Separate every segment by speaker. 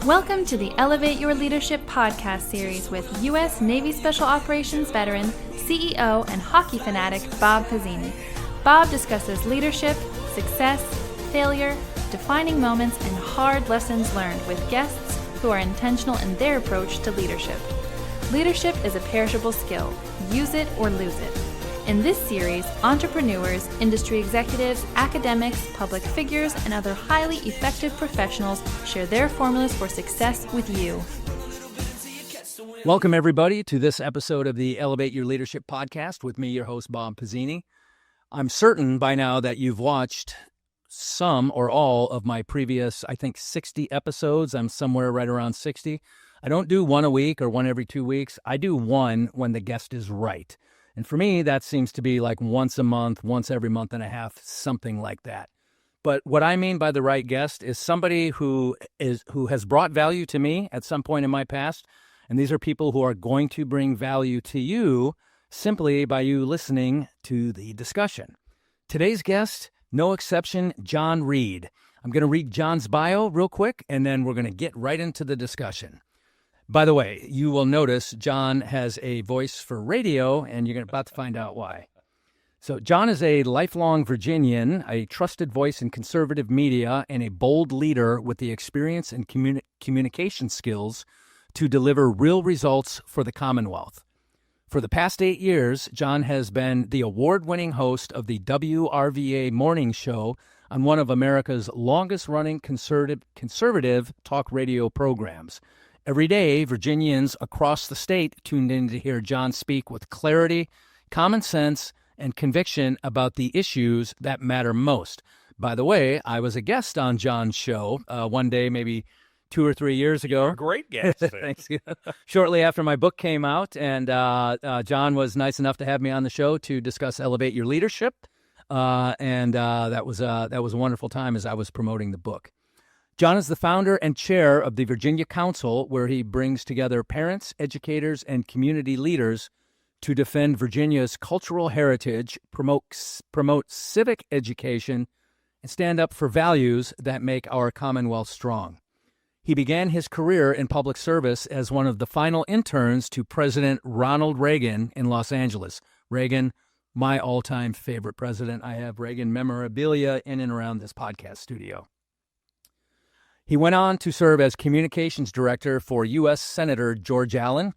Speaker 1: Welcome to the Elevate Your Leadership podcast series with U.S. Navy Special Operations veteran, CEO, and hockey fanatic Bob Pizzini. Bob discusses leadership, success, failure, defining moments, and hard lessons learned with guests who are intentional in their approach to leadership. Leadership is a perishable skill. Use it or lose it. In this series, entrepreneurs, industry executives, academics, public figures, and other highly effective professionals share their formulas for success with you.
Speaker 2: Welcome, everybody, to this episode of the Elevate Your Leadership podcast with me, your host, Bob Pizzini. I'm certain by now that you've watched some or all of my previous, 60 episodes. I'm somewhere right around 60. I don't do one a week or one every 2 weeks. I do one when the guest is right. And for me, that seems to be like once a month, once every month and a half, something like that. But what I mean by the right guest is somebody who has brought value to me at some point in my past. And these are people who are going to bring value to you simply by you listening to the discussion. Today's guest, no exception, John Reid. I'm going to read John's bio real quick, and then we're going to get right into the discussion. By the way, you will notice John has a voice for radio, and you're about to find out why. So John is a lifelong Virginian, a trusted voice in conservative media, and a bold leader with the experience and communication skills to deliver real results for the Commonwealth. For the past 8 years, John has been the award-winning host of the WRVA morning show on one of America's longest-running conservative talk radio programs. Every day, Virginians across the state tuned in to hear John speak with clarity, common sense, and conviction about the issues that matter most. By the way, I was a guest on John's show one day, maybe 2 or 3 years ago.
Speaker 3: Great guest.
Speaker 2: Thanks. Shortly after my book came out, and John was nice enough to have me on the show to discuss Elevate Your Leadership, and that was a wonderful time as I was promoting the book. John is the founder and chair of the Virginia Council, where he brings together parents, educators, and community leaders to defend Virginia's cultural heritage, promote civic education, and stand up for values that make our Commonwealth strong. He began his career in public service as one of the final interns to President Ronald Reagan in Los Angeles. Reagan, my all-time favorite president. I have Reagan memorabilia in and around this podcast studio. He went on to serve as communications director for U.S. Senator George Allen,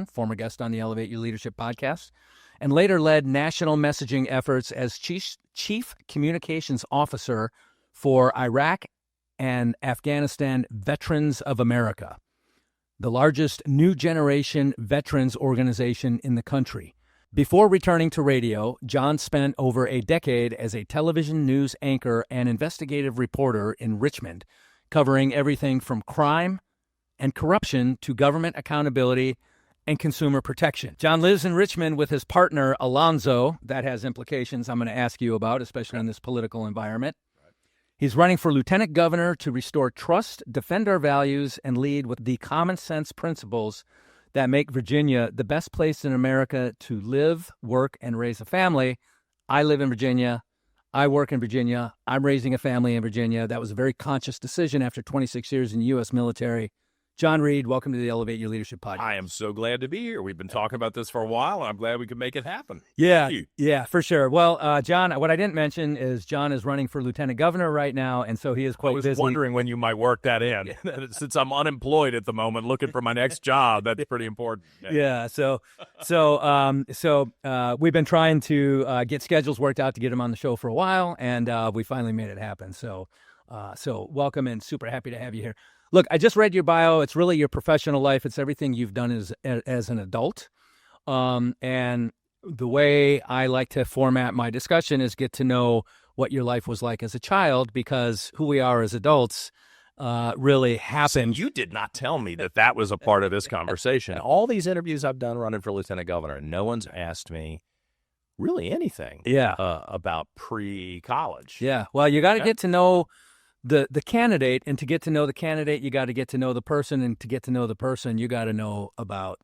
Speaker 2: former guest on the Elevate Your Leadership podcast, and later led national messaging efforts as chief communications officer for Iraq and Afghanistan Veterans of America, the largest new generation veterans organization in the country. Before returning to radio, John spent over a decade as a television news anchor and investigative reporter in Richmond, covering everything from crime and corruption to government accountability and consumer protection. John lives in Richmond with his partner, Alonzo. That has implications I'm going to ask you about, especially in this political environment. He's running for lieutenant governor to restore trust, defend our values, and lead with the common sense principles that make Virginia the best place in America to live, work, and raise a family. I live in Virginia. I work in Virginia. I'm raising a family in Virginia. That was a very conscious decision after 26 years in the U.S. military. John Reid, welcome to the Elevate Your Leadership podcast.
Speaker 3: I am so glad to be here. We've been talking about this for a while, and I'm glad we could make it happen.
Speaker 2: Yeah, for sure. Well, John, what I didn't mention is John is running for lieutenant governor right now, and so he is quite busy.
Speaker 3: I was wondering when you might work that in. Since I'm unemployed at the moment, looking for my next job, that's pretty important.
Speaker 2: Yeah. So we've been trying to get schedules worked out to get him on the show for a while, and we finally made it happen. So welcome, and super happy to have you here. Look, I just read your bio. It's really your professional life. It's everything you've done as an adult. And the way I like to format my discussion is get to know what your life was like as a child, because who we are as adults really happened.
Speaker 3: So you did not tell me that was a part of this conversation. All these interviews I've done running for lieutenant governor, no one's asked me really anything about pre-college.
Speaker 2: Yeah, well, you got to get to know the candidate, and to get to know the candidate, you got to get to know the person, and to get to know the person, you got to know about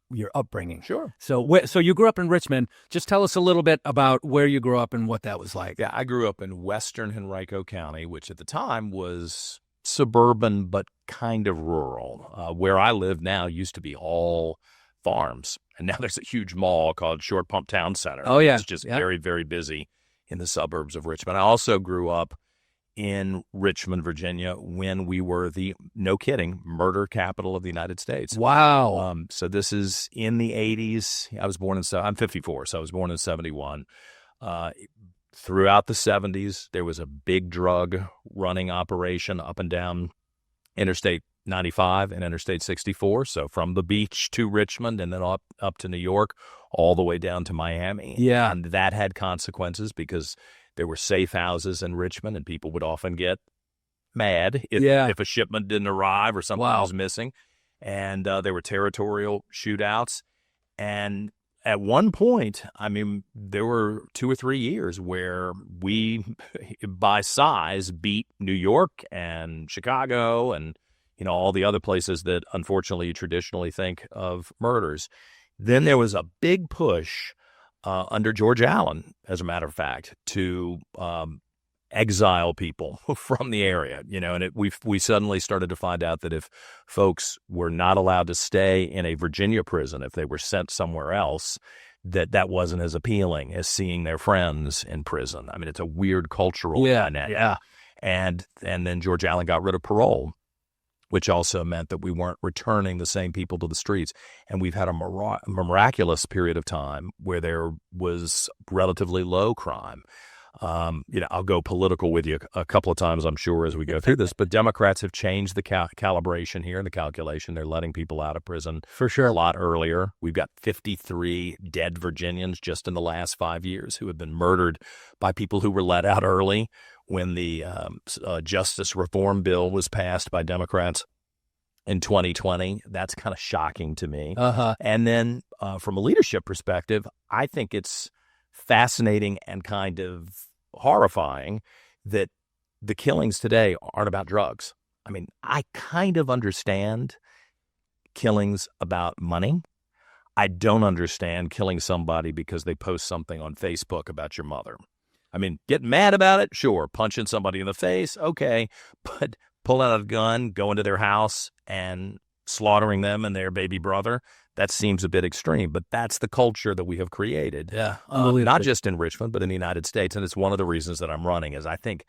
Speaker 2: your upbringing.
Speaker 3: Sure.
Speaker 2: So you grew up in Richmond. Just tell us a little bit about where you grew up and what that was like.
Speaker 3: Yeah, I grew up in western Henrico County, which at the time was suburban, but kind of rural. Where I live now used to be all farms, and now there's a huge mall called Short Pump Town Center.
Speaker 2: Oh, yeah.
Speaker 3: It's just very, very busy in the suburbs of Richmond. I also grew up in Richmond, Virginia, when we were the, no kidding, murder capital of the United States.
Speaker 2: Wow.
Speaker 3: So this is in the 80s. I was born in, I'm 54, so I was born in 71. Throughout the 70s, there was a big drug running operation up and down Interstate 95 and Interstate 64. So from the beach to Richmond and then up to New York, all the way down to Miami.
Speaker 2: Yeah.
Speaker 3: And that had consequences because there were safe houses in Richmond, and people would often get mad if a shipment didn't arrive or something was missing. And there were territorial shootouts. And at one point, I mean, there were 2 or 3 years where we, by size, beat New York and Chicago and, all the other places that, unfortunately, you traditionally think of murders. Then there was a big push under George Allen, as a matter of fact, to exile people from the area, and we suddenly started to find out that if folks were not allowed to stay in a Virginia prison, if they were sent somewhere else, that wasn't as appealing as seeing their friends in prison. I mean, it's a weird cultural dynamic.
Speaker 2: Yeah.
Speaker 3: And then George Allen got rid of parole, which also meant that we weren't returning the same people to the streets. And we've had a miraculous period of time where there was relatively low crime. I'll go political with you a couple of times, I'm sure, as we go through this, but Democrats have changed the calibration here and the calculation. They're letting people out of prison
Speaker 2: for sure
Speaker 3: a lot earlier. We've got 53 dead Virginians just in the last 5 years who have been murdered by people who were let out early when the Justice Reform Bill was passed by Democrats in 2020. That's kind of shocking to me. And then from a leadership perspective, I think it's fascinating and kind of horrifying that the killings today aren't about drugs. I mean, I kind of understand killings about money. I don't understand killing somebody because they post something on Facebook about your mother. I mean, getting mad about it, sure. Punching somebody in the face, okay. But pulling out a gun, going to their house and slaughtering them and their baby brother, that seems a bit extreme. But that's the culture that we have created.
Speaker 2: Yeah,
Speaker 3: not just in Richmond, but in the United States. And it's one of the reasons that I'm running is I think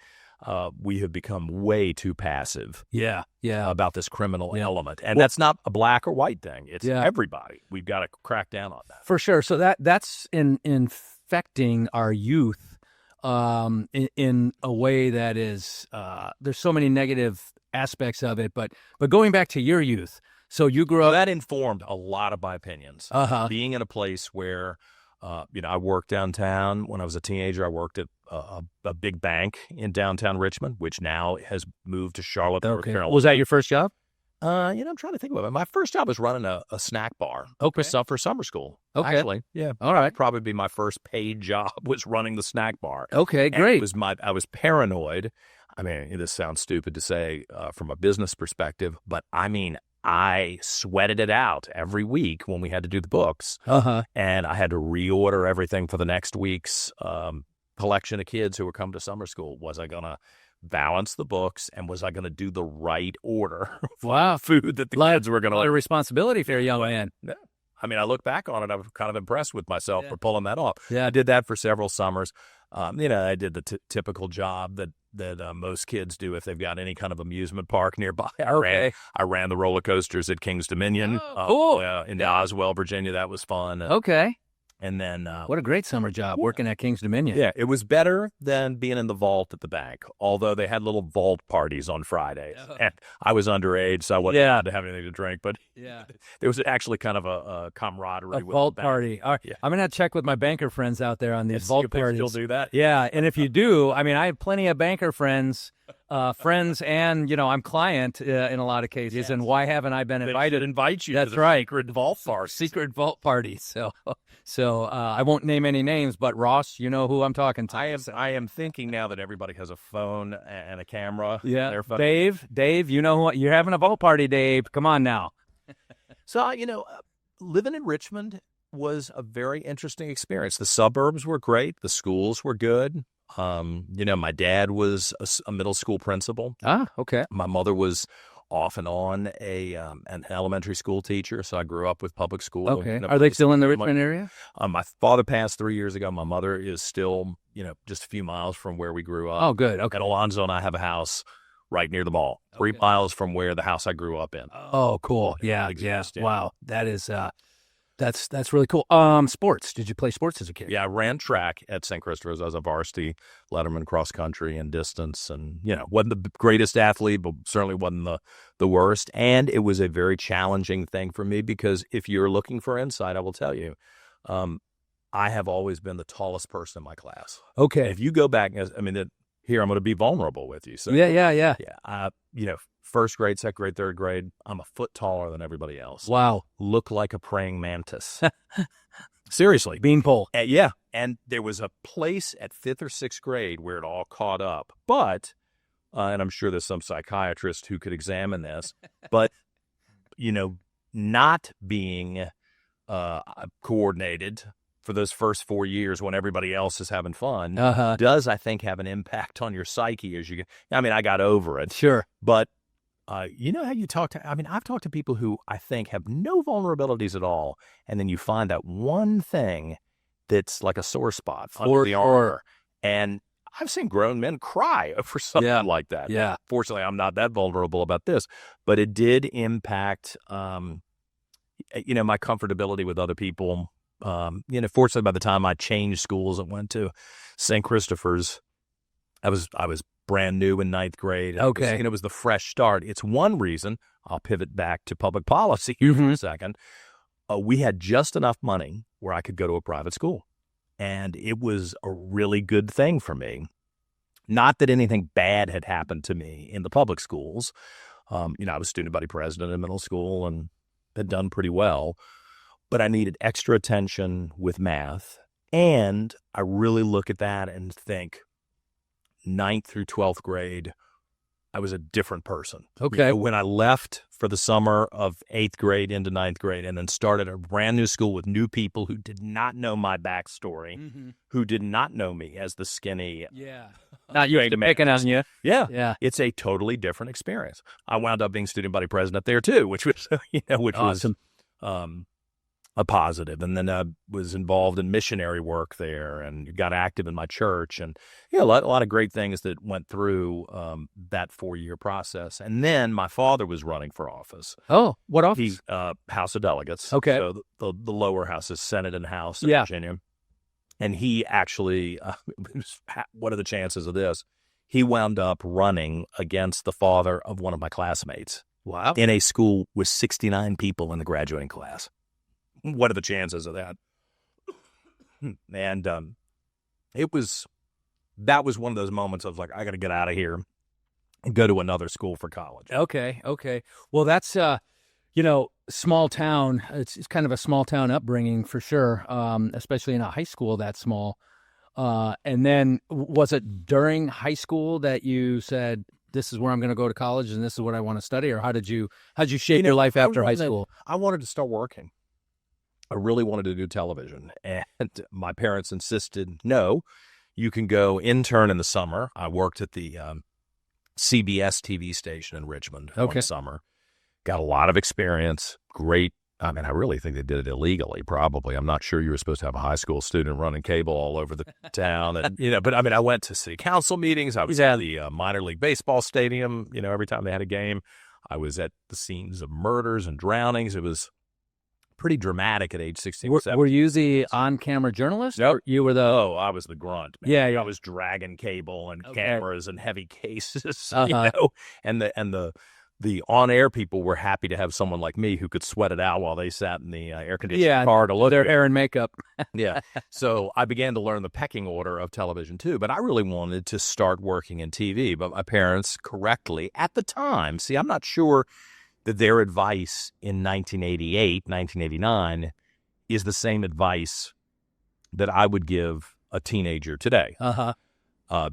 Speaker 3: we have become way too passive about this criminal element. And that's not a black or white thing. It's everybody. We've got to crack down on that.
Speaker 2: For sure. So that's infecting our youth in a way that is there's so many negative aspects of it, but going back to your youth, so you grew up.
Speaker 3: That informed a lot of my opinions. Being in a place where I worked downtown when I was a teenager. I worked at a big bank in downtown Richmond, which now has moved to Charlotte, North Carolina.
Speaker 2: Was that your first job?
Speaker 3: I'm trying to think about it. My first job was running a snack bar.
Speaker 2: Okay.
Speaker 3: For summer school.
Speaker 2: Okay.
Speaker 3: Actually, yeah.
Speaker 2: All right.
Speaker 3: Probably be my first paid job was running the snack bar.
Speaker 2: Okay,
Speaker 3: And
Speaker 2: great.
Speaker 3: I was paranoid. I mean, this sounds stupid to say from a business perspective, but I mean, I sweated it out every week when we had to do the books. And I had to reorder everything for the next week's collection of kids who were coming to summer school. Was I going to balance the books, and was I going to do the right order of food that the kids were going to like?
Speaker 2: A responsibility for a young man.
Speaker 3: Yeah. I mean, I look back on it, I'm kind of impressed with myself for pulling that off.
Speaker 2: Yeah.
Speaker 3: I did that for several summers. I did the typical job that most kids do if they've got any kind of amusement park nearby. I ran the roller coasters at King's Dominion in Oswell, Virginia. That was fun.
Speaker 2: Okay.
Speaker 3: And then
Speaker 2: what a great summer job working at King's Dominion.
Speaker 3: Yeah, it was better than being in the vault at the bank, although they had little vault parties on Fridays. And I was underage, so I wasn't allowed to have anything to drink. But there was actually kind of a camaraderie. With
Speaker 2: vault
Speaker 3: the bank.
Speaker 2: party. All right.
Speaker 3: Yeah.
Speaker 2: I'm going to check with my banker friends out there on these vault parties.
Speaker 3: Still do that?
Speaker 2: Yeah, and if you do, I mean, I have plenty of banker friends, and I'm client in a lot of cases. And why haven't I been invited?
Speaker 3: They should invite you.
Speaker 2: That's
Speaker 3: to the
Speaker 2: right.
Speaker 3: Secret vault party.
Speaker 2: So I won't name any names, but Ross, you know who I'm talking to.
Speaker 3: I am thinking now that everybody has a phone and a camera.
Speaker 2: Yeah, Dave, you know what? You're having a vault party, Dave. Come on now.
Speaker 3: So living in Richmond was a very interesting experience. The suburbs were great. The schools were good. My dad was a middle school principal.
Speaker 2: Ah, okay.
Speaker 3: My mother was off and on an elementary school teacher, so I grew up with public school.
Speaker 2: Okay. Are they still in the Richmond area?
Speaker 3: My father passed 3 years ago. My mother is still, just a few miles from where we grew up.
Speaker 2: Oh, good. Okay.
Speaker 3: And Alonzo and I have a house right near the mall, 3 miles from where the house I grew up in.
Speaker 2: Oh, cool. Yeah. Wow. That is that's really cool. Sports. Did you play sports as a kid?
Speaker 3: Yeah, I ran track at St. Christopher's. I was a varsity letterman cross country and distance, and wasn't the greatest athlete, but certainly wasn't the worst. And it was a very challenging thing for me because if you're looking for insight, I will tell you, I have always been the tallest person in my class.
Speaker 2: Okay.
Speaker 3: If you go back, here I'm going to be vulnerable with you. So
Speaker 2: yeah.
Speaker 3: First grade, second grade, third grade, I'm a foot taller than everybody else.
Speaker 2: Wow.
Speaker 3: Look like a praying mantis. Seriously.
Speaker 2: Beanpole.
Speaker 3: Yeah. And there was a place at 5th or 6th grade where it all caught up. But, and I'm sure there's some psychiatrist who could examine this, but, not being coordinated for those first 4 years when everybody else is having fun does, I think, have an impact on your psyche as you get. I got over it.
Speaker 2: Sure.
Speaker 3: But how you talk to, I've talked to people who I think have no vulnerabilities at all. And then you find that one thing that's like a sore spot under the armor. And I've seen grown men cry for something like that.
Speaker 2: Yeah.
Speaker 3: Fortunately, I'm not that vulnerable about this, but it did impact, my comfortability with other people. Fortunately, by the time I changed schools and went to St. Christopher's, I was brand new in 9th grade.
Speaker 2: Okay.
Speaker 3: It was the fresh start. It's one reason. I'll pivot back to public policy here for a second. We had just enough money where I could go to a private school. And it was a really good thing for me. Not that anything bad had happened to me in the public schools. I was student body president in middle school and had done pretty well. But I needed extra attention with math. And I really look at that and think, 9th through 12th grade, I was a different person.
Speaker 2: Okay.
Speaker 3: When I left for the summer of 8th grade into 9th grade and then started a brand new school with new people who did not know my backstory, who did not know me as the skinny.
Speaker 2: Yeah. Not you ain't picking on you.
Speaker 3: Yeah. It's a totally different experience. I wound up being student body president there too, which was,
Speaker 2: awesome.
Speaker 3: was a positive. And then I was involved in missionary work there and got active in my church and a lot of great things that went through that 4-year process. And then my father was running for office.
Speaker 2: Oh, what office?
Speaker 3: He's House of Delegates.
Speaker 2: Okay.
Speaker 3: So the lower house is Senate and House in Virginia. And he actually, what are the chances of this? He wound up running against the father of one of my classmates.
Speaker 2: Wow.
Speaker 3: In a school with 69 people in the graduating class. What are the chances of that? And that was one of those moments of like, I got to get out of here and go to another school for college.
Speaker 2: Okay. Well, that's, small town. It's kind of a small town upbringing for sure, especially in a high school that small. And then was it during high school that you said, this is where I'm going to go to college and this is what I want to study? Or how'd you shape your life after high school?
Speaker 3: I wanted to start working. I really wanted to do television, and my parents insisted, no, you can go intern in the summer. I worked at the CBS TV station in Richmond one summer. Got a lot of experience, great. I really think they did it illegally, probably. I'm not sure you were supposed to have a high school student running cable all over the town. And, but I went to city council meetings. I was at the minor league baseball stadium, every time they had a game. I was at the scenes of murders and drownings. It was pretty dramatic at age 16.
Speaker 2: Were you the on-camera journalist?
Speaker 3: Nope.
Speaker 2: Or you were the...
Speaker 3: Oh, I was the grunt. Man.
Speaker 2: Yeah.
Speaker 3: I was dragging cable and cameras and heavy cases, and the on-air people were happy to have someone like me who could sweat it out while they sat in the air-conditioned car to look
Speaker 2: their
Speaker 3: at
Speaker 2: hair and makeup.
Speaker 3: Yeah. So I began to learn the pecking order of television too, but I really wanted to start working in TV. But my parents correctly at the time, I'm not sure that their advice in 1988, 1989 is the same advice that I would give a teenager today.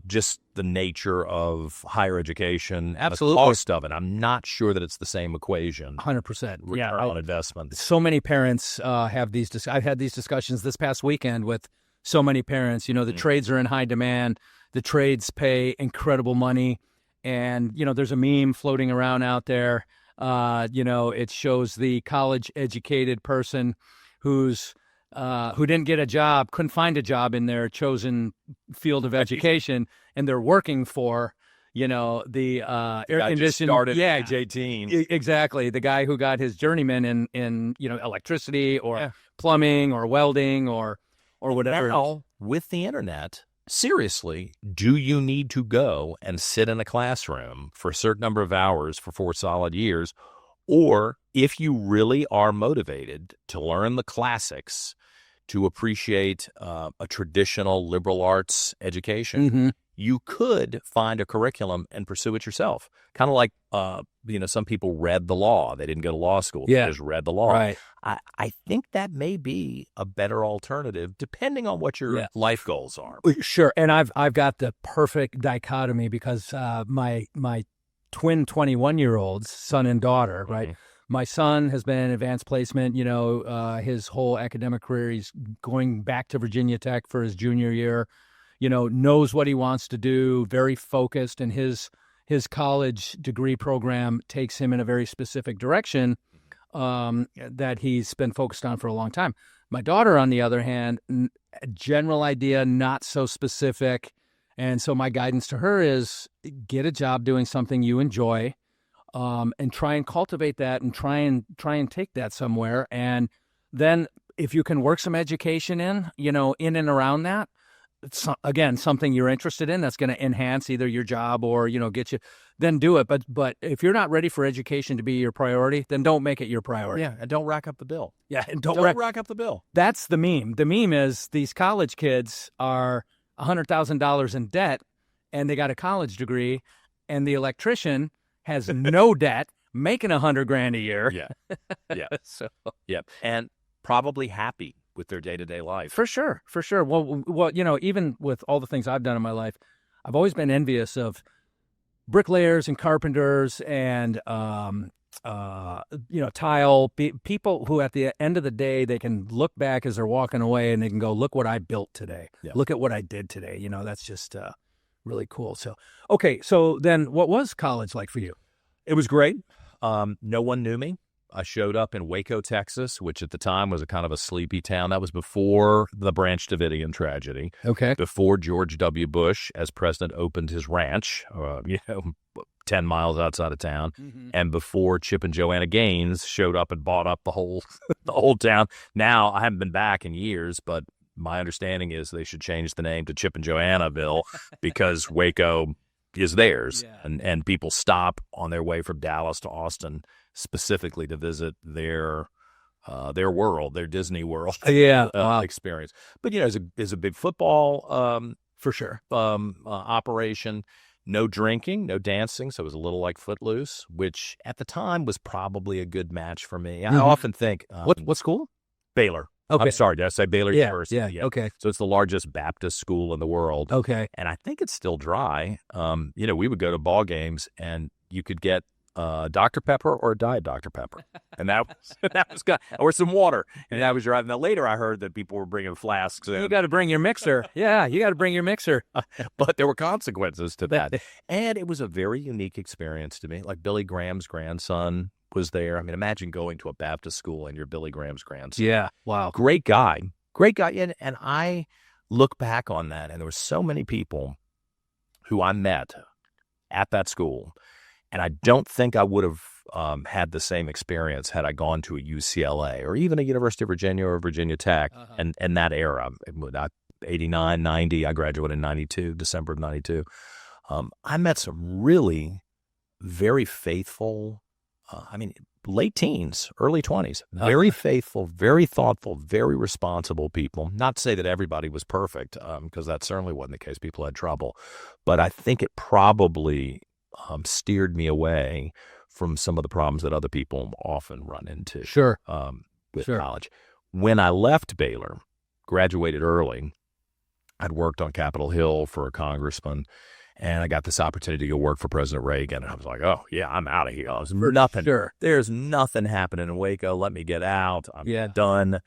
Speaker 3: Just the nature of higher education,
Speaker 2: absolutely,
Speaker 3: the cost of it. I'm not sure that it's the same equation.
Speaker 2: 100%.
Speaker 3: Return on investment.
Speaker 2: So many parents have these. I've had these discussions this past weekend with so many parents. The trades are in high demand. The trades pay incredible money. And, there's a meme floating around out there. It shows the college-educated person who didn't get a job, couldn't find a job in their chosen field of education, and they're working for, the air conditioning.
Speaker 3: Started at age 18.
Speaker 2: Exactly. The guy who got his journeyman in electricity or plumbing or welding or whatever.
Speaker 3: Now, with the internet, seriously, do you need to go and sit in a classroom for a certain number of hours for 4 solid years? Or if you really are motivated to learn the classics, to appreciate a traditional liberal arts education, you could find a curriculum and pursue it yourself. Kind of like, some people read the law. They didn't go to law school.
Speaker 2: Yeah.
Speaker 3: They just read the law.
Speaker 2: Right.
Speaker 3: I think that may be a better alternative, depending on what your life goals are.
Speaker 2: Sure. And I've got the perfect dichotomy because my twin 21-year-olds, son and daughter, right? My son has been in advanced placement, his whole academic career. He's going back to Virginia Tech for his junior year, knows what he wants to do, very focused, and his college degree program takes him in a very specific direction that he's been focused on for a long time. My daughter, on the other hand, general idea, not so specific. And so my guidance to her is get a job doing something you enjoy, and try and cultivate that and try and take that somewhere. And then if you can work some education in and around that, it's, again, something you're interested in that's going to enhance either your job or, get you, then do it. But if you're not ready for education to be your priority, then don't make it your priority.
Speaker 3: Yeah, and don't rack up the bill.
Speaker 2: Yeah, and
Speaker 3: don't rack up the bill.
Speaker 2: That's the meme. The meme is these college kids are $100,000 in debt, and they got a college degree, and the electrician has no debt, making $100,000 a year.
Speaker 3: Yeah. And probably happy with their day-to-day life.
Speaker 2: For sure. Well, even with all the things I've done in my life, I've always been envious of bricklayers and carpenters and tile people who, at the end of the day, they can look back as they're walking away and they can go, "Look what I built today.
Speaker 3: Yeah.
Speaker 2: Look at what I did today." That's just really cool. So, okay. So then, what was college like for you?
Speaker 3: It was great. No one knew me. I showed up in Waco, Texas, which at the time was a kind of a sleepy town. That was before the Branch Davidian tragedy.
Speaker 2: Okay.
Speaker 3: Before George W. Bush, as president, opened his ranch, 10 miles outside of town. Mm-hmm. And before Chip and Joanna Gaines showed up and bought up the whole town. Now, I haven't been back in years, but my understanding is they should change the name to Chip and Joannaville because Waco is theirs. Yeah. And people stop on their way from Dallas to Austin specifically to visit their world, their Disney World experience. But, it's a big football
Speaker 2: for sure
Speaker 3: operation. No drinking, no dancing, so it was a little like Footloose, which at the time was probably a good match for me. I often think...
Speaker 2: What school?
Speaker 3: Baylor.
Speaker 2: Okay.
Speaker 3: I'm sorry, did I say Baylor University?
Speaker 2: Yeah, okay.
Speaker 3: So it's the largest Baptist school in the world.
Speaker 2: Okay.
Speaker 3: And I think it's still dry. We would go to ball games, and you could get Dr. Pepper or Diet Dr. Pepper. And that was good. Or some water. And that was driving. Now, later I heard that people were bringing flasks in.
Speaker 2: You got to bring your mixer. Yeah, you got to bring your mixer.
Speaker 3: But there were consequences to that. And it was a very unique experience to me. Like Billy Graham's grandson was there. I mean, imagine going to a Baptist school and you're Billy Graham's grandson.
Speaker 2: Yeah, wow.
Speaker 3: Great guy. And I look back on that, and there were so many people who I met at that school, and I don't think I would have had the same experience had I gone to a UCLA or even a University of Virginia or Virginia Tech and that era. 89, 90, I graduated in 92, December of 92. I met some really very faithful, late teens, early 20s, very faithful, very thoughtful, very responsible people. Not to say that everybody was perfect, because that certainly wasn't the case. People had trouble. But I think it probably steered me away from some of the problems that other people often run into with college. When I left Baylor, graduated early, I'd worked on Capitol Hill for a congressman, and I got this opportunity to go work for President Reagan. And I was like, oh, yeah, I'm out of here. There's nothing happening in Waco. Let me get out. I'm done.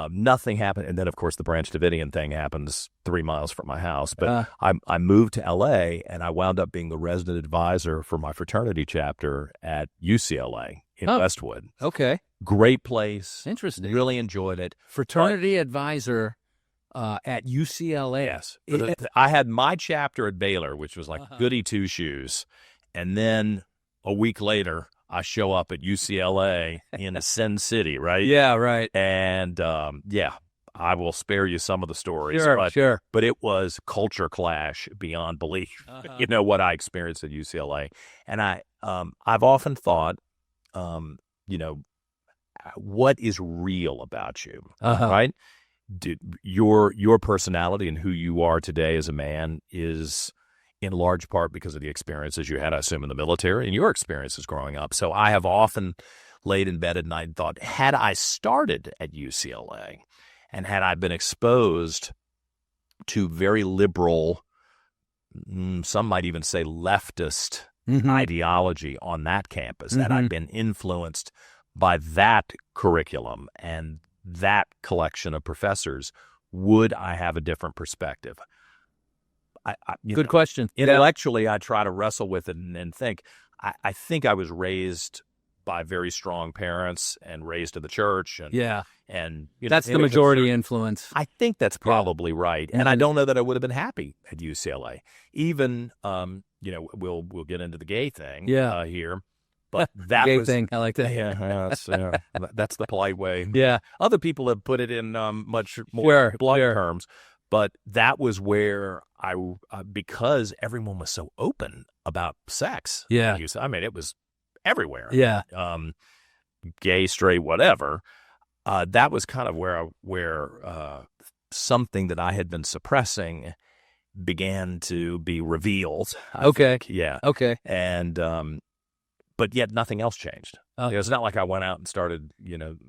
Speaker 3: Nothing happened. And then, of course, the Branch Davidian thing happens 3 miles from my house. But I moved to L.A., and I wound up being the resident advisor for my fraternity chapter at UCLA in Westwood.
Speaker 2: Okay.
Speaker 3: Great place.
Speaker 2: Interesting.
Speaker 3: Really enjoyed it.
Speaker 2: Fraternity advisor at UCLA.
Speaker 3: Yes. I had my chapter at Baylor, which was like goody two-shoes. And then a week later, I show up at UCLA in Sin City, right?
Speaker 2: Yeah, right.
Speaker 3: And, I will spare you some of the stories.
Speaker 2: Sure.
Speaker 3: But it was culture clash beyond belief, what I experienced at UCLA. And I've often thought, what is real about you, right? Your personality and who you are today as a man is in large part because of the experiences you had, I assume, in the military and your experiences growing up. So I have often laid in bed at night and thought, had I started at UCLA and had I been exposed to very liberal, some might even say leftist ideology on that campus, had I been influenced by that curriculum and that collection of professors, would I have a different perspective?
Speaker 2: Good question.
Speaker 3: Intellectually, I try to wrestle with it and think. I think I was raised by very strong parents and raised in the church. And
Speaker 2: that's the majority influence.
Speaker 3: I think that's probably right. And I don't know that I would have been happy at UCLA. Even, we'll get into the gay thing here. But that
Speaker 2: gay
Speaker 3: was
Speaker 2: thing. I like that.
Speaker 3: Yeah, that's the polite way.
Speaker 2: Yeah.
Speaker 3: Other people have put it in much more blunt terms. But that was where because everyone was so open about sex.
Speaker 2: Yeah.
Speaker 3: I mean, it was everywhere.
Speaker 2: Yeah.
Speaker 3: Gay, straight, whatever. That was kind of where something that I had been suppressing began to be revealed. I think. Yeah.
Speaker 2: Okay.
Speaker 3: And, but yet nothing else changed. It's not like I went out and started,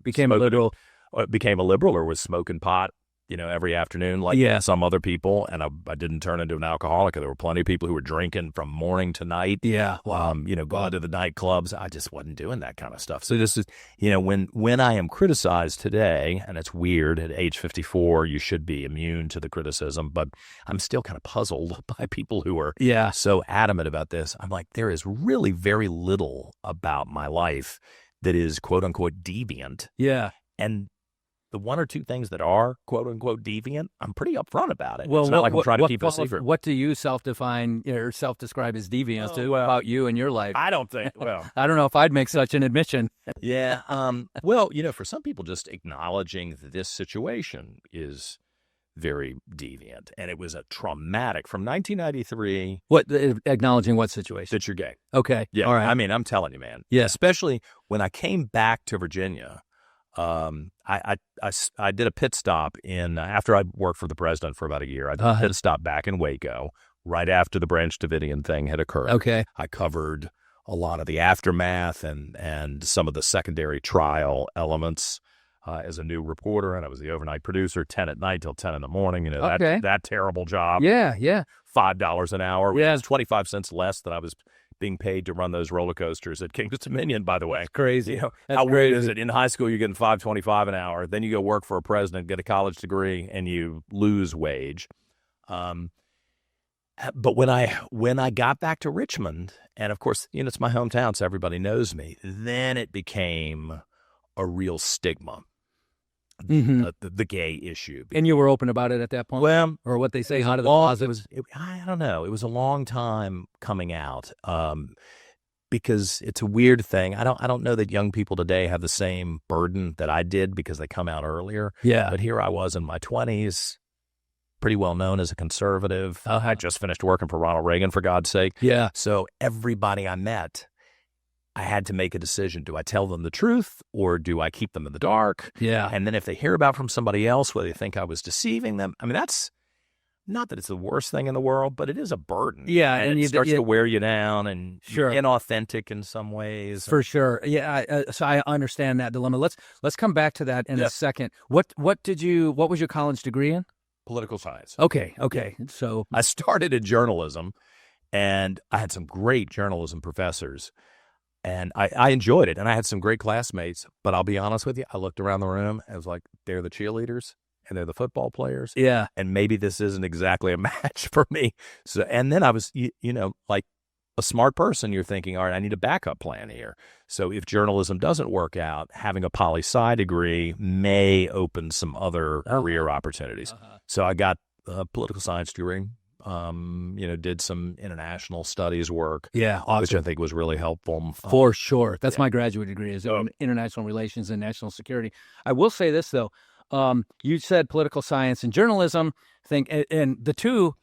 Speaker 2: became a liberal
Speaker 3: or was smoking pot, every afternoon like some other people. And I didn't turn into an alcoholic. There were plenty of people who were drinking from morning to night.
Speaker 2: Yeah.
Speaker 3: Going to the nightclubs. I just wasn't doing that kind of stuff. So this is, when I am criticized today, and it's weird, at age 54, you should be immune to the criticism, but I'm still kind of puzzled by people who are so adamant about this. I'm like, there is really very little about my life that is quote unquote deviant.
Speaker 2: Yeah.
Speaker 3: And the one or two things that are quote-unquote deviant, I'm pretty upfront about it.
Speaker 2: Well,
Speaker 3: it's not like I'm trying to keep a secret.
Speaker 2: What do you self-define or self-describe as deviant about you and your life?
Speaker 3: I don't think,
Speaker 2: I don't know if I'd make such an admission.
Speaker 3: Yeah. For some people, just acknowledging this situation is very deviant. And it was a traumatic, from 1993.
Speaker 2: Acknowledging what situation?
Speaker 3: That you're gay.
Speaker 2: Okay.
Speaker 3: Yeah.
Speaker 2: All right.
Speaker 3: I mean, I'm telling you, man.
Speaker 2: Yeah.
Speaker 3: Especially when I came back to Virginia. I did a pit stop after I'd worked for the president for about a year. I did a pit stop back in Waco right after the Branch Davidian thing had occurred.
Speaker 2: Okay.
Speaker 3: I covered a lot of the aftermath and some of the secondary trial elements as a new reporter, and I was the overnight producer, 10 at night till 10 in the morning. That terrible job.
Speaker 2: Yeah.
Speaker 3: $5 an hour, which
Speaker 2: Yeah.
Speaker 3: was 25 cents less than I was being paid to run those roller coasters at King's Dominion, by the way.
Speaker 2: That's crazy.
Speaker 3: How weird is it? In high school, you're getting $5.25 an hour. Then you go work for a president, get a college degree, and you lose wage. But when I got back to Richmond, and of course, it's my hometown, so everybody knows me, then it became a real stigma. The gay issue.
Speaker 2: And you were open about it at that point?
Speaker 3: Well,
Speaker 2: or what they say, how to the closet?
Speaker 3: I don't know. It was a long time coming out because it's a weird thing. I don't know that young people today have the same burden that I did because they come out earlier.
Speaker 2: Yeah.
Speaker 3: But here I was in my 20s, pretty well known as a conservative. I just finished working for Ronald Reagan, for God's sake.
Speaker 2: Yeah.
Speaker 3: So everybody I met, I had to make a decision. Do I tell them the truth or do I keep them in the dark?
Speaker 2: Yeah.
Speaker 3: And then if they hear about from somebody else where they think I was deceiving them, I mean, that's not that it's the worst thing in the world, but it is a burden.
Speaker 2: Yeah.
Speaker 3: And it starts to wear you down and
Speaker 2: Sure.
Speaker 3: you're inauthentic in some ways.
Speaker 2: For sure. Yeah. So I understand that dilemma. Let's come back to that in a second. What was your college degree in?
Speaker 3: Political science.
Speaker 2: Okay. So
Speaker 3: I started in journalism and I had some great journalism professors. And I enjoyed it. And I had some great classmates. But I'll be honest with you, I looked around the room and was like, they're the cheerleaders and they're the football players.
Speaker 2: Yeah.
Speaker 3: And maybe this isn't exactly a match for me. So, and then I was, like a smart person, you're thinking, all right, I need a backup plan here. So if journalism doesn't work out, having a poli-sci degree may open some other career opportunities. So I got a political science degree. Did some international studies work.
Speaker 2: Yeah, awesome.
Speaker 3: Which I think was really helpful.
Speaker 2: For sure. That's my graduate degree, is in international relations and national security. I will say this, though. You said political science and journalism thing, and the two,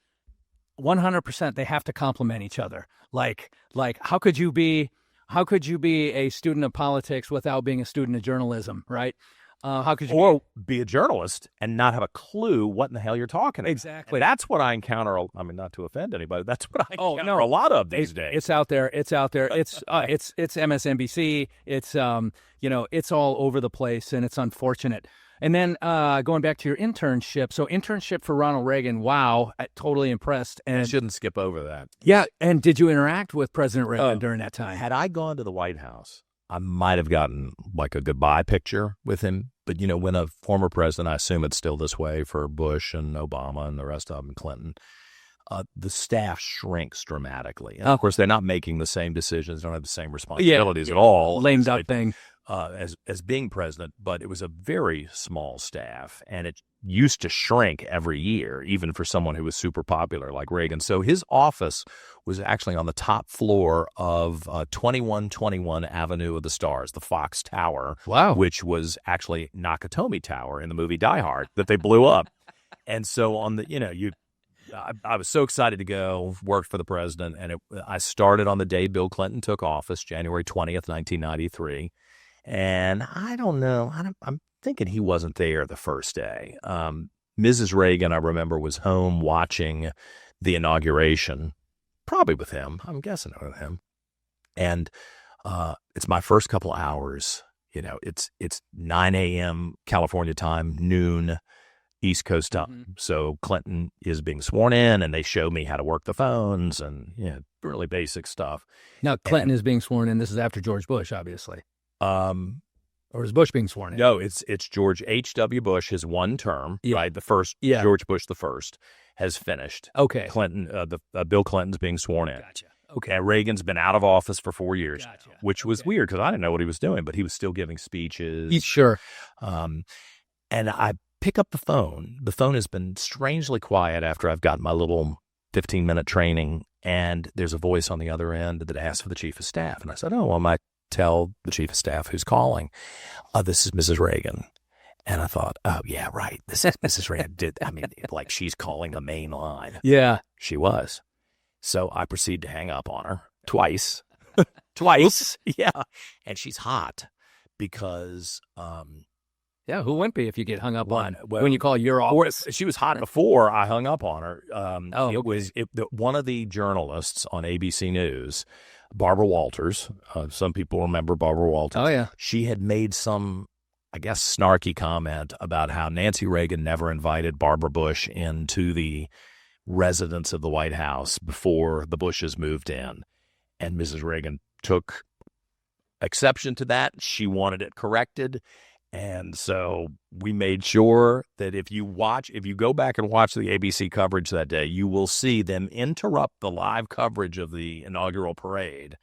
Speaker 2: 100%, they have to complement each other. Like how could you be a student of politics without being a student of journalism, right? How could you
Speaker 3: be a journalist and not have a clue what in the hell you're talking about?
Speaker 2: Exactly.
Speaker 3: And that's what I encounter. I mean, not to offend anybody. That's what I encounter a lot of these days.
Speaker 2: It's out there. It's MSNBC. It's it's all over the place, and it's unfortunate. And then going back to your internship. So internship for Ronald Reagan. Wow, totally impressed. And
Speaker 3: I shouldn't skip over that.
Speaker 2: Yeah. And did you interact with President Reagan during that time?
Speaker 3: Had I gone to the White House, I might have gotten like a goodbye picture with him. But, when a former president, I assume it's still this way for Bush and Obama and the rest of them, Clinton, the staff shrinks dramatically. And of course, they're not making the same decisions, don't have the same responsibilities at all.
Speaker 2: Lame duck thing.
Speaker 3: As being president, but it was a very small staff, and it used to shrink every year, even for someone who was super popular like Reagan. So his office was actually on the top floor of 2121 Avenue of the Stars, the Fox Tower, which was actually Nakatomi Tower in the movie Die Hard that they blew up. And so on the, I was so excited to go, worked for the president, and I started on the day Bill Clinton took office, January 20th, 1993. And I don't know. I'm thinking he wasn't there the first day. Mrs. Reagan, I remember, was home watching the inauguration, probably with him. I'm guessing with him. And it's my first couple hours. It's 9 a.m. California time, noon East Coast time. Mm-hmm. So Clinton is being sworn in, and they show me how to work the phones and really basic stuff.
Speaker 2: Now Clinton is being sworn in. This is after George Bush, obviously. Or is Bush being sworn in?
Speaker 3: No, it's George H.W. Bush, his one term, right? The first, George Bush the first, has finished.
Speaker 2: Okay.
Speaker 3: Clinton, Bill Clinton's being sworn in.
Speaker 2: Gotcha. Okay.
Speaker 3: And Reagan's been out of office for 4 years, which was weird because I didn't know what he was doing, but he was still giving speeches.
Speaker 2: Sure.
Speaker 3: And I pick up the phone. The phone has been strangely quiet after I've gotten my little 15-minute training, and there's a voice on the other end that asks for the chief of staff. And I said, I might tell the chief of staff who's calling. This is Mrs. Reagan. And I thought, oh, yeah, right. This is Mrs. Reagan. Like she's calling the main line.
Speaker 2: Yeah.
Speaker 3: She was. So I proceed to hang up on her twice. Twice. Yeah. And she's hot because...
Speaker 2: yeah, who wouldn't be if you get hung up on when you call your office?
Speaker 3: She was hot before I hung up on her. One of the journalists on ABC News, Barbara Walters. Some people remember Barbara Walters.
Speaker 2: Oh, yeah.
Speaker 3: She had made some, I guess, snarky comment about how Nancy Reagan never invited Barbara Bush into the residence of the White House before the Bushes moved in. And Mrs. Reagan took exception to that. She wanted it corrected. And so we made sure that if you go back and watch the ABC coverage that day, you will see them interrupt the live coverage of the inaugural parade.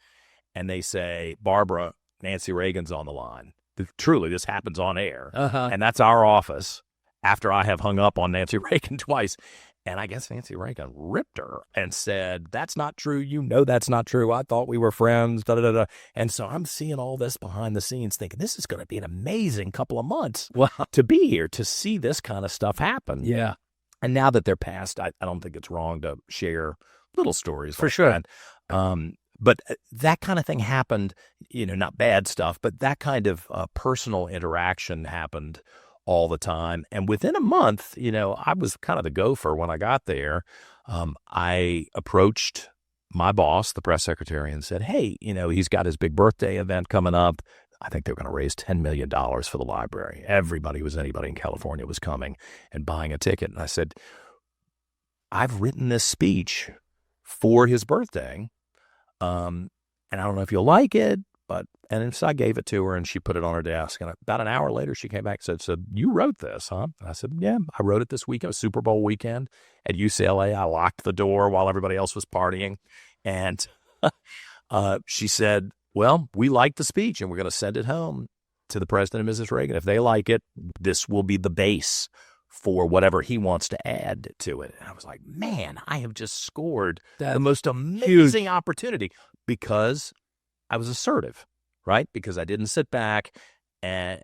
Speaker 3: And they say, Barbara, Nancy Reagan's on the line. Truly, this happens on air. And that's our office after I have hung up on Nancy Reagan twice. And I guess Nancy Reagan ripped her and said, that's not true. That's not true. I thought we were friends. Da, da, da, da. And so I'm seeing all this behind the scenes thinking this is going to be an amazing couple of months to be here, to see this kind of stuff happen.
Speaker 2: Yeah.
Speaker 3: And now that they're past, I don't think it's wrong to share little stories.
Speaker 2: For sure.
Speaker 3: That. But that kind of thing happened, not bad stuff, but that kind of personal interaction happened all the time. And within a month, I was kind of the gopher when I got there. I approached my boss, the press secretary, and said, hey, he's got his big birthday event coming up. I think they were going to raise $10 million for the library. Anybody in California was coming and buying a ticket. And I said, I've written this speech for his birthday. And I don't know if you'll like it, And so I gave it to her, and she put it on her desk. And about an hour later, she came back and said, "So you wrote this, huh?" And I said, "Yeah, I wrote it this weekend. It was Super Bowl weekend at UCLA. I locked the door while everybody else was partying." And she said, "Well, we liked the speech, and we're going to send it home to the President and Mrs. Reagan. If they like it, this will be the base for whatever he wants to add to it." And I was like, man, I have just scored the most amazing opportunity because I was assertive, right? Because I didn't sit back and,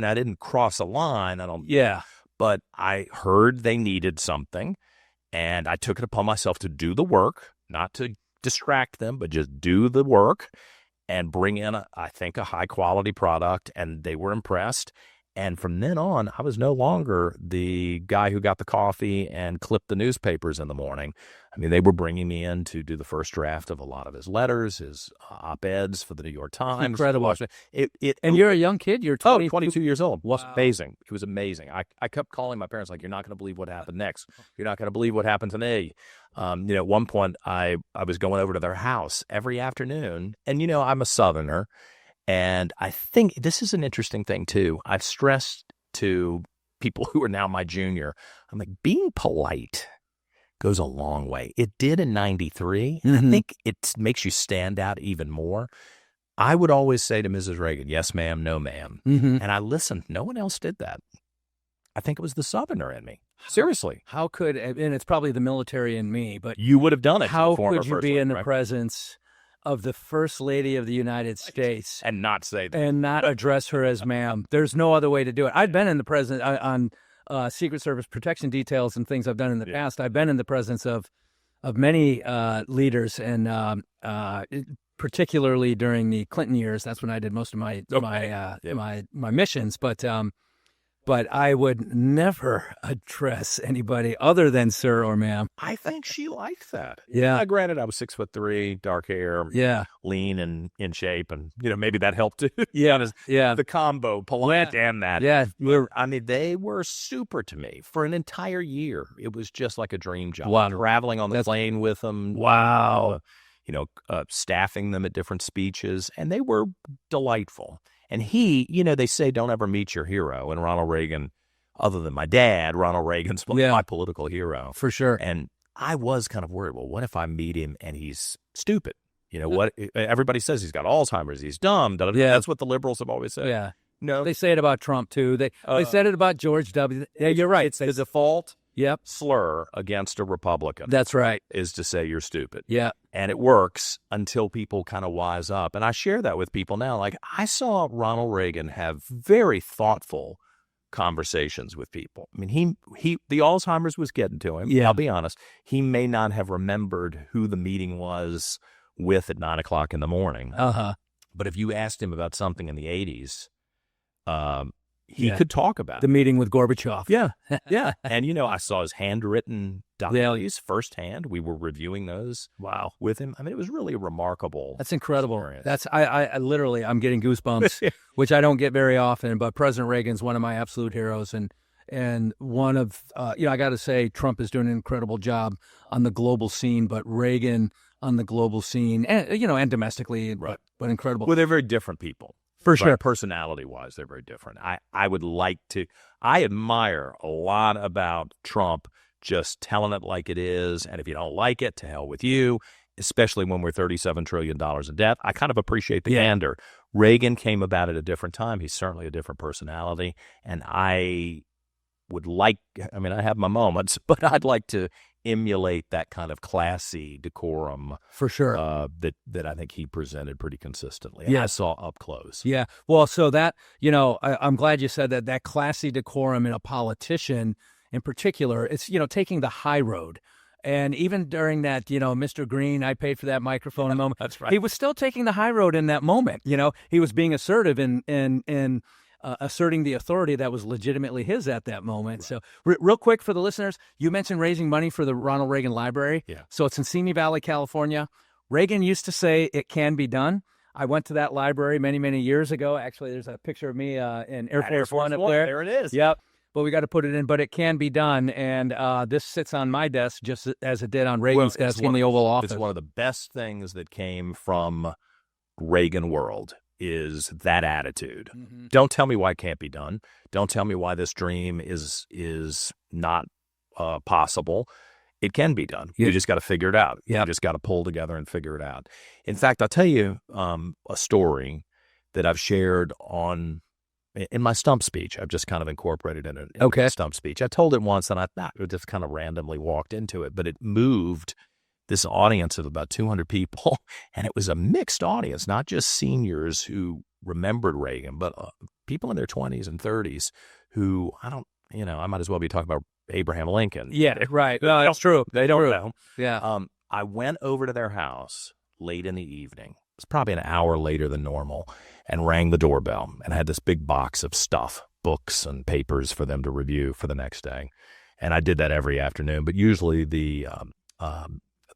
Speaker 3: I didn't cross a line. But I heard they needed something, and I took it upon myself to do the work, not to distract them, but just do the work and bring in, I think, a high-quality product, and they were impressed. And from then on, I was no longer the guy who got the coffee and clipped the newspapers in the morning. I mean, they were bringing me in to do the first draft of a lot of his letters, his op-eds for the New York Times.
Speaker 2: Incredible. And you're a young kid? You're
Speaker 3: 22 years old.
Speaker 2: Wow.
Speaker 3: It was amazing. It was amazing. I kept calling my parents like, "You're not going to believe what happened next. You're not going to believe what happened to me." At one point, I was going over to their house every afternoon. And, I'm a Southerner. And I think this is an interesting thing, too. I've stressed to people who are now my junior, I'm like, being polite goes a long way. It did in 93. And I think it makes you stand out even more. I would always say to Mrs. Reagan, "Yes, ma'am, no, ma'am." And I listened. No one else did that. I think it was the Southerner in me. Seriously.
Speaker 2: How could, and it's probably the military in me, but
Speaker 3: you would have done it.
Speaker 2: How could you be in the presence of the First Lady of the United States
Speaker 3: and not say that,
Speaker 2: and not address her as ma'am? There's no other way to do it. I've been in the presence on Secret Service protection details and things I've done in the past. I've been in the presence of many leaders, and particularly during the Clinton years. That's when I did most of my missions. But I would never address anybody other than sir or ma'am.
Speaker 3: I think she liked that.
Speaker 2: Yeah.
Speaker 3: Granted, I was 6'3", dark hair, lean and in shape, and maybe that helped too. The combo, polite and that.
Speaker 2: Yeah.
Speaker 3: They were super to me for an entire year. It was just like a dream job.
Speaker 2: Wow.
Speaker 3: Traveling on the plane with them.
Speaker 2: Wow.
Speaker 3: Staffing them at different speeches, and they were delightful. And he, they say don't ever meet your hero. And Ronald Reagan, other than my dad, Ronald Reagan's my political hero.
Speaker 2: For sure.
Speaker 3: And I was kind of worried, well, what if I meet him and he's stupid? What everybody says he's got Alzheimer's, he's dumb. That's what the liberals have always said.
Speaker 2: Yeah.
Speaker 3: No.
Speaker 2: They say it about Trump, too. They said it about George W. Yeah, you're right.
Speaker 3: It's the default slur against a Republican.
Speaker 2: That's right.
Speaker 3: Is to say you're stupid.
Speaker 2: Yeah.
Speaker 3: And it works until people kind of wise up. And I share that with people now. Like, I saw Ronald Reagan have very thoughtful conversations with people. I mean, the Alzheimer's was getting to him.
Speaker 2: Yeah.
Speaker 3: I'll be honest. He may not have remembered who the meeting was with at 9 o'clock in the morning. But if you asked him about something in the 80s, he could talk about
Speaker 2: the meeting with Gorbachev.
Speaker 3: Yeah. And, I saw his handwritten diaries firsthand. We were reviewing those with him. I mean, it was really a remarkable.
Speaker 2: That's incredible.
Speaker 3: Experience.
Speaker 2: That's I literally, I'm getting goosebumps, which I don't get very often. But President Reagan's one of my absolute heroes. And one of, I got to say, Trump is doing an incredible job on the global scene, but Reagan on the global scene, and, and domestically, but incredible.
Speaker 3: Well, they're very different people.
Speaker 2: For sure.
Speaker 3: Personality-wise, they're very different. I admire a lot about Trump just telling it like it is, and if you don't like it, to hell with you, especially when we're $37 trillion in debt. I kind of appreciate the candor. Reagan came about at a different time. He's certainly a different personality, and I have my moments, but I'd like to emulate that kind of classy decorum
Speaker 2: for sure
Speaker 3: that I think he presented pretty consistently.
Speaker 2: Yeah.
Speaker 3: I saw up close.
Speaker 2: Yeah. Well, so that, I'm glad you said that classy decorum in a politician in particular, it's, taking the high road. And even during that, Mr. Green, I paid for that microphone a moment.
Speaker 3: That's right.
Speaker 2: He was still taking the high road in that moment. He was being assertive in asserting the authority that was legitimately his at that moment. Right. So real quick for the listeners, you mentioned raising money for the Ronald Reagan Library.
Speaker 3: Yeah.
Speaker 2: So it's in Simi Valley, California. Reagan used to say it can be done. I went to that library many, many years ago. Actually, there's a picture of me in Air Force One up there.
Speaker 3: There it is.
Speaker 2: Yep. But we got to put it in, but it can be done. And this sits on my desk just as it did on Reagan's desk in the Oval Office.
Speaker 3: It's one of the best things that came from Reagan world is that attitude.
Speaker 2: Mm-hmm.
Speaker 3: Don't tell me why it can't be done. Don't tell me why this dream is not possible. It can be done.
Speaker 2: Yeah.
Speaker 3: You just got to figure it out.
Speaker 2: Yeah.
Speaker 3: You just got to pull together and figure it out. In fact, I'll tell you a story that I've shared in my stump speech. I've just kind of incorporated in a stump speech. I told it once, and I just kind of randomly walked into it, but it moved this audience of about 200 people, and it was a mixed audience, not just seniors who remembered Reagan, but people in their 20s and 30s who I might as well be talking about Abraham Lincoln.
Speaker 2: Yeah, right. No, that's true.
Speaker 3: They don't know.
Speaker 2: Yeah.
Speaker 3: I went over to their house late in the evening. It was probably an hour later than normal, and rang the doorbell and had this big box of stuff, books and papers for them to review for the next day. And I did that every afternoon, but usually the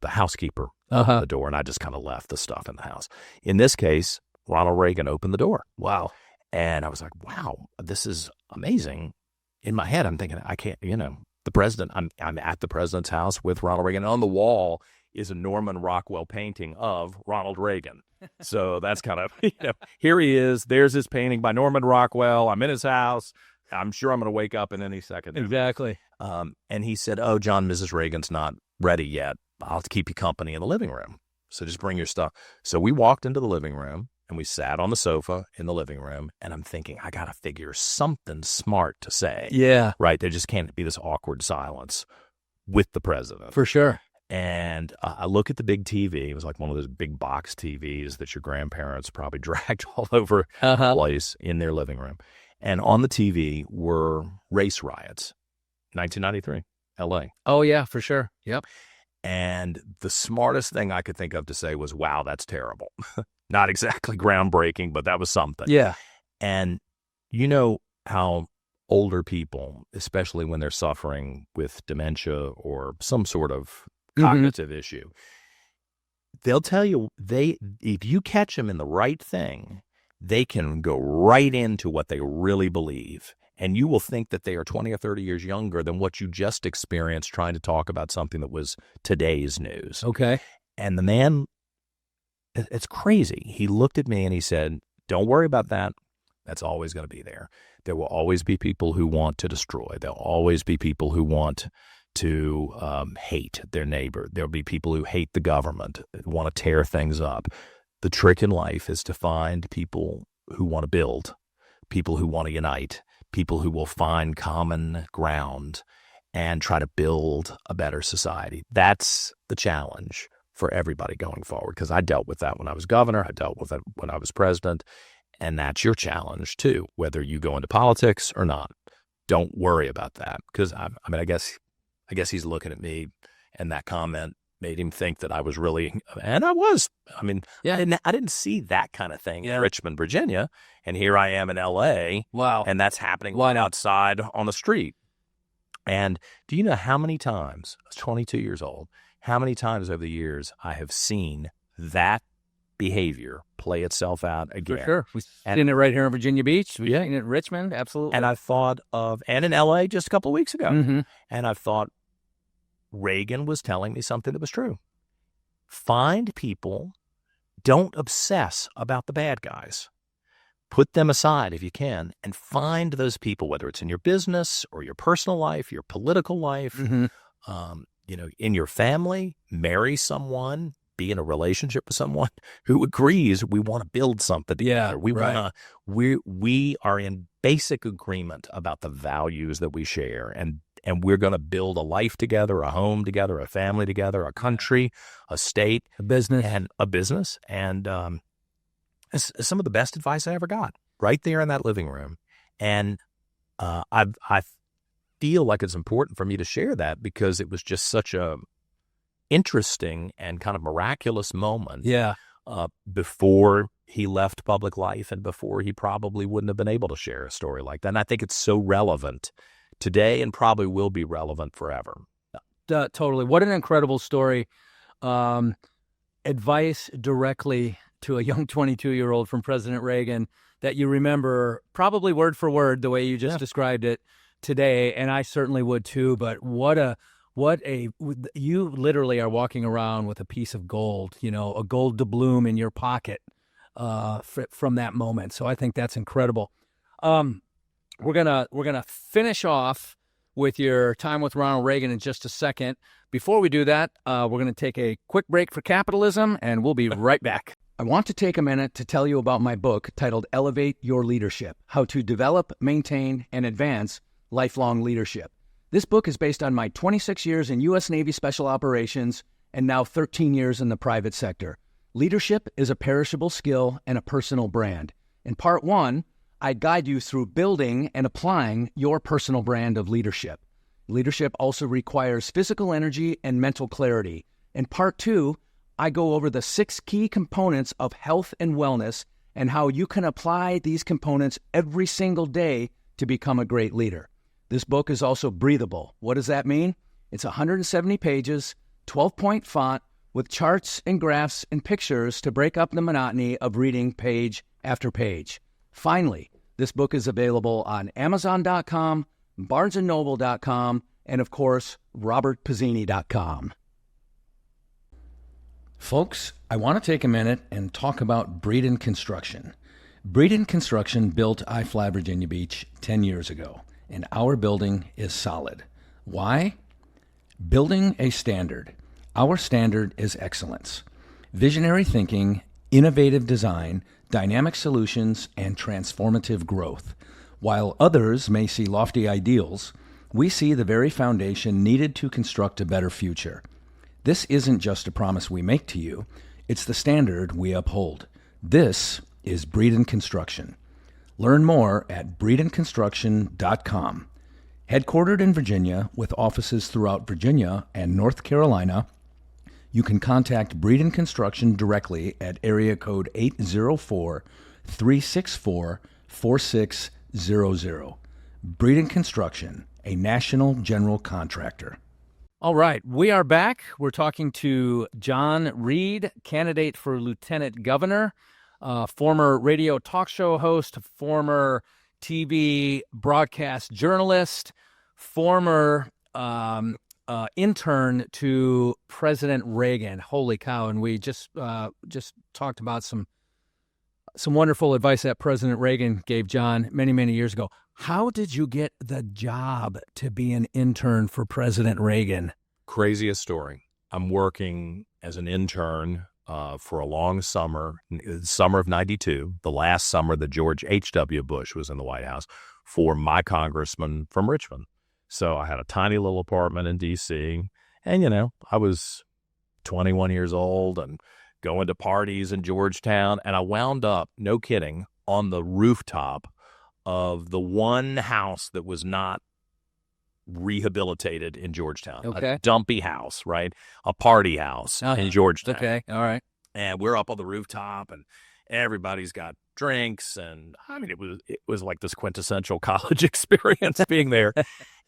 Speaker 3: housekeeper opened the door, and I just kind of left the stuff in the house. In this case, Ronald Reagan opened the door.
Speaker 2: Wow.
Speaker 3: And I was like, wow, this is amazing. In my head, I'm thinking, I can't, the president, I'm at the president's house with Ronald Reagan. And on the wall is a Norman Rockwell painting of Ronald Reagan. So that's kind of, here he is. There's his painting by Norman Rockwell. I'm in his house. I'm sure I'm going to wake up in any second.
Speaker 2: Exactly.
Speaker 3: And he said, oh, John, Mrs. Reagan's not ready yet. I'll keep you company in the living room. So just bring your stuff. So we walked into the living room, and we sat on the sofa in the living room, and I'm thinking, I got to figure something smart to say.
Speaker 2: Yeah.
Speaker 3: Right? There just can't be this awkward silence with the president.
Speaker 2: For sure.
Speaker 3: And I look at the big TV. It was like one of those big box TVs that your grandparents probably dragged all over the place in their living room. And on the TV were race riots, 1993, L.A.
Speaker 2: Oh, yeah, for sure. Yep.
Speaker 3: And the smartest thing I could think of to say was, wow, that's terrible. Not exactly groundbreaking, but that was something.
Speaker 2: Yeah.
Speaker 3: And you know how older people, especially when they're suffering with dementia or some sort of cognitive issue, they'll tell you if you catch them in the right thing, they can go right into what they really believe. And you will think that they are 20 or 30 years younger than what you just experienced trying to talk about something that was today's news.
Speaker 2: Okay.
Speaker 3: And the man, it's crazy. He looked at me and he said, don't worry about that. That's always going to be there. There will always be people who want to destroy. There'll always be people who want to hate their neighbor. There'll be people who hate the government, want to tear things up. The trick in life is to find people who want to build, people who want to unite, people who will find common ground and try to build a better society. That's the challenge for everybody going forward, because I dealt with that when I was governor. I dealt with it when I was president. And that's your challenge, too, whether you go into politics or not. Don't worry about that, because, I guess he's looking at me, and that comment made him think that I was really, and I was. I didn't see that kind of thing in Richmond, Virginia, and here I am in L.A.
Speaker 2: Wow.
Speaker 3: And that's happening outside on the street. And do you know how many times, I was 22 years old, how many times over the years I have seen that behavior play itself out again?
Speaker 2: For sure. We've seen it right here in Virginia Beach. We've seen it in Richmond. Absolutely.
Speaker 3: And I thought and in L.A. just a couple of weeks ago.
Speaker 2: Mm-hmm.
Speaker 3: And I thought, Reagan was telling me something that was true. Find people, don't obsess about the bad guys. Put them aside if you can, and find those people, whether it's in your business or your personal life, your political life, in your family. Marry someone, be in a relationship with someone who agrees we want to build something together. We are in basic agreement about the values that we share, and we're going to build a life together, a home together, a family together, a country, a state, a business. And it's some of the best advice I ever got right there in that living room. And I feel like it's important for me to share that, because it was just such a interesting and kind of miraculous moment before he left public life, and before he probably wouldn't have been able to share a story like that. And I think it's so relevant today, and probably will be relevant forever.
Speaker 2: Totally. What an incredible story. Advice directly to a young 22-year-old from President Reagan that you remember probably word for word the way you just described it today. And I certainly would too. But you literally are walking around with a piece of gold, a gold doubloon in your pocket. from that moment. So I think that's incredible. We're gonna finish off with your time with Ronald Reagan in just a second. Before we do that, we're going to take a quick break for capitalism, and we'll be right back. I want to take a minute to tell you about my book titled Elevate Your Leadership: How to Develop, Maintain, and Advance Lifelong Leadership. This book is based on my 26 years in U.S. Navy Special Operations and now 13 years in the private sector. Leadership is a perishable skill and a personal brand. In Part 1, I guide you through building and applying your personal brand of leadership. Leadership also requires physical energy and mental clarity. In Part 2, I go over the 6 key components of health and wellness and how you can apply these components every single day to become a great leader. This book is also breathable. What does that mean? It's 170 pages, 12-point font, with charts and graphs and pictures to break up the monotony of reading page after page. Finally, this book is available on Amazon.com, BarnesandNoble.com, and of course, RobertPizzini.com. Folks, I want to take a minute and talk about Breeden Construction. Breeden Construction built iFly Virginia Beach 10 years ago, and our building is solid. Why? Building a standard. Our standard is excellence. Visionary thinking, innovative design, dynamic solutions, and transformative growth. While others may see lofty ideals, we see the very foundation needed to construct a better future. This isn't just a promise we make to you, it's the standard we uphold. This is Breeden Construction. Learn more at breedenconstruction.com. Headquartered in Virginia with offices throughout Virginia and North Carolina, you can contact Breeden Construction directly at area code 804-364-4600. Breeden Construction, a national general contractor. All right, we are back. We're talking to John Reid, candidate for lieutenant governor, former radio talk show host, former TV broadcast journalist, former intern to President Reagan. Holy cow! And we just talked about some wonderful advice that President Reagan gave John many, many years ago. How did you get the job to be an intern for President Reagan?
Speaker 3: Craziest story. I'm working as an intern for a long summer of 92, the last summer that George H.W. Bush was in the White House, for my congressman from Richmond. So I had a tiny little apartment in D.C., and, I was 21 years old and going to parties in Georgetown, and I wound up, no kidding, on the rooftop of the one house that was not rehabilitated in Georgetown.
Speaker 2: Okay.
Speaker 3: A dumpy house, right? A party house in Georgetown.
Speaker 2: Okay, all right.
Speaker 3: And we're up on the rooftop, and everybody's got drinks, and I mean, it was like this quintessential college experience being there.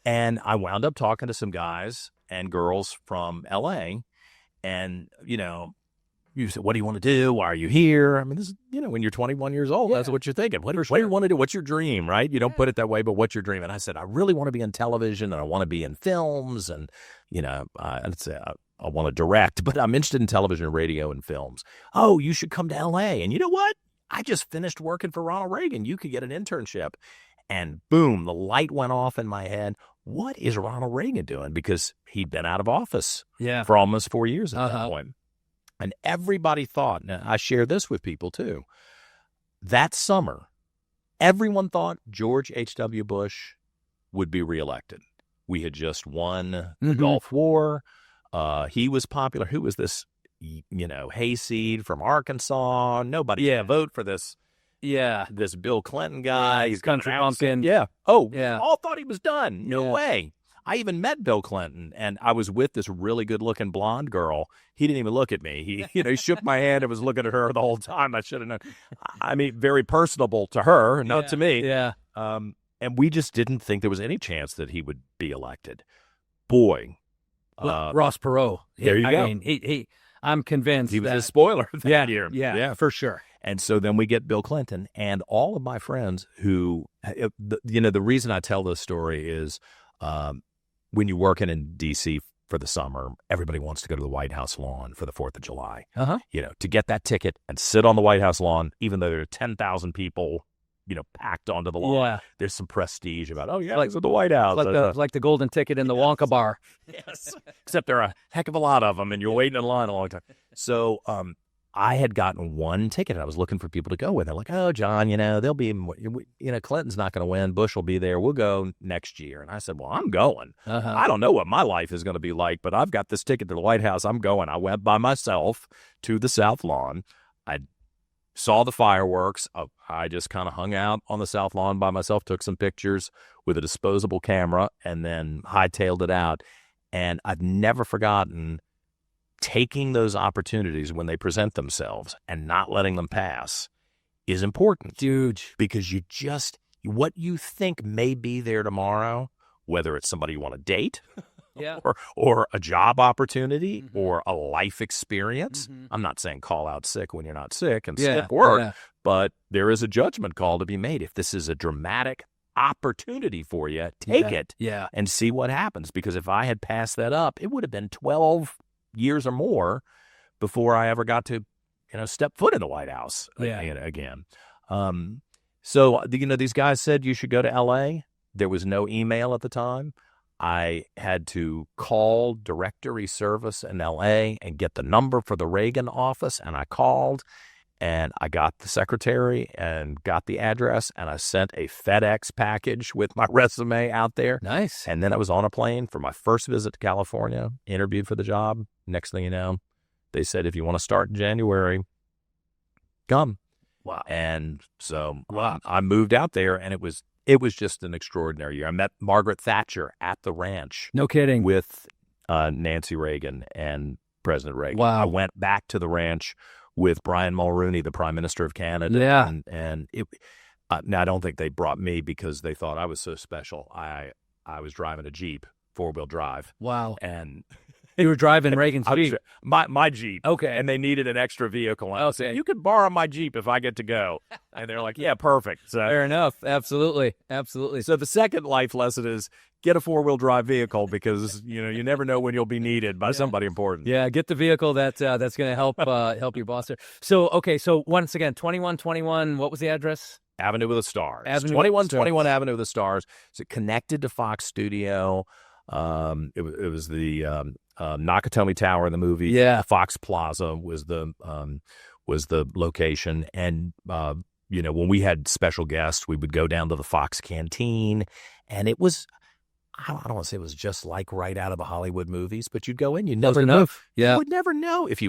Speaker 3: And I wound up talking to some guys and girls from L.A., and, you said, what do you want to do? Why are you here? I mean, this is, when you're 21 years old, that's what you're thinking. What do you want to do? What's your dream, right? You don't put it that way, but what's your dream? And I said, I really want to be in television, and I want to be in films, and, I'd say I want to direct, but I'm interested in television, radio, and films. Oh, you should come to L.A. And you know what? I just finished working for Ronald Reagan. You could get an internship. And boom, the light went off in my head. What is Ronald Reagan doing? Because he'd been out of office for almost 4 years at that point. And everybody thought, now I share this with people too, that summer, everyone thought George H.W. Bush would be reelected. We had just won the Gulf War. He was popular. Who was this, hayseed from Arkansas? Nobody would vote for this. Yeah, this Bill Clinton guy. He's
Speaker 2: country bumpkin.
Speaker 3: Yeah. Oh, yeah. All thought he was done. No way. I even met Bill Clinton, and I was with this really good-looking blonde girl. He didn't even look at me. He shook my hand and was looking at her the whole time. I should have known. I mean, very personable to her, not to me.
Speaker 2: Yeah.
Speaker 3: And we just didn't think there was any chance that he would be elected. Boy.
Speaker 2: Ross Perot.
Speaker 3: There you go.
Speaker 2: I mean, I'm convinced
Speaker 3: he was a spoiler that year.
Speaker 2: Yeah, for sure.
Speaker 3: And so then we get Bill Clinton, and all of my friends who, the reason I tell this story is when you're working in D.C. for the summer, everybody wants to go to the White House lawn for the 4th of July.
Speaker 2: Uh-huh.
Speaker 3: To get that ticket and sit on the White House lawn, even though there are 10,000 people, packed onto the lawn.
Speaker 2: Yeah.
Speaker 3: There's some prestige about, it's at the White House.
Speaker 2: Like the golden ticket in the Wonka bar.
Speaker 3: Yes. Except there are a heck of a lot of them, and you're waiting in line a long time. So I had gotten one ticket. I was looking for people to go with. They're like, oh, John, they'll be, Clinton's not going to win. Bush will be there. We'll go next year. And I said, well, I'm going.
Speaker 2: Uh-huh.
Speaker 3: I don't know what my life is going to be like, but I've got this ticket to the White House. I'm going. I went by myself to the South Lawn. I saw the fireworks. I just kind of hung out on the South Lawn by myself, took some pictures with a disposable camera, and then hightailed it out. And I've never forgotten taking those opportunities when they present themselves and not letting them pass is important.
Speaker 2: Huge.
Speaker 3: Because what you think may be there tomorrow, whether it's somebody you want to date,
Speaker 2: yeah,
Speaker 3: or a job opportunity, or a life experience. I'm not saying call out sick when you're not sick and skip work, but there is a judgment call to be made. If this is a dramatic opportunity for you, take it and see what happens. Because if I had passed that up, it would have been 12 years or more before I ever got to, step foot in the White House again. So, these guys said you should go to L.A. There was no email at the time. I had to call directory service in L.A. and get the number for the Reagan office, and I called, and I got the secretary and got the address, and I sent a FedEx package with my resume out there.
Speaker 2: Nice.
Speaker 3: And then I was on a plane for my first visit to California, interviewed for the job. Next thing you know, they said, if you want to start in January, come.
Speaker 2: Wow.
Speaker 3: And so I moved out there, and it was just an extraordinary year. I met Margaret Thatcher at the ranch.
Speaker 2: No kidding.
Speaker 3: With Nancy Reagan and President Reagan.
Speaker 2: Wow.
Speaker 3: I went back to the ranch with Brian Mulroney, the Prime Minister of Canada.
Speaker 2: Yeah.
Speaker 3: And it, now I don't think they brought me because they thought I was so special. I was driving a Jeep, 4-wheel drive.
Speaker 2: Wow.
Speaker 3: And
Speaker 2: you were driving Reagan's Jeep.
Speaker 3: My Jeep.
Speaker 2: Okay.
Speaker 3: And they needed an extra vehicle. And
Speaker 2: I
Speaker 3: said, you can borrow my Jeep if I get to go. And they're like, yeah, perfect. So,
Speaker 2: fair enough. Absolutely.
Speaker 3: So the second life lesson is get a 4-wheel drive vehicle because, you never know when you'll be needed by somebody important.
Speaker 2: Yeah, get the vehicle that's going to help your boss there. So, okay, so once again, 2121, what was the address?
Speaker 3: Avenue of the Stars.
Speaker 2: 2121
Speaker 3: Avenue of the Stars. Is connected to Fox Studio? It was the Nakatomi Tower in the movie.
Speaker 2: Yeah.
Speaker 3: Fox Plaza was the location, and when we had special guests, we would go down to the Fox Canteen, and it was, I don't want to say it was just like right out of the Hollywood movies, but you'd go in, you never know.
Speaker 2: Yeah.
Speaker 3: You would never know if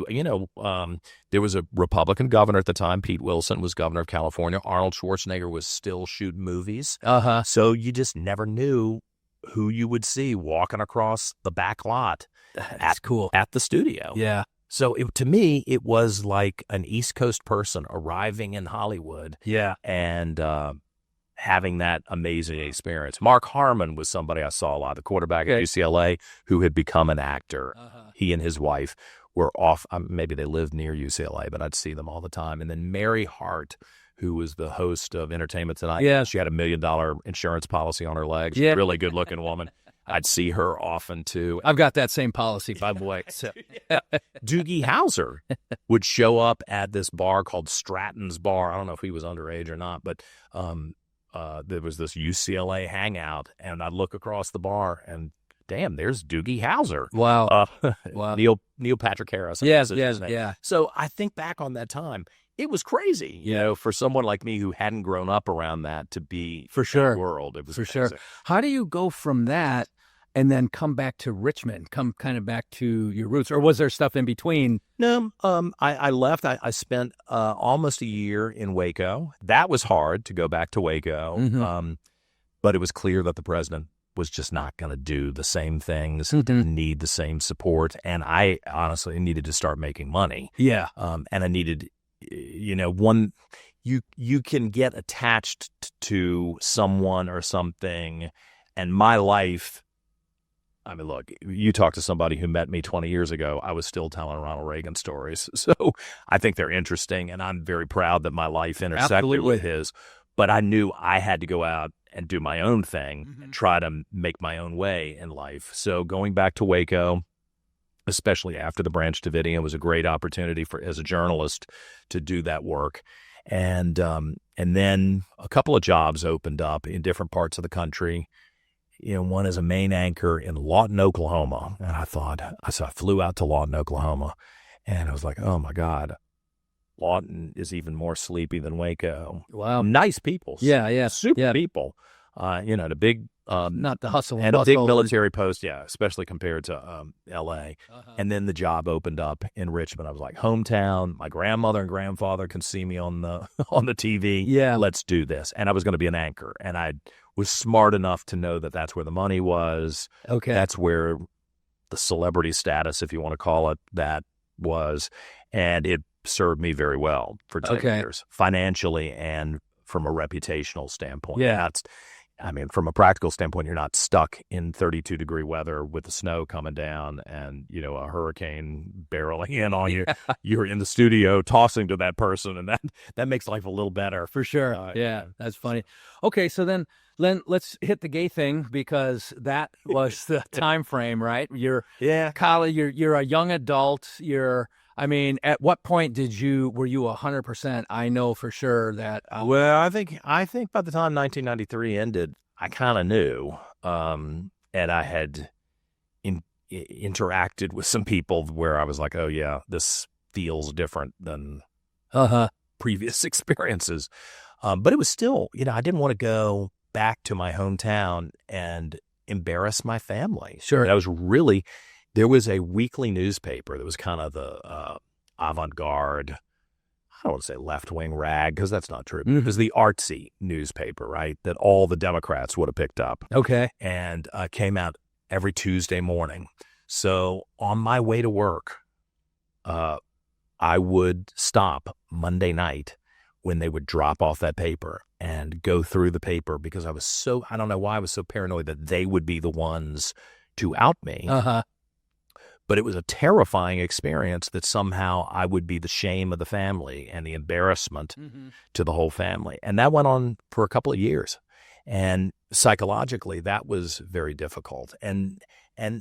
Speaker 3: there was a Republican governor at the time. Pete Wilson was governor of California. Arnold Schwarzenegger was still shooting movies.
Speaker 2: Uh-huh.
Speaker 3: So you just never knew who you would see walking across the back lot.
Speaker 2: That's cool.
Speaker 3: At the studio.
Speaker 2: Yeah.
Speaker 3: So to me, it was like an East Coast person arriving in Hollywood.
Speaker 2: Yeah.
Speaker 3: And having that amazing experience. Mark Harmon was somebody I saw a lot, the quarterback at UCLA, who had become an actor.
Speaker 2: Uh-huh.
Speaker 3: He and his wife were off. Maybe they lived near UCLA, but I'd see them all the time. And then Mary Hart, who was the host of Entertainment Tonight.
Speaker 2: Yeah.
Speaker 3: She had $1 million insurance policy on her legs.
Speaker 2: Yeah.
Speaker 3: Really good-looking woman. I'd see her often, too.
Speaker 2: I've got that same policy, by the way. So.
Speaker 3: Doogie Howser would show up at this bar called Stratton's Bar. I don't know if he was underage or not, but there was this UCLA hangout, and I'd look across the bar, and damn, there's Doogie Howser.
Speaker 2: Wow.
Speaker 3: Wow. Neil Patrick Harris.
Speaker 2: Yes.
Speaker 3: So I think back on that time. It was crazy, for someone like me who hadn't grown up around that to be
Speaker 2: for sure
Speaker 3: in that world. It was
Speaker 2: for
Speaker 3: amazing.
Speaker 2: Sure. How do you go from that and then come back to Richmond, come kind of back to your roots, or was there stuff in between?
Speaker 3: No, I left. I spent almost a year in Waco. That was hard to go back to Waco, but it was clear that the president was just not going to do the same things, need the same support, and I honestly needed to start making money.
Speaker 2: Yeah,
Speaker 3: and I needed. You can get attached to someone or something, and my life, I mean, look, you talk to somebody who met me 20 years ago, I was still telling Ronald Reagan stories. So I think they're interesting, and I'm very proud that my life intersected with his. But I knew I had to go out and do my own thing, and try to make my own way in life. So going back to Waco, especially after the Branch Davidian. It was a great opportunity as a journalist to do that work. And then a couple of jobs opened up in different parts of the country. One as a main anchor in Lawton, Oklahoma. And I flew out to Lawton, Oklahoma, and I was like, oh my God, Lawton is even more sleepy than Waco.
Speaker 2: Wow.
Speaker 3: Nice people.
Speaker 2: Yeah.
Speaker 3: Super people. The big,
Speaker 2: not the hustle
Speaker 3: and a big military post. Yeah. Especially compared to, LA. And then the job opened up in Richmond. I was like, hometown, my grandmother and grandfather can see me on the TV.
Speaker 2: Yeah.
Speaker 3: Let's do this. And I was going to be an anchor, and I was smart enough to know that that's where the money was.
Speaker 2: Okay.
Speaker 3: That's where the celebrity status, if you want to call it that, was. And it served me very well for 10 years, financially and from a reputational standpoint.
Speaker 2: Yeah.
Speaker 3: From a practical standpoint, you're not stuck in 32-degree weather with the snow coming down and, a hurricane barreling in on you. You're in the studio tossing to that person, and that makes life a little better.
Speaker 2: For sure. That's funny. Okay, so then let's hit the gay thing, because that was the time frame, right? You're college, you're a young adult, at what point were you 100%? I know for sure that.
Speaker 3: Well, I think by the time 1993 ended, I kind of knew, and I had interacted with some people where I was like, oh yeah, this feels different than previous experiences. But it was still, I didn't want to go back to my hometown and embarrass my family.
Speaker 2: Sure.
Speaker 3: There was a weekly newspaper that was kind of the avant-garde, I don't want to say left-wing rag, because that's not true. It was the artsy newspaper, right, that all the Democrats would have picked up.
Speaker 2: Okay.
Speaker 3: And came out every Tuesday morning. So on my way to work, I would stop Monday night when they would drop off that paper and go through the paper, because I don't know why I was so paranoid that they would be the ones to out me. But it was a terrifying experience that somehow I would be the shame of the family and the embarrassment to the whole family. And that went on for a couple of years. And psychologically, that was very difficult. And I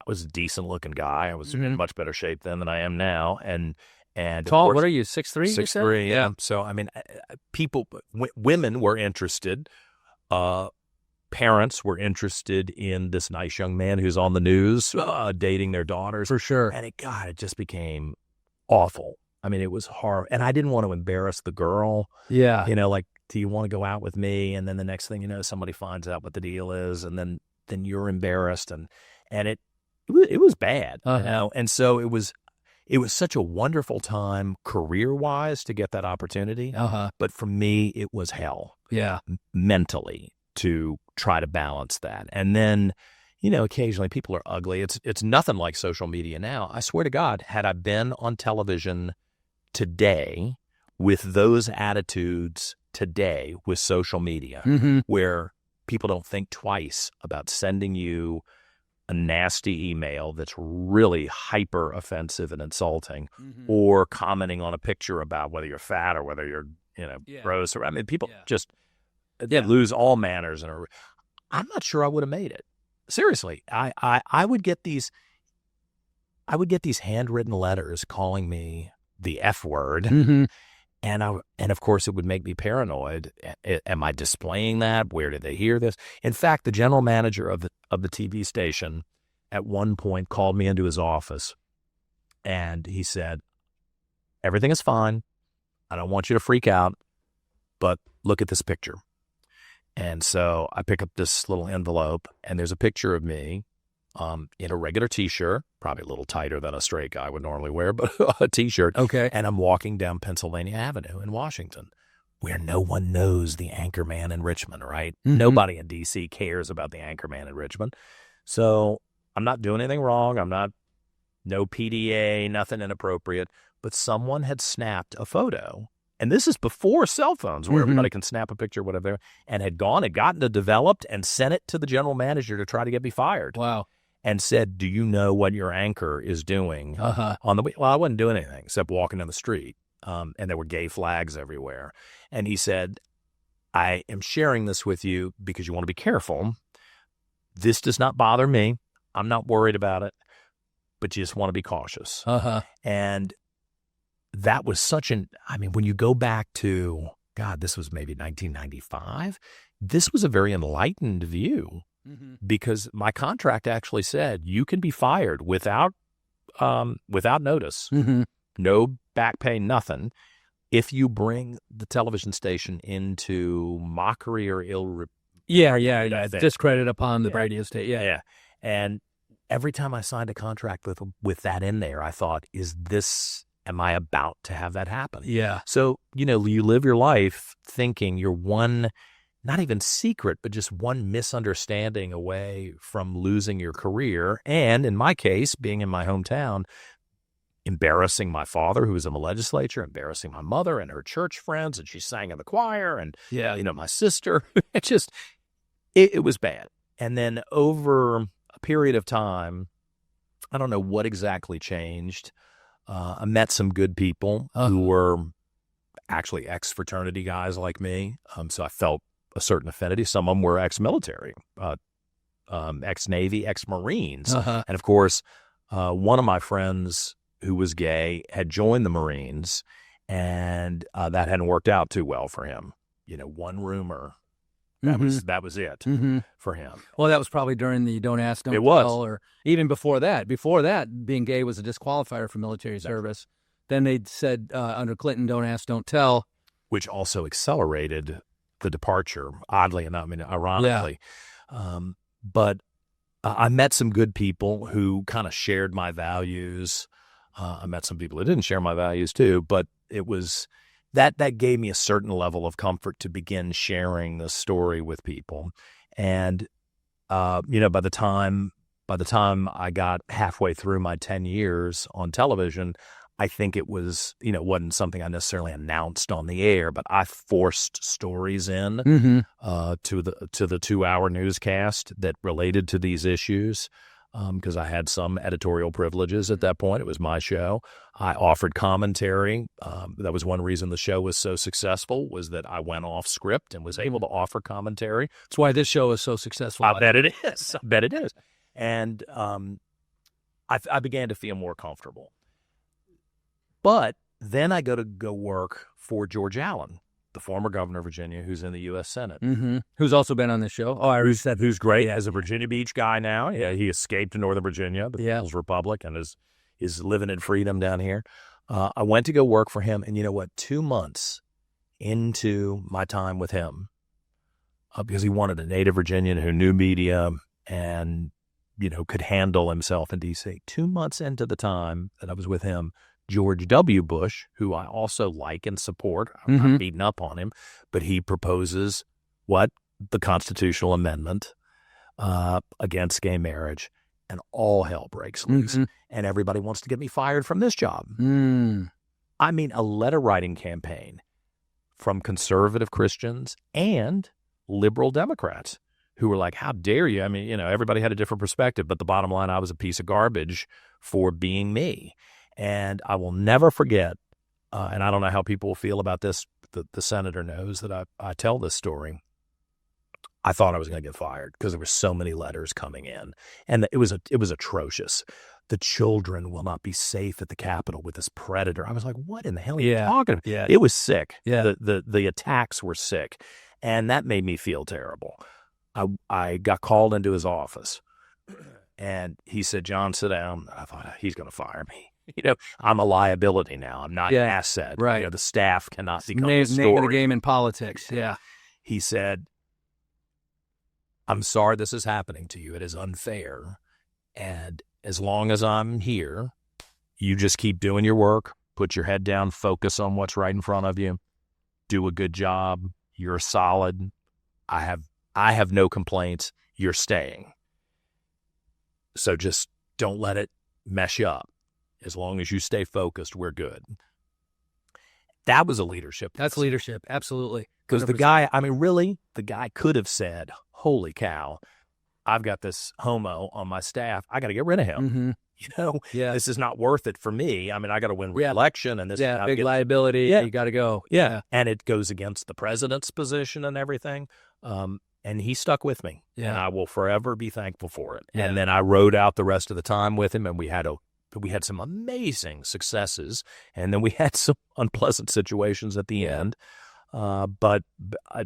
Speaker 3: was a decent looking guy. I was in much better shape then than I am now. And
Speaker 2: tall,
Speaker 3: course,
Speaker 2: what are you, 6'3"?
Speaker 3: 6'3", yeah. So, women were interested. Parents were interested in this nice young man who's on the news, dating their daughters.
Speaker 2: For sure.
Speaker 3: And it just became awful. It was horrible. And I didn't want to embarrass the girl.
Speaker 2: Yeah.
Speaker 3: Do you want to go out with me? And then the next thing you know, somebody finds out what the deal is, and then you're embarrassed. And it was bad. And so it was such a wonderful time career-wise to get that opportunity. But for me, it was hell.
Speaker 2: Yeah.
Speaker 3: Mentally, to try to balance that. And then, occasionally people are ugly. It's nothing like social media now. I swear to God, had I been on television today with those attitudes today with social media, where people don't think twice about sending you a nasty email that's really hyper offensive and insulting, or commenting on a picture about whether you're fat or whether you're, gross, or people just lose all manners. And I'm not sure I would have made it. Seriously, I would get these handwritten letters calling me the F word, and of course it would make me paranoid. Am I displaying that? Where did they hear this? In fact, the general manager of the TV station at one point called me into his office, and he said, "Everything is fine. I don't want you to freak out, but look at this picture." And so I pick up this little envelope, and there's a picture of me in a regular T-shirt, probably a little tighter than a straight guy would normally wear, but a T-shirt.
Speaker 2: Okay.
Speaker 3: And I'm walking down Pennsylvania Avenue in Washington, where no one knows the anchor man in Richmond, right? Nobody in D.C. cares about the anchor man in Richmond. So I'm not doing anything wrong. No PDA, nothing inappropriate. But someone had snapped a photo. And this is before cell phones, where everybody can snap a picture, whatever, and had gotten it developed and sent it to the general manager to try to get me fired.
Speaker 2: Wow.
Speaker 3: And said, "Do you know what your anchor is doing on the way?" Well, I wasn't doing anything except walking down the street, and there were gay flags everywhere. And he said, "I am sharing this with you because you want to be careful. This does not bother me. I'm not worried about it. but you just want to be cautious.
Speaker 2: Uh-huh.
Speaker 3: And that was when you go back to, God, this was maybe 1995, this was a very enlightened view because my contract actually said you can be fired without notice, no back pay, nothing, if you bring the television station into mockery or
Speaker 2: discredit upon the radio station.
Speaker 3: Yeah. And every time I signed a contract with that in there, I thought, am I about to have that happen?
Speaker 2: Yeah.
Speaker 3: So, you live your life thinking you're one, not even secret, but just one misunderstanding away from losing your career. And in my case, being in my hometown, embarrassing my father, who was in the legislature, embarrassing my mother and her church friends, and she sang in the choir, and my sister. It was bad. And then over a period of time, I don't know what exactly changed. I met some good people who were actually ex-fraternity guys like me, so I felt a certain affinity. Some of them were ex-military, ex-Navy, ex-Marines, and of course, one of my friends who was gay had joined the Marines, and that hadn't worked out too well for him. One rumor, that was it for him.
Speaker 2: Well, that was probably during the Don't Ask, Don't Tell, or even before that. Before that, being gay was a disqualifier for military service. Then they said under Clinton, Don't Ask, Don't Tell.
Speaker 3: Which also accelerated the departure, oddly enough, ironically. Yeah. But I met some good people who kind of shared my values. I met some people who didn't share my values too, but it was that gave me a certain level of comfort to begin sharing the story with people. And by the time I got halfway through my 10 years on television, I think it was, wasn't something I necessarily announced on the air, but I forced stories in to the 2-hour newscast that related to these issues. Because I had some editorial privileges at that point. It was my show. I offered commentary. That was one reason the show was so successful, was that I went off script and was able to offer commentary.
Speaker 2: That's why this show is so successful.
Speaker 3: I bet it is. I bet it is. And I began to feel more comfortable. But then I go work for George Allen, the former governor of Virginia, who's in the U.S. Senate.
Speaker 2: Who's also been on this show. Oh, I already said.
Speaker 3: Who's great. As a Virginia Beach guy now. Yeah, he escaped to Northern Virginia, the People's Republic, and is living in freedom down here. I went to go work for him, and you know what? 2 months into my time with him, because he wanted a native Virginian who knew media and, could handle himself in D.C. 2 months into the time that I was with him, George W. Bush, who I also like and support, I'm not beating up on him, but he proposes the constitutional amendment against gay marriage, and all hell breaks loose. And everybody wants to get me fired from this job. I mean, a letter writing campaign from conservative Christians and liberal Democrats who were like, how dare you? I mean, everybody had a different perspective, but the bottom line, I was a piece of garbage for being me. And I will never forget, and I don't know how people will feel about this, the senator knows that I tell this story. I thought I was going to get fired because there were so many letters coming in, and it was atrocious. The children will not be safe at the Capitol with this predator. I was like, what in the hell are you talking about?
Speaker 2: Yeah.
Speaker 3: It was sick.
Speaker 2: Yeah.
Speaker 3: The attacks were sick, and that made me feel terrible. I got called into his office, and he said, John, sit down. I thought, he's going to fire me. I'm a liability now. I'm not an asset.
Speaker 2: Right.
Speaker 3: The staff cannot become
Speaker 2: name
Speaker 3: the story.
Speaker 2: Name of the game in politics. Yeah.
Speaker 3: He said, I'm sorry this is happening to you. It is unfair. And as long as I'm here, you just keep doing your work, put your head down, focus on what's right in front of you, do a good job. You're solid. I have no complaints. You're staying. So just don't let it mess you up. As long as you stay focused, we're good. That was a leadership.
Speaker 2: That's leadership. Absolutely.
Speaker 3: Because the guy could have said, holy cow, I've got this homo on my staff. I got to get rid of him. This is not worth it for me. I mean, I got to win re-election. And this is
Speaker 2: big liability. Yeah. You got to go.
Speaker 3: Yeah. And it goes against the president's position and everything. And he stuck with me. Yeah. And I will forever be thankful for it. Yeah. And then I rode out the rest of the time with him, and we had a we had some amazing successes, and then we had some unpleasant situations at the end. But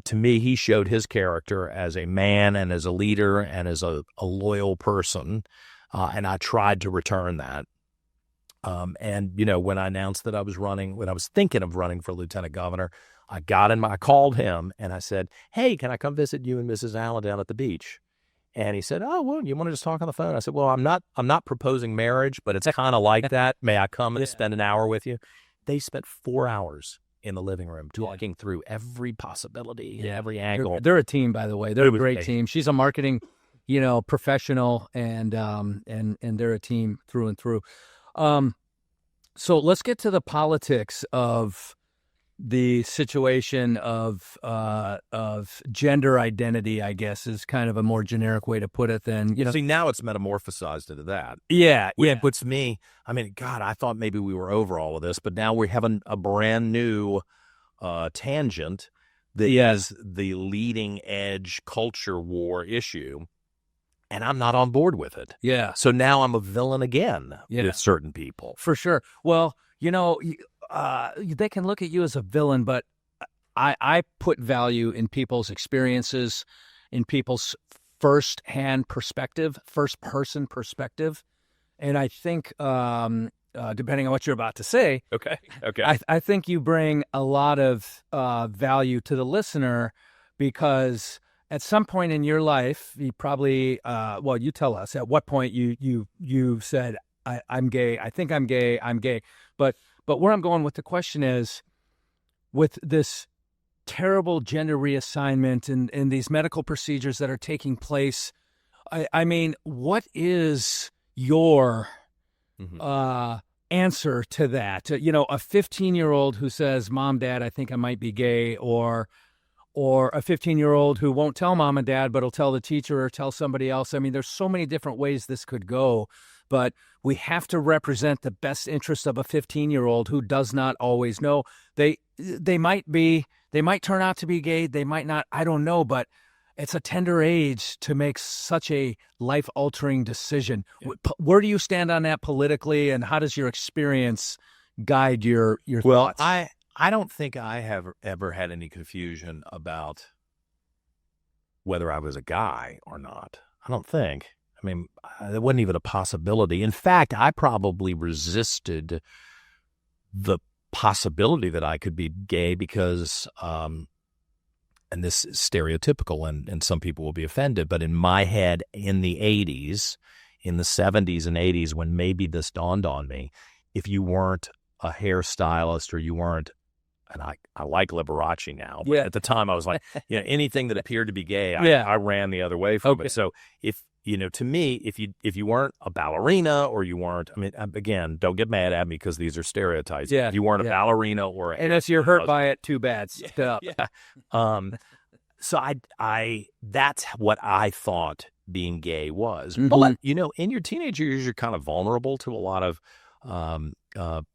Speaker 3: to me, he showed his character as a man and as a leader and as a loyal person, and I tried to return that. And, when I announced that I was running, when I was thinking of running for lieutenant governor, I called him and I said, "Hey, can I come visit you and Mrs. Allen down at the beach?" And he said, "Oh, well, you want to just talk on the phone?" I said, "Well, I'm not proposing marriage, but it's kind of like that. May I come and spend an hour with you?" They spent 4 hours in the living room talking through every possibility, every angle.
Speaker 2: They're a team, by the way. They're a great team. She's a marketing, professional, and they're a team through and through. So let's get to the politics of the situation of gender identity, I guess, is kind of a more generic way to put it than,
Speaker 3: See, now it's metamorphosized into that.
Speaker 2: Yeah.
Speaker 3: It puts me, God, I thought maybe we were over all of this, but now we're having a brand new tangent that is the leading edge culture war issue. And I'm not on board with it.
Speaker 2: Yeah.
Speaker 3: So now I'm a villain again with certain people.
Speaker 2: For sure. Well, they can look at you as a villain, but I put value in people's experiences, in people's first-hand perspective, first-person perspective. And I think, depending on what you're about to say,
Speaker 3: okay,
Speaker 2: I think you bring a lot of value to the listener, because at some point in your life, you probably, you tell us at what point you said, I'm gay, I think I'm gay, I'm gay. But where I'm going with the question is, with this terrible gender reassignment and these medical procedures that are taking place, I mean, what is your answer to that? A 15-year-old who says, "Mom, Dad, I think I might be gay," or a 15-year-old who won't tell mom and dad, but will tell the teacher or tell somebody else. I mean, there's so many different ways this could go, but we have to represent the best interest of a 15-year-old who does not always know. They might turn out to be gay. They might not. I don't know, but it's a tender age to make such a life-altering decision. Yeah. Where do you stand on that politically, and how does your experience guide your thoughts?
Speaker 3: I don't think I have ever had any confusion about whether I was a guy or not. I don't think. It wasn't even a possibility. In fact, I probably resisted the possibility that I could be gay because, and this is stereotypical, and some people will be offended, but in my head, in the 80s, in the 70s and 80s, when maybe this dawned on me, if you weren't a hairstylist or you weren't, and I like Liberace now, but at the time I was like, anything that appeared to be gay, I ran the other way from it. So if, to me, if you weren't a ballerina or you weren't, again, don't get mad at me because these are stereotypes.
Speaker 2: Yeah.
Speaker 3: If you weren't a ballerina or
Speaker 2: and if you're hurt by it, too bad. Stop.
Speaker 3: So I that's what I thought being gay was.
Speaker 2: Mm-hmm.
Speaker 3: But, in your teenage years, you're kind of vulnerable to a lot of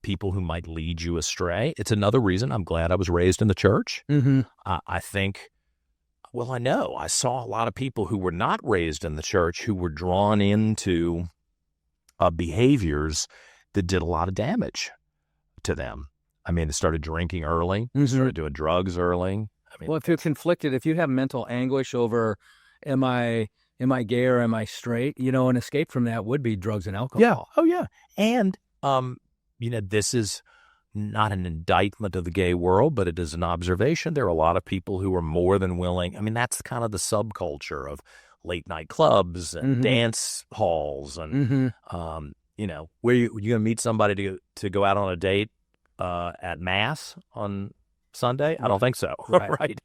Speaker 3: people who might lead you astray. It's another reason I'm glad I was raised in the church.
Speaker 2: Mm-hmm.
Speaker 3: I think, I know I saw a lot of people who were not raised in the church who were drawn into behaviors that did a lot of damage to them. They started drinking early, started doing drugs early.
Speaker 2: Well, if you're conflicted, if you have mental anguish over, am I gay or am I straight? An escape from that would be drugs and alcohol.
Speaker 3: Yeah. Oh, yeah. And, this is not an indictment of the gay world, but it is an observation. There are a lot of people who are more than willing. That's kind of the subculture of late night clubs and dance halls. And, where you going to meet somebody to go out on a date at Mass on Sunday? I don't think so.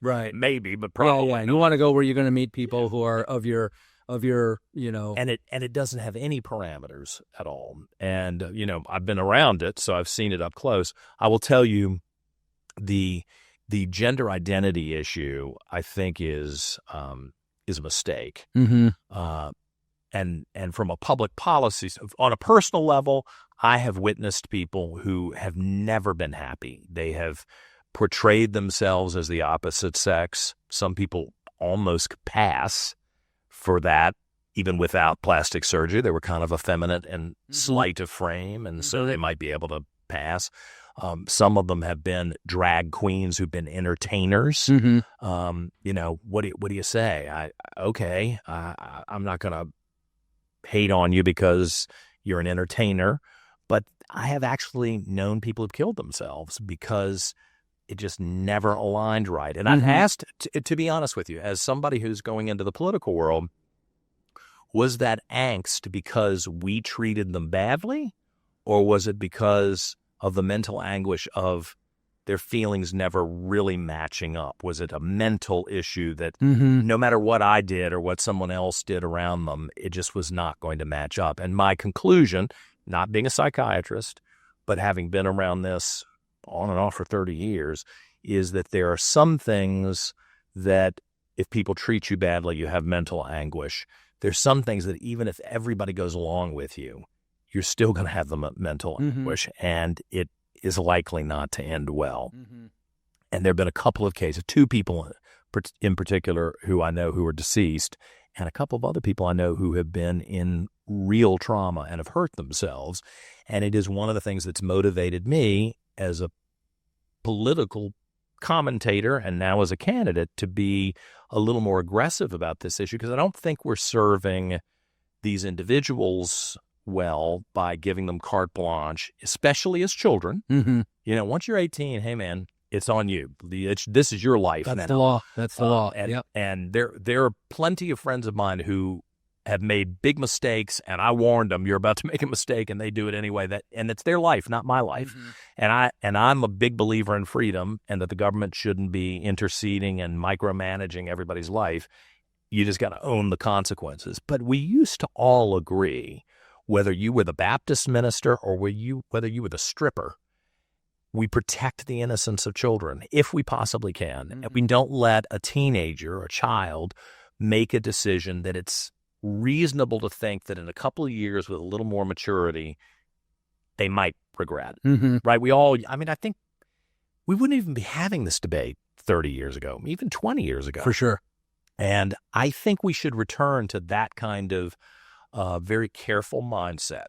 Speaker 2: Right.
Speaker 3: Maybe, but probably.
Speaker 2: Yeah. You want to go where you're going to meet people who are of your,
Speaker 3: and it doesn't have any parameters at all. And, I've been around it, so I've seen it up close. I will tell you the gender identity issue, I think is a mistake.
Speaker 2: Mm-hmm.
Speaker 3: And from a public policy, on a personal level, I have witnessed people who have never been happy. They have portrayed themselves as the opposite sex. Some people almost pass for that, even without plastic surgery, they were kind of effeminate and slight of frame, and so they might be able to pass. Some of them have been drag queens who've been entertainers. You know, what do you say? I'm not going to hate on you because you're an entertainer, but I have actually known people who've killed themselves because it just never aligned right. And I've asked, to be honest with you, as somebody who's going into the political world, was that angst because we treated them badly, or was it because of the mental anguish of their feelings never really matching up? Was it a mental issue that no matter what I did or what someone else did around them, it just was not going to match up? And my conclusion, not being a psychiatrist, but having been around this on and off for 30 years, is that there are some things that if people treat you badly, you have mental anguish. There's some things that even if everybody goes along with you, you're still going to have the mental anguish, and it is likely not to end well. And there have been a couple of cases, 2 people in particular who I know who are deceased, and a couple of other people I know who have been in real trauma and have hurt themselves. And it is one of the things that's motivated me as a political commentator and now as a candidate to be a little more aggressive about this issue, because I don't think we're serving these individuals well by giving them carte blanche, especially as children. You know, once you're 18, hey man, it's on you. This is your life.
Speaker 2: That's the law. That's the law.
Speaker 3: And there are plenty of friends of mine who have made big mistakes, and I warned them, you're about to make a mistake, and they do it anyway. And it's their life, not my life. And I'm a big believer in freedom, and that the government shouldn't be interceding and micromanaging everybody's life. You just got to own the consequences. But we used to all agree, whether you were the Baptist minister or whether you were the stripper, we protect the innocence of children if we possibly can. And we don't let a teenager or a child make a decision that it's reasonable to think that in a couple of years with a little more maturity, they might regret. Right? I think we wouldn't even be having this debate 30 years ago, even 20 years ago.
Speaker 2: For sure.
Speaker 3: And I think we should return to that kind of very careful mindset.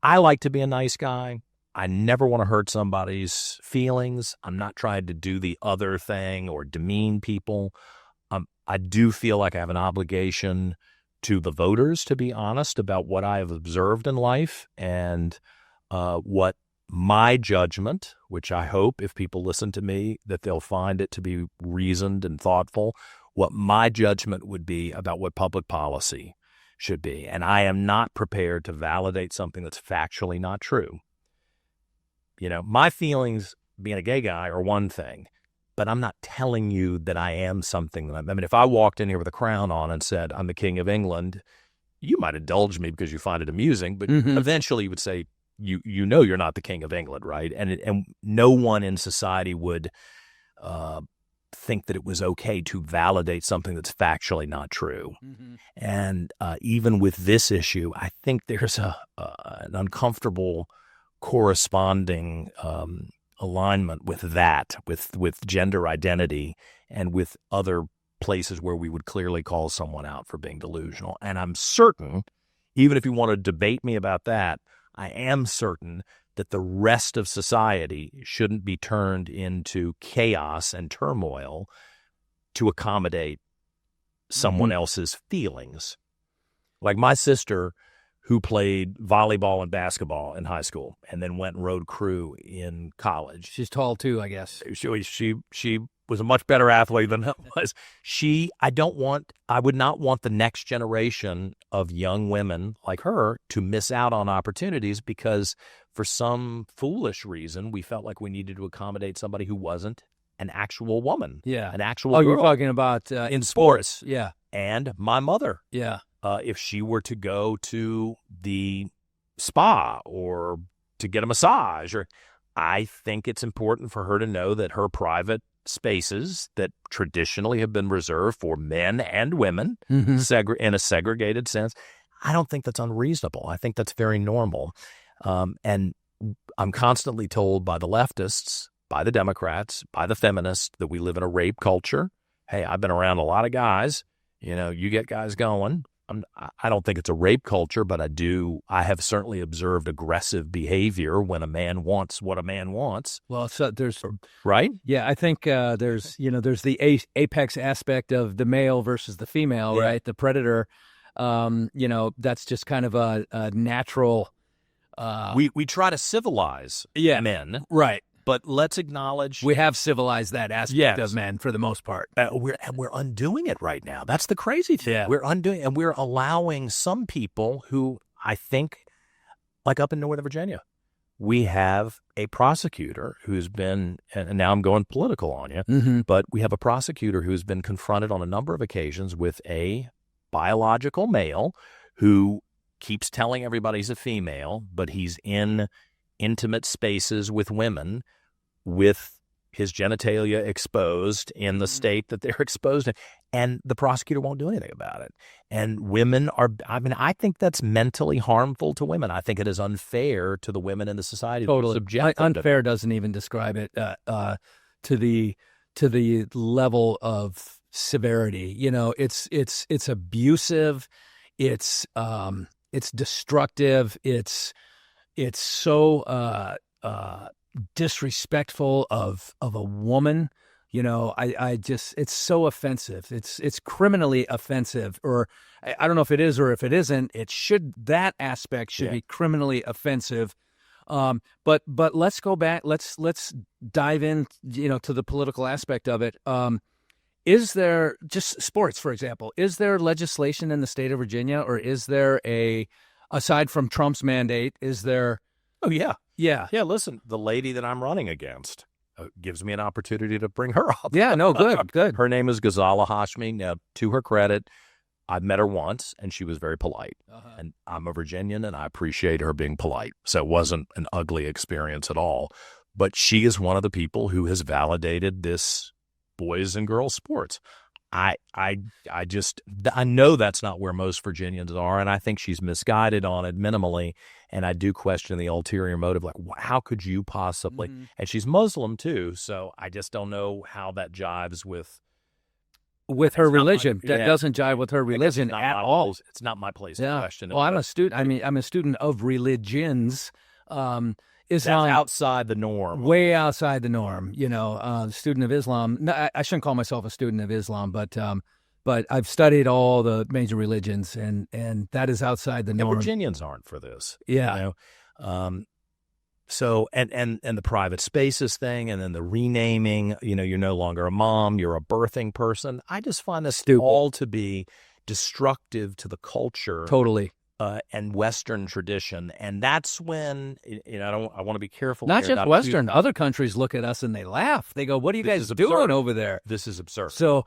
Speaker 3: I like to be a nice guy. I never want to hurt somebody's feelings. I'm not trying to do the other thing or demean people. I do feel like I have an obligation to the voters to be honest about what I have observed in life and what my judgment, which I hope if people listen to me that they'll find it to be reasoned and thoughtful, what my judgment would be about what public policy should be. And I am not prepared to validate something that's factually not true. You know, my feelings being a gay guy are one thing, but I'm not telling you that I am something that I mean, if I walked in here with a crown on and said, I'm the King of England, you might indulge me because you find it amusing, but eventually you would say, you know you're not the King of England, right? And no one in society would think that it was okay to validate something that's factually not true. And even with this issue, I think there's an uncomfortable corresponding alignment with that, with gender identity and with other places where we would clearly call someone out for being delusional. And I'm certain, even if you want to debate me about that, I am certain that the rest of society shouldn't be turned into chaos and turmoil to accommodate someone else's feelings. Like my sister, who played volleyball and basketball in high school and then went and rode crew in college.
Speaker 2: She's tall too, I guess.
Speaker 3: She was a much better athlete than I was. I would not want the next generation of young women like her to miss out on opportunities because for some foolish reason, we felt like we needed to accommodate somebody who wasn't an actual woman.
Speaker 2: Yeah.
Speaker 3: An actual girl.
Speaker 2: You're talking about
Speaker 3: in sports.
Speaker 2: Yeah.
Speaker 3: And my mother.
Speaker 2: Yeah.
Speaker 3: If she were to go to the spa or to get a massage, I think it's important for her to know that her private spaces that traditionally have been reserved for men and women in a segregated sense, I don't think that's unreasonable. I think that's very normal. And I'm constantly told by the leftists, by the Democrats, by the feminists that we live in a rape culture. Hey, I've been around a lot of guys. You know, you get guys going. I don't think it's a rape culture, but I have certainly observed aggressive behavior when a man wants what a man wants.
Speaker 2: Well, so there's
Speaker 3: right.
Speaker 2: Yeah, I think there's the apex aspect of the male versus the female, right? The predator. That's just kind of a natural.
Speaker 3: We try to civilize men,
Speaker 2: right?
Speaker 3: But let's acknowledge
Speaker 2: we have civilized that aspect of men for the most part.
Speaker 3: We're undoing it right now. That's the crazy thing.
Speaker 2: Yeah.
Speaker 3: We're undoing, and we're allowing some people who I think, like up in Northern Virginia, we have a prosecutor who's been, and now I'm going political on you, but we have a prosecutor who's been confronted on a number of occasions with a biological male who keeps telling everybody he's a female, but he's in intimate spaces with women with his genitalia exposed in the state that they're exposed in, and the prosecutor won't do anything about it. And women I think that's mentally harmful to women. I think it is unfair to the women in the society.
Speaker 2: Totally. Unfair doesn't even describe it to the level of severity. It's abusive. It's destructive. It's so disrespectful of a woman. It's so offensive. It's criminally offensive, or I don't know if it is or if it isn't. That aspect should be criminally offensive. But let's go back. Let's dive in, to the political aspect of it. Is there, just sports, for example, is there legislation in the state of Virginia, or is there aside from Trump's mandate, is there?
Speaker 3: Oh, yeah.
Speaker 2: Yeah.
Speaker 3: Yeah, listen, the lady that I'm running against gives me an opportunity to bring her up.
Speaker 2: Yeah, no, good.
Speaker 3: Her name is Ghazala Hashmi. Now, to her credit, I've met her once, and she was very polite. And I'm a Virginian, and I appreciate her being polite. So it wasn't an ugly experience at all. But she is one of the people who has validated this boys and girls sports. I know that's not where most Virginians are, and I think she's misguided on it minimally. And I do question the ulterior motive, like, how could you possibly? And she's Muslim too, so I just don't know how that jives with
Speaker 2: her religion. That doesn't jive with her religion at all.
Speaker 3: It's not my place to question it.
Speaker 2: Well, I'm a student. I'm a student of religions. Islam,
Speaker 3: that's outside the norm.
Speaker 2: Way outside the norm. Student of Islam. No, I shouldn't call myself a student of Islam, but I've studied all the major religions, and that is outside the norm.
Speaker 3: Virginians aren't for this.
Speaker 2: Yeah.
Speaker 3: So and the private spaces thing, and then the renaming. You're no longer a mom; you're a birthing person. I just find this all to be destructive to the culture.
Speaker 2: Totally.
Speaker 3: And Western tradition, and that's when I want to be careful.
Speaker 2: Not just Western, other countries look at us and they laugh. They go, "What are you guys doing over there?"
Speaker 3: This is absurd.
Speaker 2: So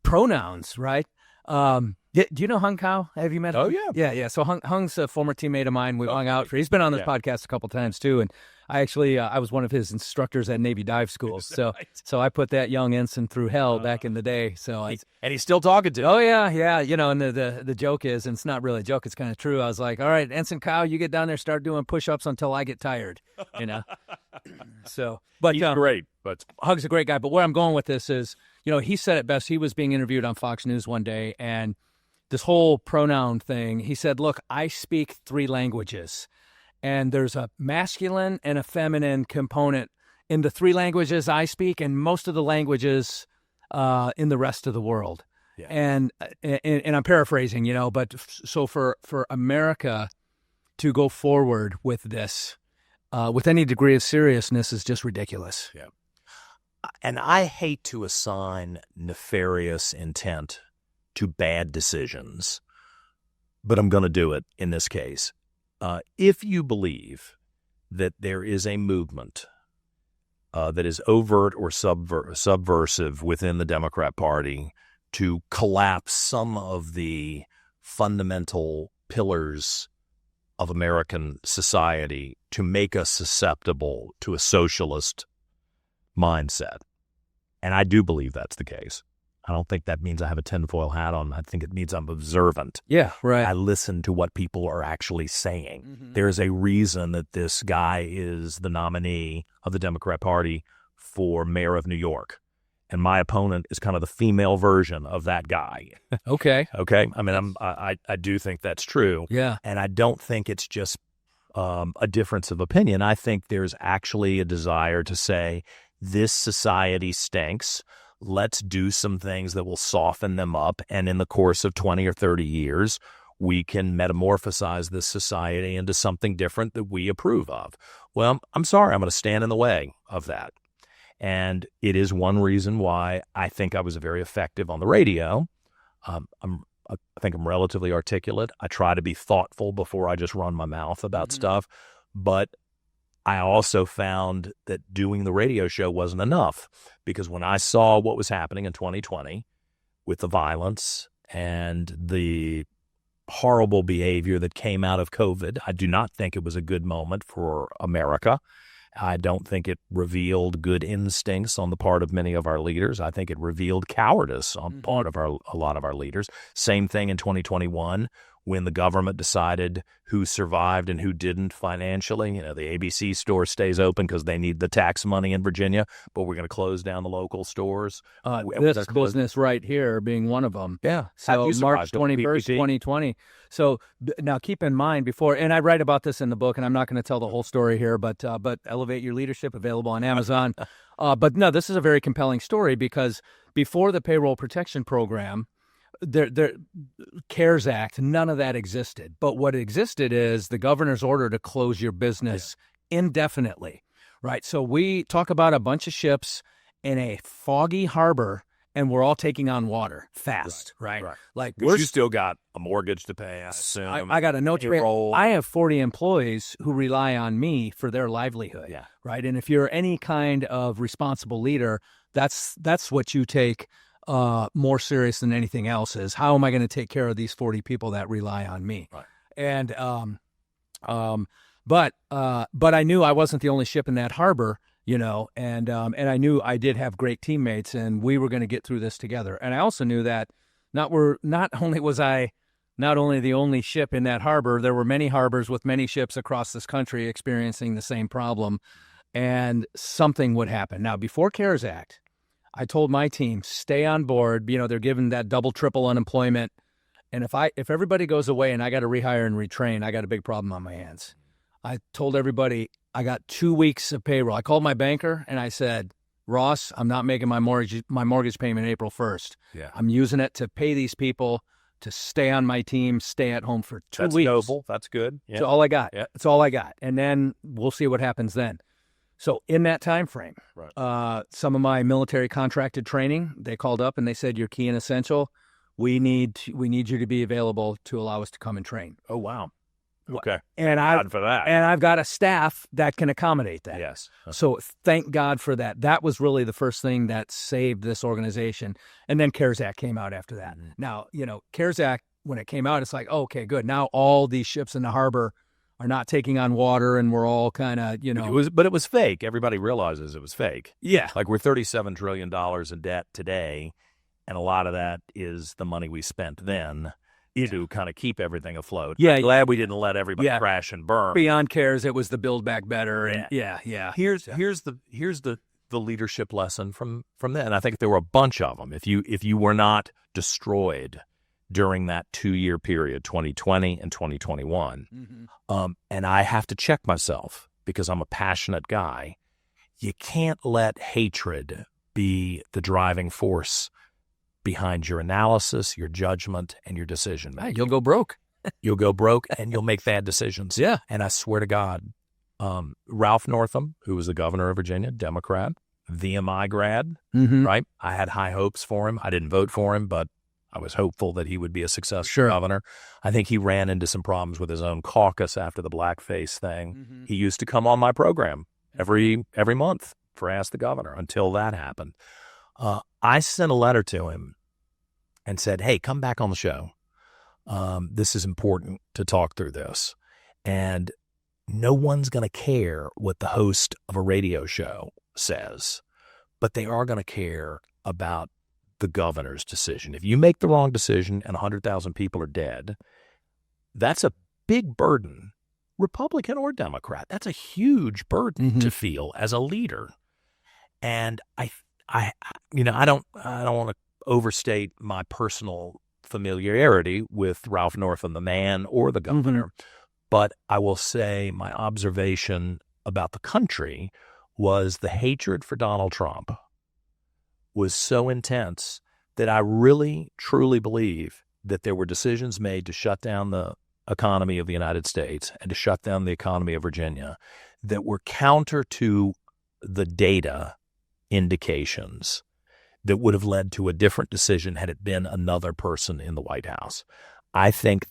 Speaker 2: pronouns, right? Do you know Hung Kao? Have you met him?
Speaker 3: Oh yeah,
Speaker 2: yeah. So Hung's a former teammate of mine. We've hung out. He's been on this podcast a couple times too, and I actually I was one of his instructors at Navy dive school. So I put that young ensign through hell back in the day.
Speaker 3: And he's still talking to him.
Speaker 2: Oh yeah. And the joke is, and it's not really a joke, it's kind of true. I was like, all right, Ensign Kao, you get down there, start doing push-ups until I get tired. So, but
Speaker 3: he's great. But
Speaker 2: Hug's a great guy. But where I'm going with this is, he said it best. He was being interviewed on Fox News one day, and this whole pronoun thing, he said, look, I speak 3 languages, and there's a masculine and a feminine component in the 3 languages I speak, and most of the languages in the rest of the world.
Speaker 3: Yeah.
Speaker 2: And I'm paraphrasing, but so for America to go forward with this, with any degree of seriousness, is just ridiculous.
Speaker 3: Yeah. And I hate to assign nefarious intent to bad decisions, but I'm going to do it in this case. If you believe that there is a movement that is overt or subversive within the Democrat Party to collapse some of the fundamental pillars of American society to make us susceptible to a socialist mindset, and I do believe that's the case. I don't think that means I have a tinfoil hat on. I think it means I'm observant.
Speaker 2: Yeah, right.
Speaker 3: I listen to what people are actually saying. There's a reason that this guy is the nominee of the Democrat Party for mayor of New York. and my opponent is kind of the female version of that guy.
Speaker 2: Okay.
Speaker 3: Okay. I mean, I do think that's true.
Speaker 2: Yeah.
Speaker 3: And I don't think it's just a difference of opinion. I think there's actually a desire to say, this society stinks. Let's do some things that will soften them up. And in the course of 20 or 30 years, we can metamorphosize this society into something different that we approve of. Well, I'm sorry, I'm going to stand in the way of that. And it is one reason why I think I was very effective on the radio. I think I'm relatively articulate. I try to be thoughtful before I just run my mouth about stuff. But I also found that doing the radio show wasn't enough, because when I saw what was happening in 2020 with the violence and the horrible behavior that came out of COVID, I do not think it was a good moment for America. I don't think it revealed good instincts on the part of many of our leaders. I think it revealed cowardice on part of a lot of our leaders. Same thing in 2021 when the government decided who survived and who didn't financially. You know, the ABC store stays open because they need the tax money in Virginia, but we're going to close down the local stores.
Speaker 2: This business right here being one of them.
Speaker 3: Yeah.
Speaker 2: So March 21st, 2020. So now keep in mind and I write about this in the book, and I'm not going to tell the whole story here, but Elevate Your Leadership, available on Amazon. But no, this is a very compelling story, because before the Payroll Protection Program, the CARES Act, none of that existed. But what existed is the governor's order to close your business indefinitely, right? So we talk about a bunch of ships in a foggy harbor, and we're all taking on water fast, right? Like,
Speaker 3: you still got a mortgage to pay, I assume.
Speaker 2: I got a note to pay. I have 40 employees who rely on me for their livelihood, right? And if you're any kind of responsible leader, that's what you take more serious than anything else. Is how am I going to take care of these 40 people that rely on me?
Speaker 3: Right.
Speaker 2: And but I knew I wasn't the only ship in that harbor, you know, and I knew I did have great teammates, and we were going to get through this together. And I also knew that not only was I not only the only ship in that harbor, there were many harbors with many ships across this country experiencing the same problem, and something would happen. Now, before CARES Act, I told my team, stay on board. You know, they're given that double, triple unemployment. And if everybody goes away and I got to rehire and retrain, I got a big problem on my hands. I told everybody I got 2 weeks of payroll. I called my banker and I said, Ross, I'm not making my mortgage payment April 1st.
Speaker 3: Yeah.
Speaker 2: I'm using it to pay these people to stay on my team, stay at home for 2 weeks.
Speaker 3: That's noble. That's good. Yeah.
Speaker 2: That's all I got.
Speaker 3: Yeah.
Speaker 2: That's all I got. And then we'll see what happens then. So in that time frame, some of my military contracted training, they called up and they said, you're key and essential. We need you to be available to allow us to come and train.
Speaker 3: Oh, wow. Okay.
Speaker 2: And
Speaker 3: God for that.
Speaker 2: And I've got a staff that can accommodate that.
Speaker 3: Yes.
Speaker 2: So thank God for that. That was really the first thing that saved this organization. And then CARES Act came out after that. Mm-hmm. Now, you know, CARES Act, when it came out, it's like, okay, good. Now all these ships in the harbor are not taking on water, and we're all kind of, you know.
Speaker 3: But it was fake. Everybody realizes it was fake.
Speaker 2: Yeah.
Speaker 3: Like, we're $37 trillion in debt today, and a lot of that is the money we spent then to kind of keep everything afloat.
Speaker 2: Yeah.
Speaker 3: I'm glad we didn't let everybody crash and burn.
Speaker 2: Beyond CARES, it was the Build Back Better. And
Speaker 3: Here's the leadership lesson from then. I think there were a bunch of them. If you were not destroyed during that 2-year period, 2020 and 2021. And I have to check myself because I'm a passionate guy. You can't let hatred be the driving force behind your analysis, your judgment, and your decision making.
Speaker 2: You'll go broke.
Speaker 3: You'll go broke, and you'll make bad decisions.
Speaker 2: Yeah.
Speaker 3: And I swear to God, Ralph Northam, who was the governor of Virginia, Democrat, VMI grad, right? I had high hopes for him. I didn't vote for him, but I was hopeful that he would be a successful governor. I think he ran into some problems with his own caucus after the blackface thing. He used to come on my program every month for Ask the Governor until that happened. I sent a letter to him and said, hey, come back on the show. This is important to talk through this. And no one's going to care what the host of a radio show says, but they are going to care about the governor's decision. If you make the wrong decision and 100,000 people are dead, that's a big burden, Republican or Democrat. That's a huge burden to feel as a leader. And I I don't want to overstate my personal familiarity with Ralph Northam, the man or the governor, but I will say my observation about the country was the hatred for Donald Trump was so intense that I really, truly believe that there were decisions made to shut down the economy of the United States and to shut down the economy of Virginia that were counter to the data indications that would have led to a different decision had it been another person in the White House. I think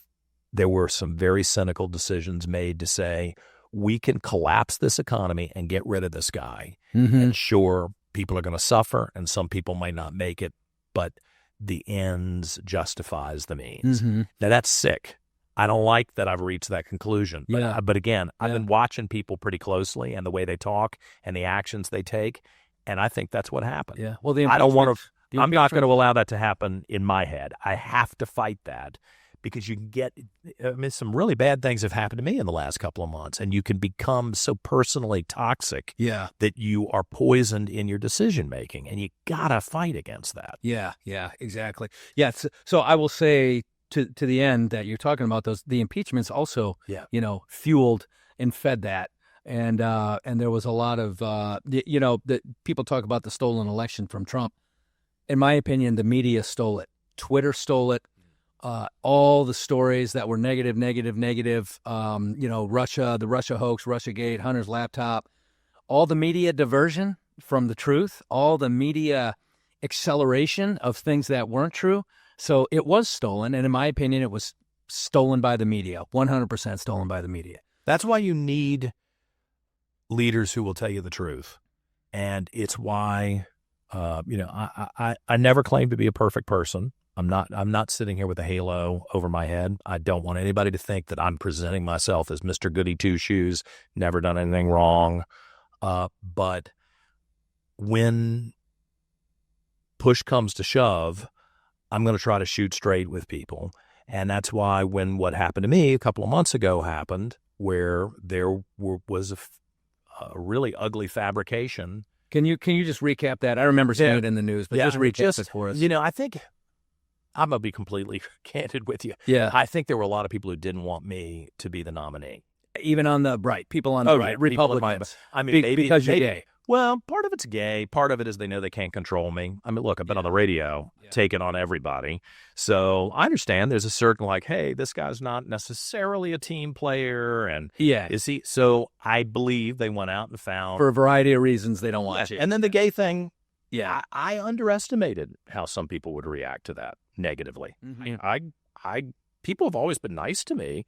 Speaker 3: there were some very cynical decisions made to say, we can collapse this economy and get rid of this guy. And sure, people are going to suffer and some people might not make it, but the ends justifies the means. Now, that's sick. I don't like that I've reached that conclusion. But again, I've been watching people pretty closely and the way they talk and the actions they take, and I think that's what happened.
Speaker 2: Yeah. Well,
Speaker 3: I don't want to. I'm not going to allow that to happen in my head. I have to fight that because you can get. Some really bad things have happened to me in the last couple of months, and you can become so personally toxic that you are poisoned in your decision making, and you gotta fight against that.
Speaker 2: Yeah. Exactly. Yeah. So I will say to the end that you're talking about the impeachments also, fueled and fed that. And there was a lot of, that people talk about the stolen election from Trump. In my opinion, the media stole it. Twitter stole it. All the stories that were negative, Russia, the Russia hoax, Russiagate, Hunter's laptop, all the media diversion from the truth, all the media acceleration of things that weren't true. So it was stolen. And in my opinion, it was stolen by the media, 100% stolen by the media.
Speaker 3: That's why you need leaders who will tell you the truth. And it's why, I never claimed to be a perfect person. I'm not sitting here with a halo over my head. I don't want anybody to think that I'm presenting myself as Mr. Goody Two-Shoes, never done anything wrong. But when push comes to shove, I'm going to try to shoot straight with people. And that's why when what happened to me a couple of months ago happened, where there was a really ugly fabrication.
Speaker 2: Can you just recap that? I remember seeing it in the news, but just recap it for us.
Speaker 3: I think I'm going to be completely candid with you.
Speaker 2: Yeah.
Speaker 3: I think there were a lot of people who didn't want me to be the nominee.
Speaker 2: Even on the right, people on the right, Republicans.
Speaker 3: I mean, maybe
Speaker 2: because you're gay.
Speaker 3: Well, part of it's gay. Part of it is they know they can't control me. I mean, look, I've been on the radio, taking on everybody. So I understand there's a certain hey, this guy's not necessarily a team player. And is he? So I believe they went out and found.
Speaker 2: For a variety of reasons, they don't want you.
Speaker 3: And then the gay thing. Yeah, I underestimated how some people would react to that negatively. People have always been nice to me,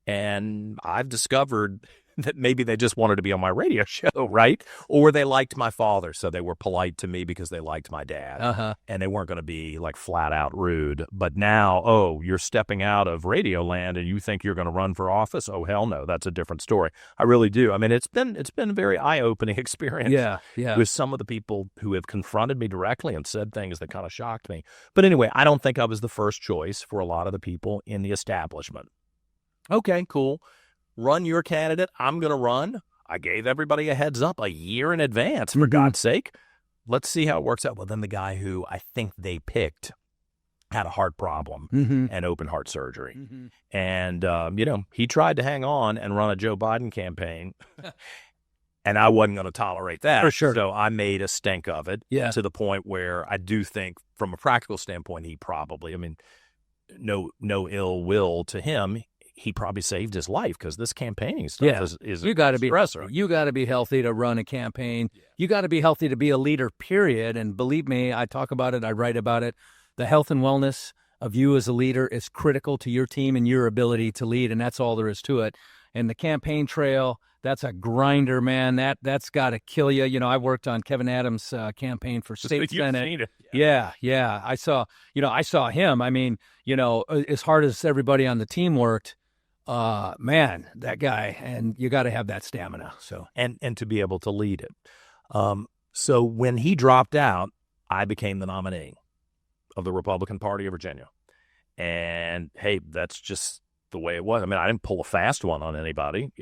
Speaker 3: and I've discovered that maybe they just wanted to be on my radio show, right? Or they liked my father, so they were polite to me because they liked my dad, and they weren't going to be flat out rude. But now, you're stepping out of radio land and you think you're going to run for office? Oh, hell no, that's a different story. I really do. I mean, it's been a very eye-opening experience. With some of the people who have confronted me directly and said things that kind of shocked me. But anyway, I don't think I was the first choice for a lot of the people in the establishment. Okay, cool. Run your candidate. I'm going to run. I gave everybody a heads up a year in advance, for God's sake. Let's see how it works out. Well, then the guy who I think they picked had a heart problem and open heart surgery. And, he tried to hang on and run a Joe Biden campaign. And I wasn't going to tolerate that.
Speaker 2: For sure.
Speaker 3: So I made a stink of it to the point where I do think from a practical standpoint, he probably, no ill will to him. He probably saved his life because this campaigning stuff is
Speaker 2: you got to be
Speaker 3: stressor.
Speaker 2: You got to be healthy to run a campaign. You got to be healthy to be a leader, period. And believe me, I talk about it. I write about it. The health and wellness of you as a leader is critical to your team and your ability to lead. And that's all there is to it. And the campaign trail, that's a grinder, man. That's got to kill you. I worked on Kevin Adams' campaign for state senate.
Speaker 3: Seen it.
Speaker 2: Yeah. I saw him. As hard as everybody on the team worked, man, that guy, and you got to have that stamina. So
Speaker 3: and to be able to lead it. So when he dropped out, I became the nominee of the Republican Party of Virginia. And hey, that's just the way it was. I mean, I didn't pull a fast one on anybody,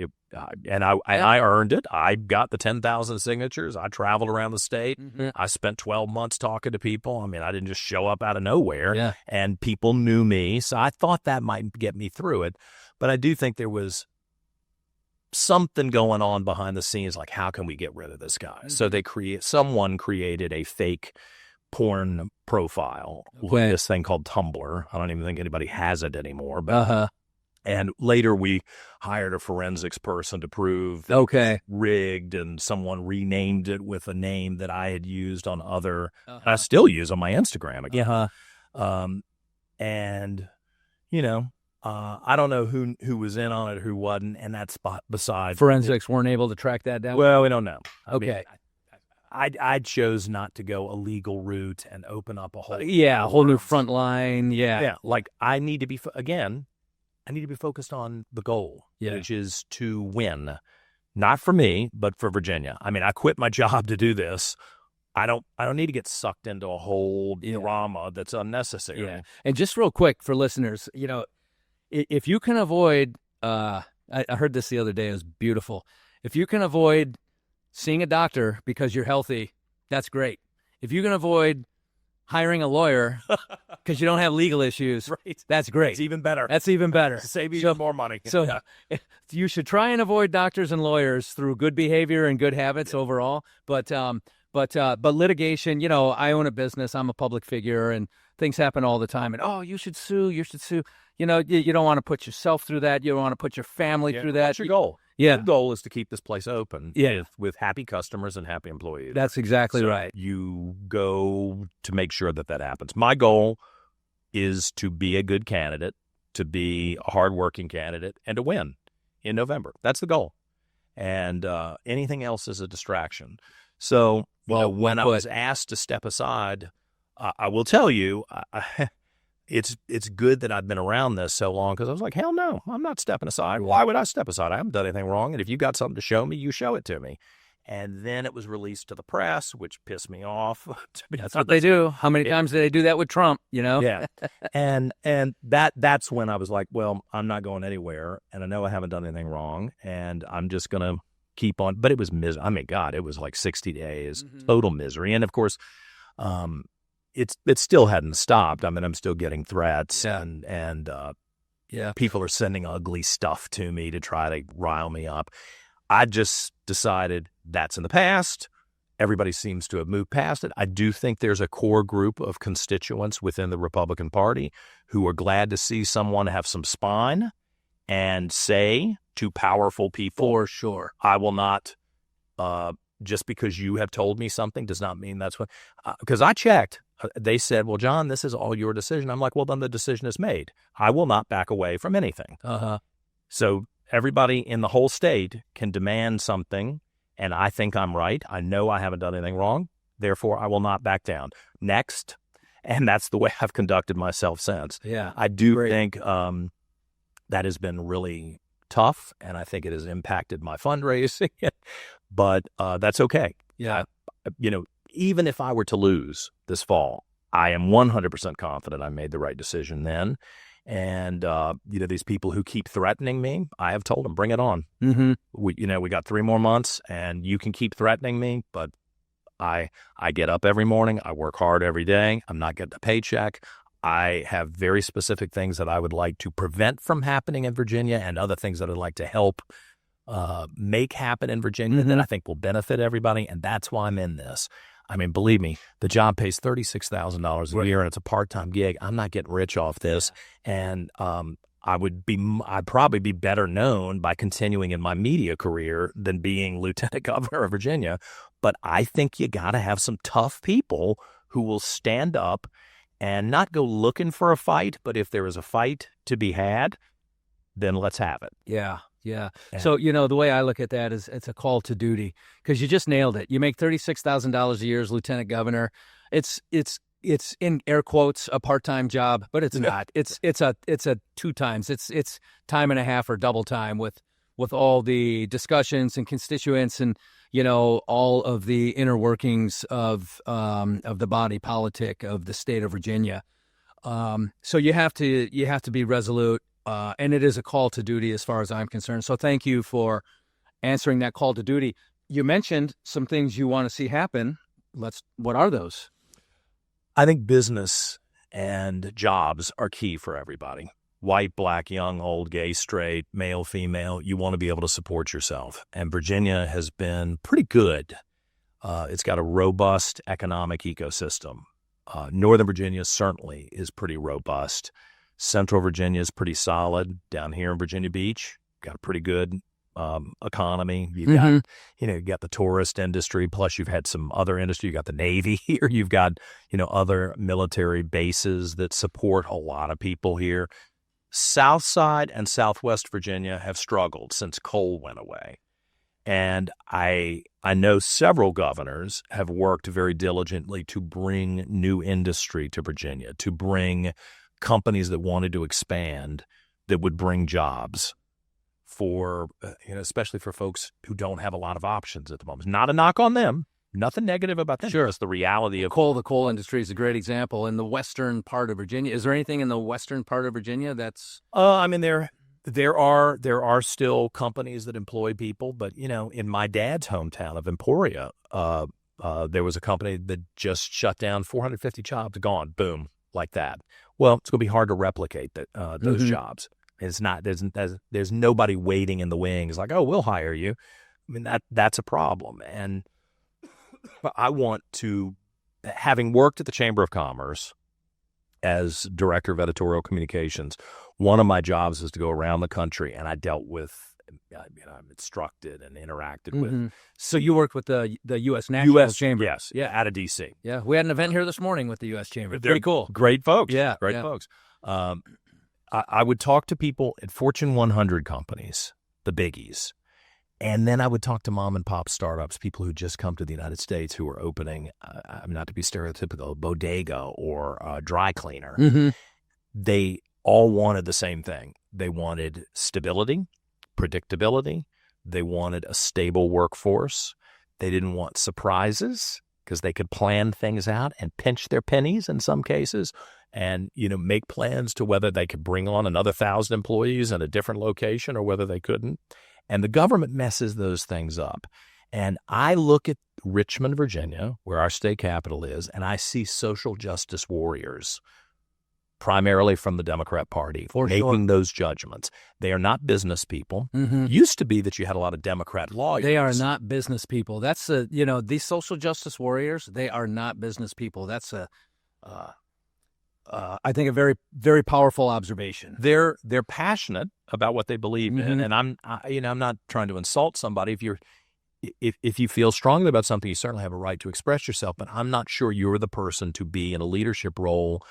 Speaker 3: and I earned it. I got the 10,000 signatures. I traveled around the state.
Speaker 2: Mm-hmm.
Speaker 3: I spent 12 months talking to people. I mean, I didn't just show up out of nowhere.
Speaker 2: Yeah.
Speaker 3: And people knew me, so I thought that might get me through it. But I do think there was something going on behind the scenes, like, how can we get rid of this guy? Mm-hmm. So someone created a fake porn profile with this thing called Tumblr. I don't even think anybody has it anymore. But and later we hired a forensics person to prove that it was rigged, and someone renamed it with a name that I had used on other, and I still use on my Instagram account. And you know, I don't know who was in on it, who wasn't, and that's beside.
Speaker 2: Forensics weren't able to track that down?
Speaker 3: Well, we don't know.
Speaker 2: Okay.
Speaker 3: I chose not to go a legal route and open up a whole
Speaker 2: a whole new front line.
Speaker 3: Yeah. Like, I need to be focused on the goal, which is to win, not for me, but for Virginia. I mean, I quit my job to do this. I don't need to get sucked into a whole drama that's unnecessary.
Speaker 2: Yeah. And just real quick for listeners, you know, if you can avoid, I heard this the other day, it was beautiful. If you can avoid seeing a doctor because you're healthy, that's great. If you can avoid hiring a lawyer because you don't have legal issues, that's great.
Speaker 3: It's even better.
Speaker 2: That's even better.
Speaker 3: Save you more money.
Speaker 2: So you should try and avoid doctors and lawyers through good behavior and good habits overall. But litigation, you know, I own a business. I'm a public figure, and things happen all the time. And, you should sue. You should sue. You know, you don't want to put yourself through that. You don't want to put your family through that.
Speaker 3: What's your goal?
Speaker 2: Yeah.
Speaker 3: The goal is to keep this place open with happy customers and happy employees.
Speaker 2: That's exactly right.
Speaker 3: You go to make sure that happens. My goal is to be a good candidate, to be a hardworking candidate, and to win in November. That's the goal. And anything else is a distraction. So, when I was asked to step aside, I will tell you, it's good that I've been around this so long, because I was like, hell no, I'm not stepping aside. Why would I step aside? I haven't done anything wrong. And if you got something to show me, you show it to me. And then it was released to the press, which pissed me off.
Speaker 2: That's what they do. How many times did they do that with Trump, you know?
Speaker 3: Yeah. And that's when I was like, well, I'm not going anywhere. And I know I haven't done anything wrong. And I'm just going to keep on. But it was misery. I mean, God, it was like 60 days, total misery. And of course, it still hadn't stopped. I mean, I'm still getting threats, and people are sending ugly stuff to me to try to rile me up. I just decided that's in the past. Everybody seems to have moved past it. I do think there's a core group of constituents within the Republican Party who are glad to see someone have some spine and say to powerful people,
Speaker 2: for sure,
Speaker 3: I will not, just because you have told me something does not mean that's what, because I checked. They said, well, John, this is all your decision. I'm like, well, then the decision is made. I will not back away from anything. So everybody in the whole state can demand something, and I think I'm right. I know I haven't done anything wrong. Therefore, I will not back down. Next. And that's the way I've conducted myself since.
Speaker 2: Yeah.
Speaker 3: I do think that has been really tough, and I think it has impacted my fundraising. But that's okay.
Speaker 2: Yeah.
Speaker 3: Even if I were to lose this fall, I am 100% confident I made the right decision then. And, these people who keep threatening me, I have told them, bring it on.
Speaker 2: Mm-hmm.
Speaker 3: We got 3 more months, and you can keep threatening me, but I get up every morning. I work hard every day. I'm not getting a paycheck. I have very specific things that I would like to prevent from happening in Virginia, and other things that I'd like to help make happen in Virginia that I think will benefit everybody. And that's why I'm in this. I mean, believe me, the job pays $36,000 a year, and it's a part-time gig. I'm not getting rich off this. And I'd probably be better known by continuing in my media career than being lieutenant governor of Virginia. But I think you got to have some tough people who will stand up and not go looking for a fight. But if there is a fight to be had, then let's have it.
Speaker 2: Yeah. Yeah. So, the way I look at that is it's a call to duty, because you just nailed it. You make $36,000 a year as lieutenant governor. It's in air quotes a part-time job, but it's not. It's a 2 times. It's time and a half or double time with all the discussions and constituents and, all of the inner workings of the body politic of the state of Virginia. So you have to be resolute. and it is a call to duty as far as I'm concerned. So thank you for answering that call to duty. You mentioned some things you want to see happen. What are those?
Speaker 3: I think business and jobs are key for everybody. White, black, young, old, gay, straight, male, female. You want to be able to support yourself. And Virginia has been pretty good. It's got a robust economic ecosystem. Northern Virginia certainly is pretty robust. Central Virginia is pretty solid. Down here in Virginia Beach, got a pretty good economy. You've got, you got the tourist industry, plus you've had some other industry. You got the Navy here. You've got, other military bases that support a lot of people here. South Side and Southwest Virginia have struggled since coal went away. And I know several governors have worked very diligently to bring new industry to Virginia, to bring companies that wanted to expand that would bring jobs for, especially for folks who don't have a lot of options at the moment. Not a knock on them. Nothing negative about them. Sure. It's the reality of
Speaker 2: coal. The coal industry is a great example in the western part of Virginia. Is there anything in the western part of Virginia that's?
Speaker 3: There are still companies that employ people, but in my dad's hometown of Emporia, there was a company that just shut down. 450 jobs gone, boom, like that. Well, it's going to be hard to replicate those jobs. It's not. There's nobody waiting in the wings like, oh, we'll hire you. I mean that's a problem. And I want to, having worked at the Chamber of Commerce as director of editorial communications, one of my jobs was to go around the country, and I dealt with, I'm instructed and interacted with.
Speaker 2: So you worked with the U.S. National Chamber?
Speaker 3: Yes, yeah, out of D.C.
Speaker 2: Yeah, we had an event here this morning with the U.S. Chamber. They're pretty cool.
Speaker 3: Great folks.
Speaker 2: Yeah,
Speaker 3: great folks. I would talk to people at Fortune 100 companies, the biggies. And then I would talk to mom and pop startups, people who just come to the United States who are opening, not to be stereotypical, a bodega or a dry cleaner. They all wanted the same thing. They wanted stability, predictability. They wanted a stable workforce. They didn't want surprises because they could plan things out and pinch their pennies in some cases and, make plans to whether they could bring on another 1,000 employees in a different location or whether they couldn't. And the government messes those things up. And I look at Richmond, Virginia, where our state capital is, and I see social justice warriors, primarily from the Democrat Party, making those judgments. They are not business people. Used to be that you had a lot of Democrat lawyers.
Speaker 2: They are not business people. That's these social justice warriors, they are not business people. That's I think a very, very powerful observation.
Speaker 3: They're passionate about what they believe in, and I'm not trying to insult somebody. If you feel strongly about something, you certainly have a right to express yourself. But I'm not sure you're the person to be in a leadership role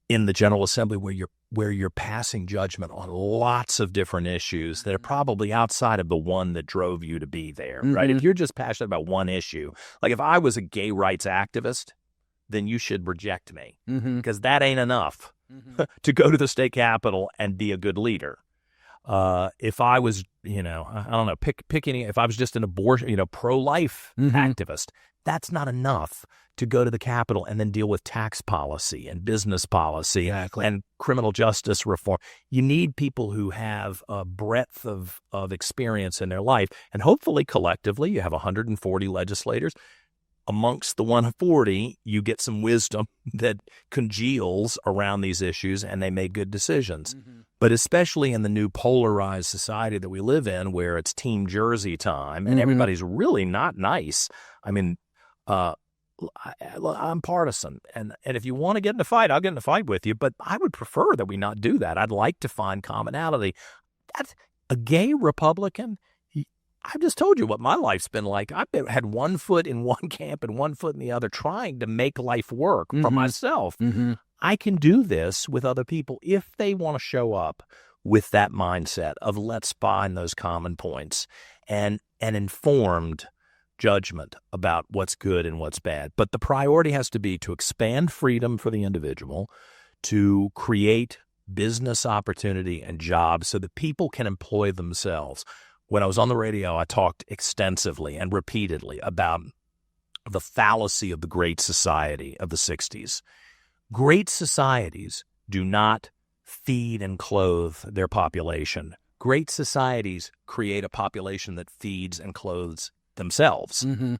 Speaker 3: in the General Assembly where you're passing judgment on lots of different issues that are probably outside of the one that drove you to be there. Right? If you're just passionate about one issue, like if I was a gay rights activist, then you should reject me because that ain't enough to go to the state capitol and be a good leader. If I was, I don't know, if I was just an abortion, pro-life activist, that's not enough to go to the Capitol and then deal with tax policy and business policy and criminal justice reform. You need people who have a breadth of experience in their life, and hopefully collectively you have 140 legislators. Amongst the 140, you get some wisdom that congeals around these issues and they make good decisions. But especially in the new polarized society that we live in where it's team jersey time and everybody's really not nice. I mean, I'm partisan. And if you want to get in a fight, I'll get in a fight with you. But I would prefer that we not do that. I'd like to find commonality. That's a gay Republican. I've just told you what my life's been like. I've had one foot in one camp and one foot in the other trying to make life work for myself. I can do this with other people if they want to show up with that mindset of let's find those common points and an informed judgment about what's good and what's bad. But the priority has to be to expand freedom for the individual, to create business opportunity and jobs so that people can employ themselves. When I was on the radio, I talked extensively and repeatedly about the fallacy of the Great Society of the 60s. Great societies do not feed and clothe their population. Great societies create a population that feeds and clothes themselves.
Speaker 2: Mm-hmm.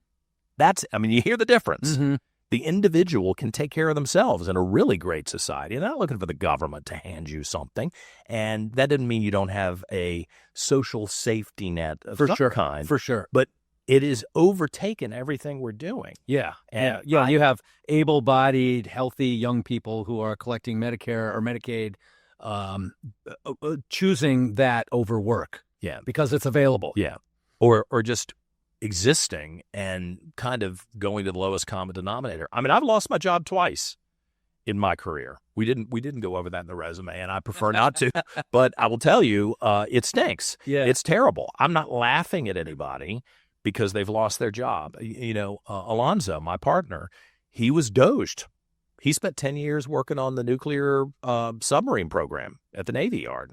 Speaker 3: You hear the difference.
Speaker 2: Mm-hmm.
Speaker 3: The individual can take care of themselves in a really great society. They're not looking for the government to hand you something. And that doesn't mean you don't have a social safety net of some kind.
Speaker 2: For sure.
Speaker 3: But it has overtaken everything we're doing.
Speaker 2: Yeah. And you have able-bodied, healthy young people who are collecting Medicare or Medicaid, choosing that over work.
Speaker 3: Yeah.
Speaker 2: Because it's available.
Speaker 3: Yeah. Or just existing and kind of going to the lowest common denominator. I've lost my job twice in my career. We didn't go over that in the resume, and I prefer not to. But I will tell you, it stinks.
Speaker 2: Yeah.
Speaker 3: It's terrible. I'm not laughing at anybody because they've lost their job. Alonzo, my partner, he was doged. He spent 10 years working on the nuclear submarine program at the Navy Yard.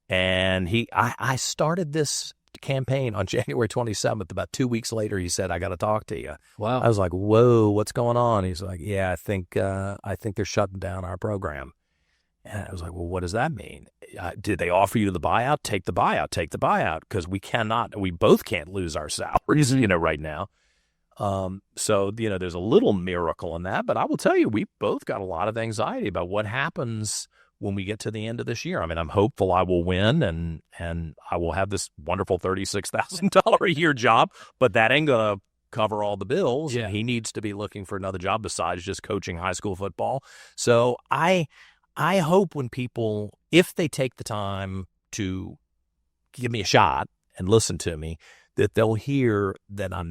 Speaker 3: And I started this campaign on January 27th. About 2 weeks later, he said, "I got to talk to you."
Speaker 2: Wow.
Speaker 3: I was like, "Whoa, what's going on?" He's like, "Yeah, I think they're shutting down our program." And I was like, "Well, what does that mean? Did they offer you the buyout? Take the buyout. Take the buyout, because we both can't lose our salaries, right now." So there's a little miracle in that, but I will tell you, we both got a lot of anxiety about what happens when we get to the end of this year. I'm hopeful I will win and I will have this wonderful $36,000 a year job, but that ain't going to cover all the bills.
Speaker 2: Yeah.
Speaker 3: He needs to be looking for another job besides just coaching high school football. So I hope when people, if they take the time to give me a shot and listen to me, that they'll hear that I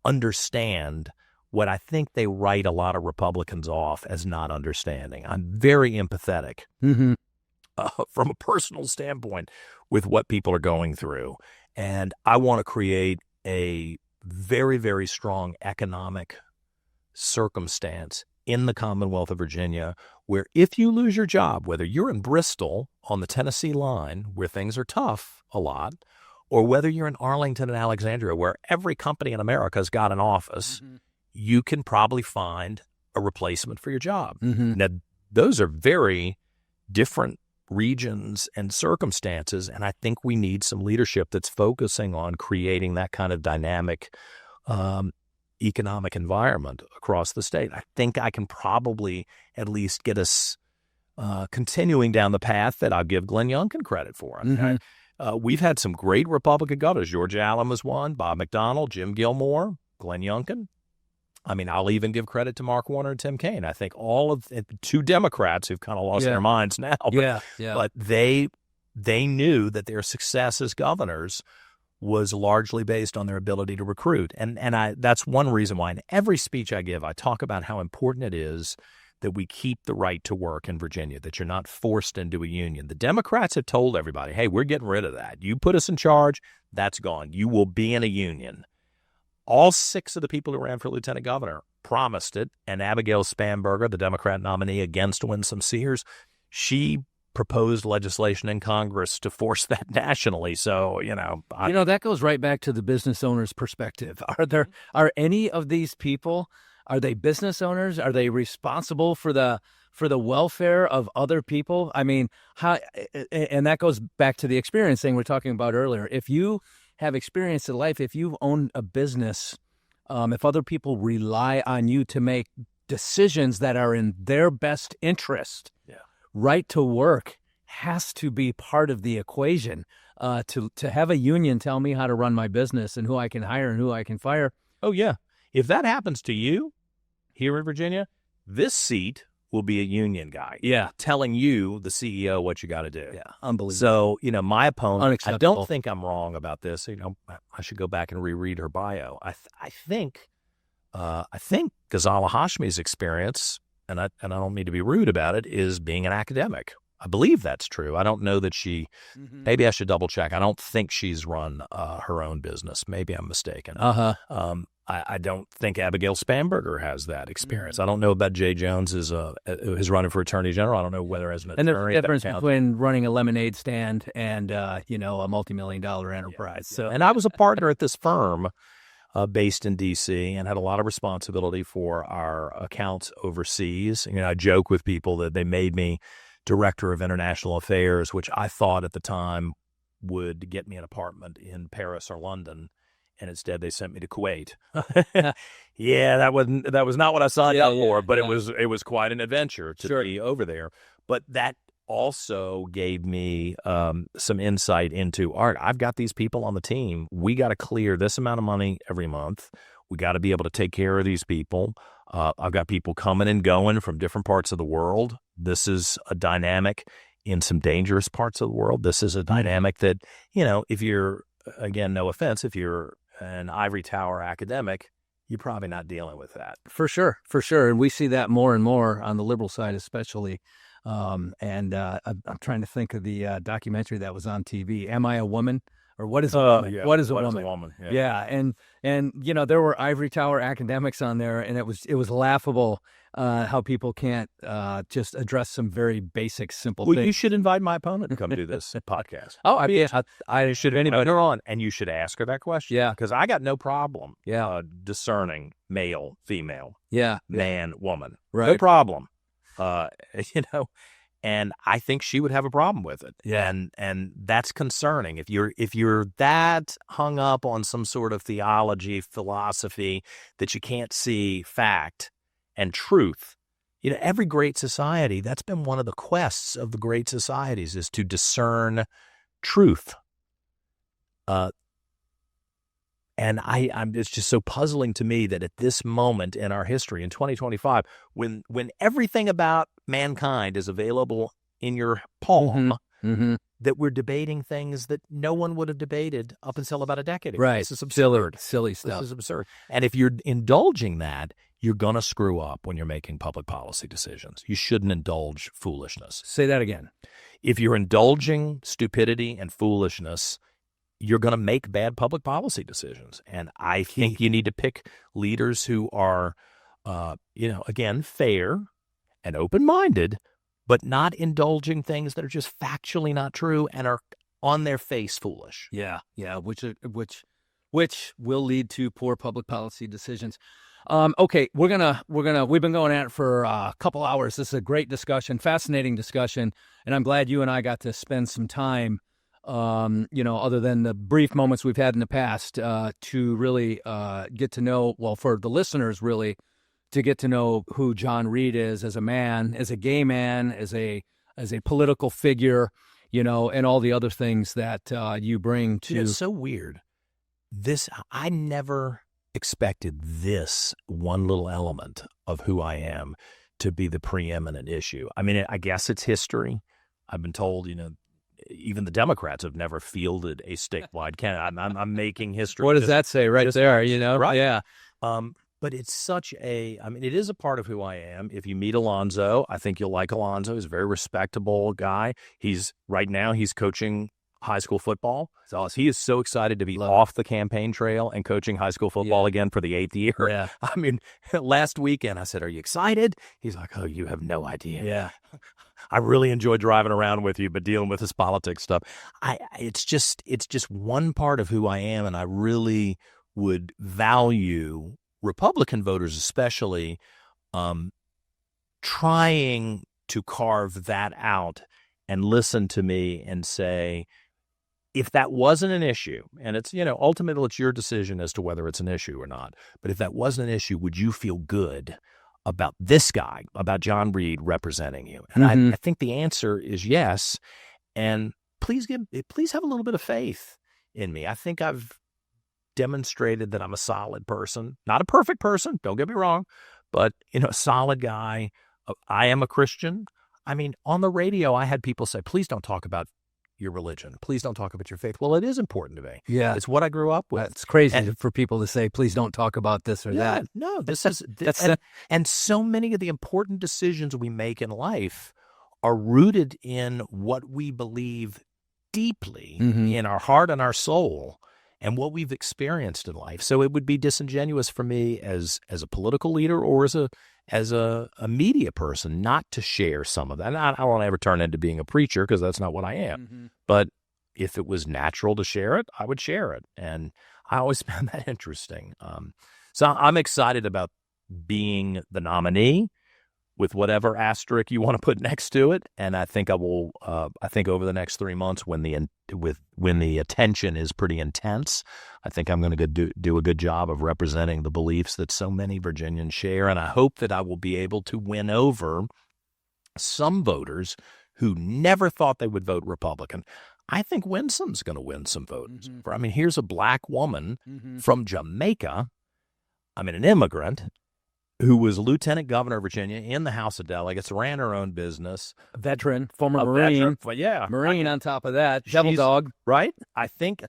Speaker 3: understand what I think they write a lot of Republicans off as not understanding. I'm very empathetic from a personal standpoint with what people are going through. And I want to create a very, very strong economic circumstance in the Commonwealth of Virginia where if you lose your job, whether you're in Bristol on the Tennessee line where things are tough a lot, or whether you're in Arlington and Alexandria where every company in America has got an office, you can probably find a replacement for your job. Now, those are very different regions and circumstances, and I think we need some leadership that's focusing on creating that kind of dynamic economic environment across the state. I think I can probably at least get us continuing down the path that I'll give Glenn Youngkin credit for. We've had some great Republican governors. Georgia Allen was one, Bob McDonnell, Jim Gilmore, Glenn Youngkin. I'll even give credit to Mark Warner and Tim Kaine. I think all of the two Democrats who've kind of lost their minds now. But they knew that their success as governors was largely based on their ability to recruit. And that's one reason why in every speech I give, I talk about how important it is that we keep the right to work in Virginia, that you're not forced into a union. The Democrats have told everybody, hey, we're getting rid of that. You put us in charge, that's gone. You will be in a union. All 6 of the people who ran for lieutenant governor promised it, and Abigail Spanberger, the Democrat nominee against Winsome Sears, she proposed legislation in Congress to force that nationally. So,
Speaker 2: that goes right back to the business owner's perspective. Are any of these people, are they business owners? Are they responsible for the welfare of other people? How? And that goes back to the experience thing we're talking about earlier. If you have experience in life, if you've owned a business, if other people rely on you to make decisions that are in their best interest, right to work has to be part of the equation. To have a union tell me how to run my business and who I can hire and who I can fire.
Speaker 3: Oh, yeah. If that happens to you here in Virginia, this seat will be a union guy.
Speaker 2: Yeah.
Speaker 3: Telling you, the CEO, what you got to do.
Speaker 2: Yeah. Unbelievable.
Speaker 3: So, my opponent, I
Speaker 2: Unacceptable.
Speaker 3: don't think I'm wrong about this. I should go back and reread her bio. I think Ghazala Hashmi's experience, and I don't mean to be rude about it, is being an academic. I believe that's true. I don't know that she, maybe I should double check. I don't think she's run her own business. Maybe I'm mistaken. I don't think Abigail Spanberger has that experience. I don't know about Jay Jones who's running for Attorney General. I don't know whether as an attorney.
Speaker 2: And there's a difference between running a lemonade stand and, a multi-million-dollar enterprise.
Speaker 3: So, and I was a partner at this firm based in D.C. and had a lot of responsibility for our accounts overseas. I joke with people that they made me director of international affairs, which I thought at the time would get me an apartment in Paris or London, and instead they sent me to Kuwait. Yeah, that was not what I signed up for, but it was quite an adventure to be over there. But that also gave me some insight into, all right, I've got these people on the team. We got to clear this amount of money every month. We got to be able to take care of these people. I've got people coming and going from different parts of the world. This is a dynamic in some dangerous parts of the world. This is a dynamic that, if you're, again, no offense, if you're an ivory tower academic, you're probably not dealing with that.
Speaker 2: For sure. And we see that more and more on the liberal side, especially. I'm trying to think of the documentary that was on TV. Am I a Woman? Or what is a woman?
Speaker 3: Yeah.
Speaker 2: What is a
Speaker 3: What
Speaker 2: woman?
Speaker 3: Is a woman?
Speaker 2: Yeah. And there were ivory tower academics on there, and it was laughable how people can't just address some very basic, simple things.
Speaker 3: You should invite my opponent to come do this podcast.
Speaker 2: Oh, I should
Speaker 3: Invite her on, and you should ask her that question.
Speaker 2: Yeah,
Speaker 3: because I got no problem.
Speaker 2: Yeah,
Speaker 3: discerning male, female.
Speaker 2: Yeah,
Speaker 3: man, woman.
Speaker 2: Right.
Speaker 3: No problem. And I think she would have a problem with it.
Speaker 2: Yeah.
Speaker 3: And that's concerning. If you're that hung up on some sort of theology, philosophy, that you can't see fact and truth. Every great society, that's been one of the quests of the great societies, is to discern truth. And it's just so puzzling to me that at this moment in our history, in 2025, when everything about mankind is available in your palm, that we're debating things that no one would have debated up until about a decade ago.
Speaker 2: Right.
Speaker 3: This is absurd.
Speaker 2: Silly stuff.
Speaker 3: This is absurd. And if you're indulging that, you're going to screw up when you're making public policy decisions. You shouldn't indulge foolishness.
Speaker 2: Say that again.
Speaker 3: If you're indulging stupidity and foolishness, you're going to make bad public policy decisions. And I think you need to pick leaders who are, again, fair and open-minded, but not indulging things that are just factually not true and are on their face foolish.
Speaker 2: Yeah, which will lead to poor public policy decisions. Okay, we've been going at it for a couple hours. This is a great discussion, fascinating discussion, and I'm glad you and I got to spend some time, other than the brief moments we've had in the past, to really get to know, well, for the listeners, really, to get to know who John Reid is as a man, as a gay man, as a political figure, and all the other things that you bring to.
Speaker 3: It's so weird. I never expected this one little element of who I am to be the preeminent issue. I mean, I guess it's history. I've been told, even the Democrats have never fielded a statewide candidate. I'm making history.
Speaker 2: What does that say right there?
Speaker 3: Right?
Speaker 2: Yeah.
Speaker 3: But it's it is a part of who I am. If you meet Alonzo, I think you'll like Alonzo. He's a very respectable guy. Right now he's coaching high school football. So he is so excited to be off the campaign trail and coaching high school football again for the 8th year.
Speaker 2: Yeah.
Speaker 3: I mean, last weekend I said, "Are you excited?" He's like, "Oh, you have no idea."
Speaker 2: Yeah.
Speaker 3: I really enjoy driving around with you, but dealing with this politics stuff, it's just one part of who I am, and I really would value Republican voters, especially, trying to carve that out and listen to me and say, if that wasn't an issue, and it's, ultimately it's your decision as to whether it's an issue or not, but if that wasn't an issue, would you feel good about this guy, about John Reid representing you? And I think the answer is yes. And please have a little bit of faith in me. I think I've demonstrated that I'm a solid person, not a perfect person, don't get me wrong, but a solid guy. I am a Christian. I mean, on the radio, I had people say, "Please don't talk about your religion. Please don't talk about your faith." Well, it is important to me.
Speaker 2: Yeah.
Speaker 3: It's what I grew up with.
Speaker 2: It's crazy for people to say, "Please don't talk about this or that."
Speaker 3: No, and so many of the important decisions we make in life are rooted in what we believe deeply in our heart and our soul, and what we've experienced in life. So it would be disingenuous for me as a political leader or as a media person not to share some of that. And I won't ever turn into being a preacher because that's not what I am. But if it was natural to share it, I would share it. And I always found that interesting. So I'm excited about being the nominee. with whatever asterisk you want to put next to it. And I think I will. I think over the next 3 months, when the attention is pretty intense, I think I'm going to do a good job of representing the beliefs that so many Virginians share. And I hope that I will be able to win over some voters who never thought they would vote Republican. I think Winsom's going to win some voters. Mm-hmm. I mean, here's a black woman from Jamaica. I mean, an immigrant who was lieutenant governor of Virginia in the House of Delegates, ran her own business.
Speaker 2: A veteran, former Marine. Marine on top of that. Devil dog.
Speaker 3: Right? I think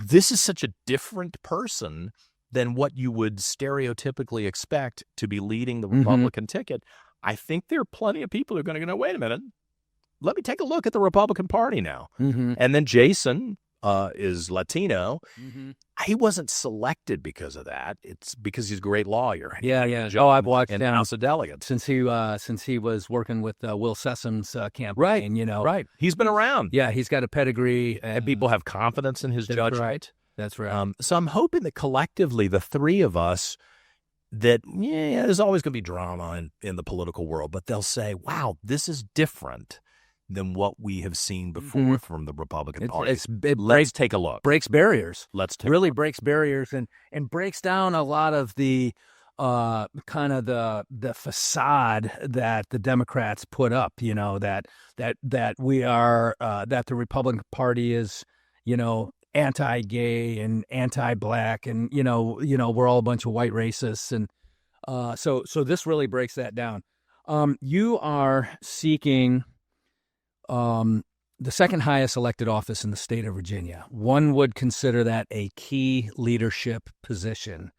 Speaker 3: this is such a different person than what you would stereotypically expect to be leading the Republican ticket. I think there are plenty of people who are going to go, wait a minute, let me take a look at the Republican Party now. And then Jason is Latino. He wasn't selected because of that. It's because he's a great lawyer.
Speaker 2: Yeah. I've watched
Speaker 3: in the House of Delegates
Speaker 2: since he was working with Will Sessom's campaign.
Speaker 3: Right. Right. He's been around.
Speaker 2: Yeah, he's got a pedigree.
Speaker 3: And people have confidence in his judgment.
Speaker 2: That's right.
Speaker 3: So I'm hoping that collectively, the three of us, that there's always going to be drama in the political world, but they'll say, "Wow, this is different than what we have seen before from the Republican Party." Let's take a look.
Speaker 2: Breaks barriers.
Speaker 3: Breaks
Speaker 2: barriers and breaks down a lot of the kind of the facade that the Democrats put up. That we are that the Republican Party is anti-gay and anti-black, and we're all a bunch of white racists, and so this really breaks that down. You are seeking the second highest elected office in the state of Virginia. One would consider that a key leadership position.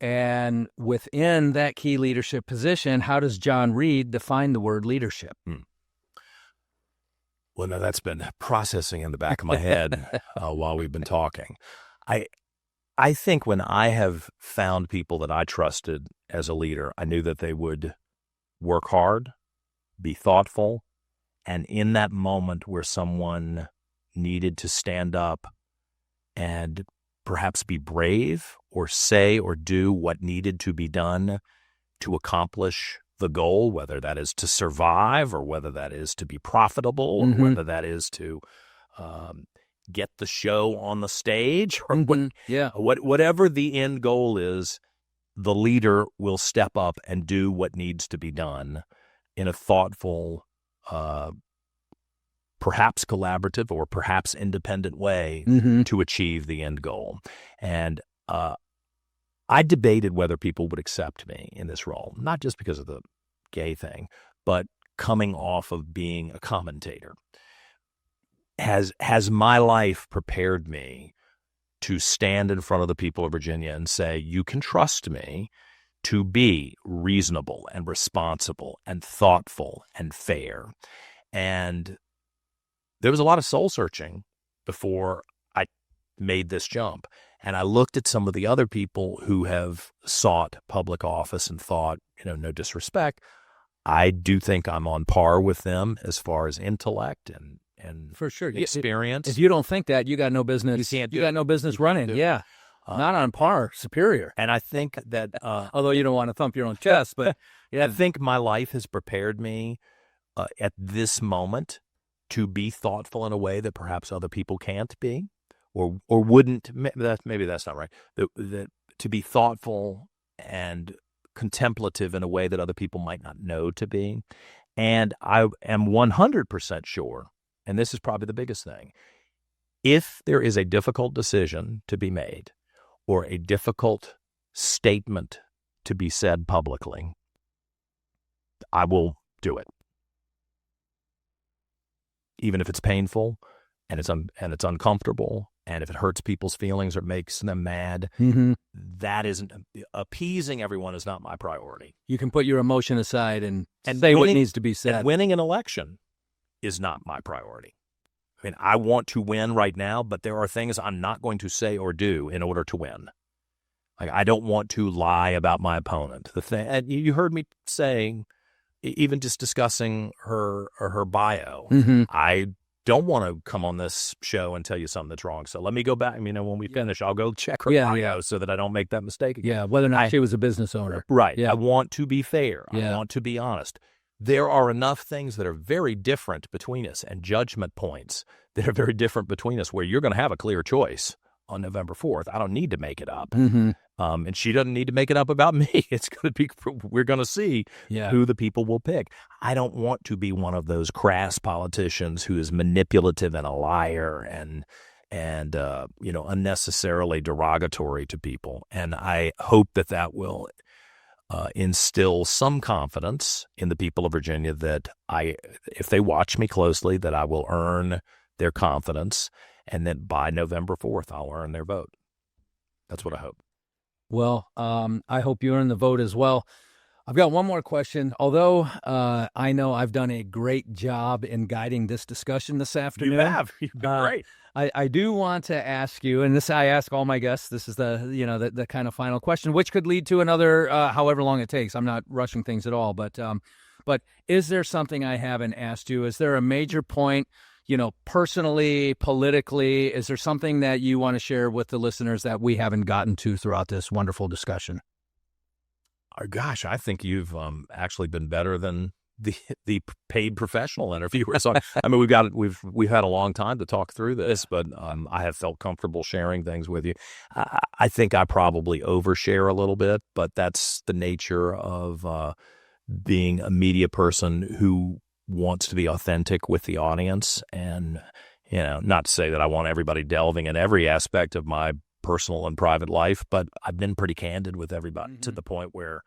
Speaker 2: And within that key leadership position, how does John Reid define the word leadership?
Speaker 3: Well, no, that's been processing in the back of my head while we've been talking. I think when I have found people that I trusted as a leader, I knew that they would work hard, be thoughtful, and in that moment where someone needed to stand up and perhaps be brave or say or do what needed to be done to accomplish the goal, whether that is to survive or whether that is to be profitable or whether that is to get the show on the stage or whatever the end goal is, the leader will step up and do what needs to be done in a thoughtful, perhaps collaborative or perhaps independent way to achieve the end goal. And I debated whether people would accept me in this role, not just because of the gay thing, but coming off of being a commentator. Has my life prepared me to stand in front of the people of Virginia and say, you can trust me to be reasonable and responsible and thoughtful and fair? And there was a lot of soul searching before I made this jump. And I looked at some of the other people who have sought public office and thought, no disrespect, I do think I'm on par with them as far as intellect and
Speaker 2: for sure
Speaker 3: experience.
Speaker 2: If you don't think that, you got no business. You got no business running. Yeah, not on par, superior.
Speaker 3: And I think that,
Speaker 2: although you don't want to thump your own chest, but
Speaker 3: I think my life has prepared me at this moment to be thoughtful in a way that perhaps other people can't be, or wouldn't. Maybe that's not right. That to be thoughtful and contemplative in a way that other people might not know to be. And I am 100% sure, and this is probably the biggest thing, if there is a difficult decision to be made or a difficult statement to be said publicly, I will do it. Even if it's painful and it's uncomfortable, and if it hurts people's feelings or makes them mad, that isn't appeasing everyone is not my priority.
Speaker 2: You can put your emotion aside and say what needs to be said.
Speaker 3: And winning an election is not my priority. I mean, I want to win right now, but there are things I'm not going to say or do in order to win. Like, I don't want to lie about my opponent. And you heard me saying, even just discussing her bio, don't want to come on this show and tell you something that's wrong. So let me go back. When we finish, I'll go check her bio so that I don't make that mistake again.
Speaker 2: Yeah, whether or not she was a business owner.
Speaker 3: Right.
Speaker 2: Yeah.
Speaker 3: I want to be fair.
Speaker 2: Yeah.
Speaker 3: I want to be honest. There are enough things that are very different between us and judgment points that are very different between us where you're going to have a clear choice on November 4th. I don't need to make it up.
Speaker 2: Mm-hmm.
Speaker 3: And she doesn't need to make it up about me. It's going to be, we're going to see who the people will pick. I don't want to be one of those crass politicians who is manipulative and a liar and unnecessarily derogatory to people. And I hope that will instill some confidence in the people of Virginia that if they watch me closely, that I will earn their confidence, and that by November 4th, I'll earn their vote. That's what I hope.
Speaker 2: Well, I hope you earn the vote as well. I've got one more question. Although I know I've done a great job in guiding this discussion this afternoon.
Speaker 3: You have. You've been great.
Speaker 2: I do want to ask you, and this I ask all my guests. This is the kind of final question, which could lead to another, however long it takes. I'm not rushing things at all, but is there something I haven't asked you? Is there a major point, personally, politically? Is there something that you want to share with the listeners that we haven't gotten to throughout this wonderful discussion?
Speaker 3: Oh, gosh, I think you've actually been better than the paid professional interviewers. We've had a long time to talk through this, but I have felt comfortable sharing things with you. I think I probably overshare a little bit, but that's the nature of being a media person who wants to be authentic with the audience. And not to say that I want everybody delving in every aspect of my personal and private life, but I've been pretty candid with everybody to the point where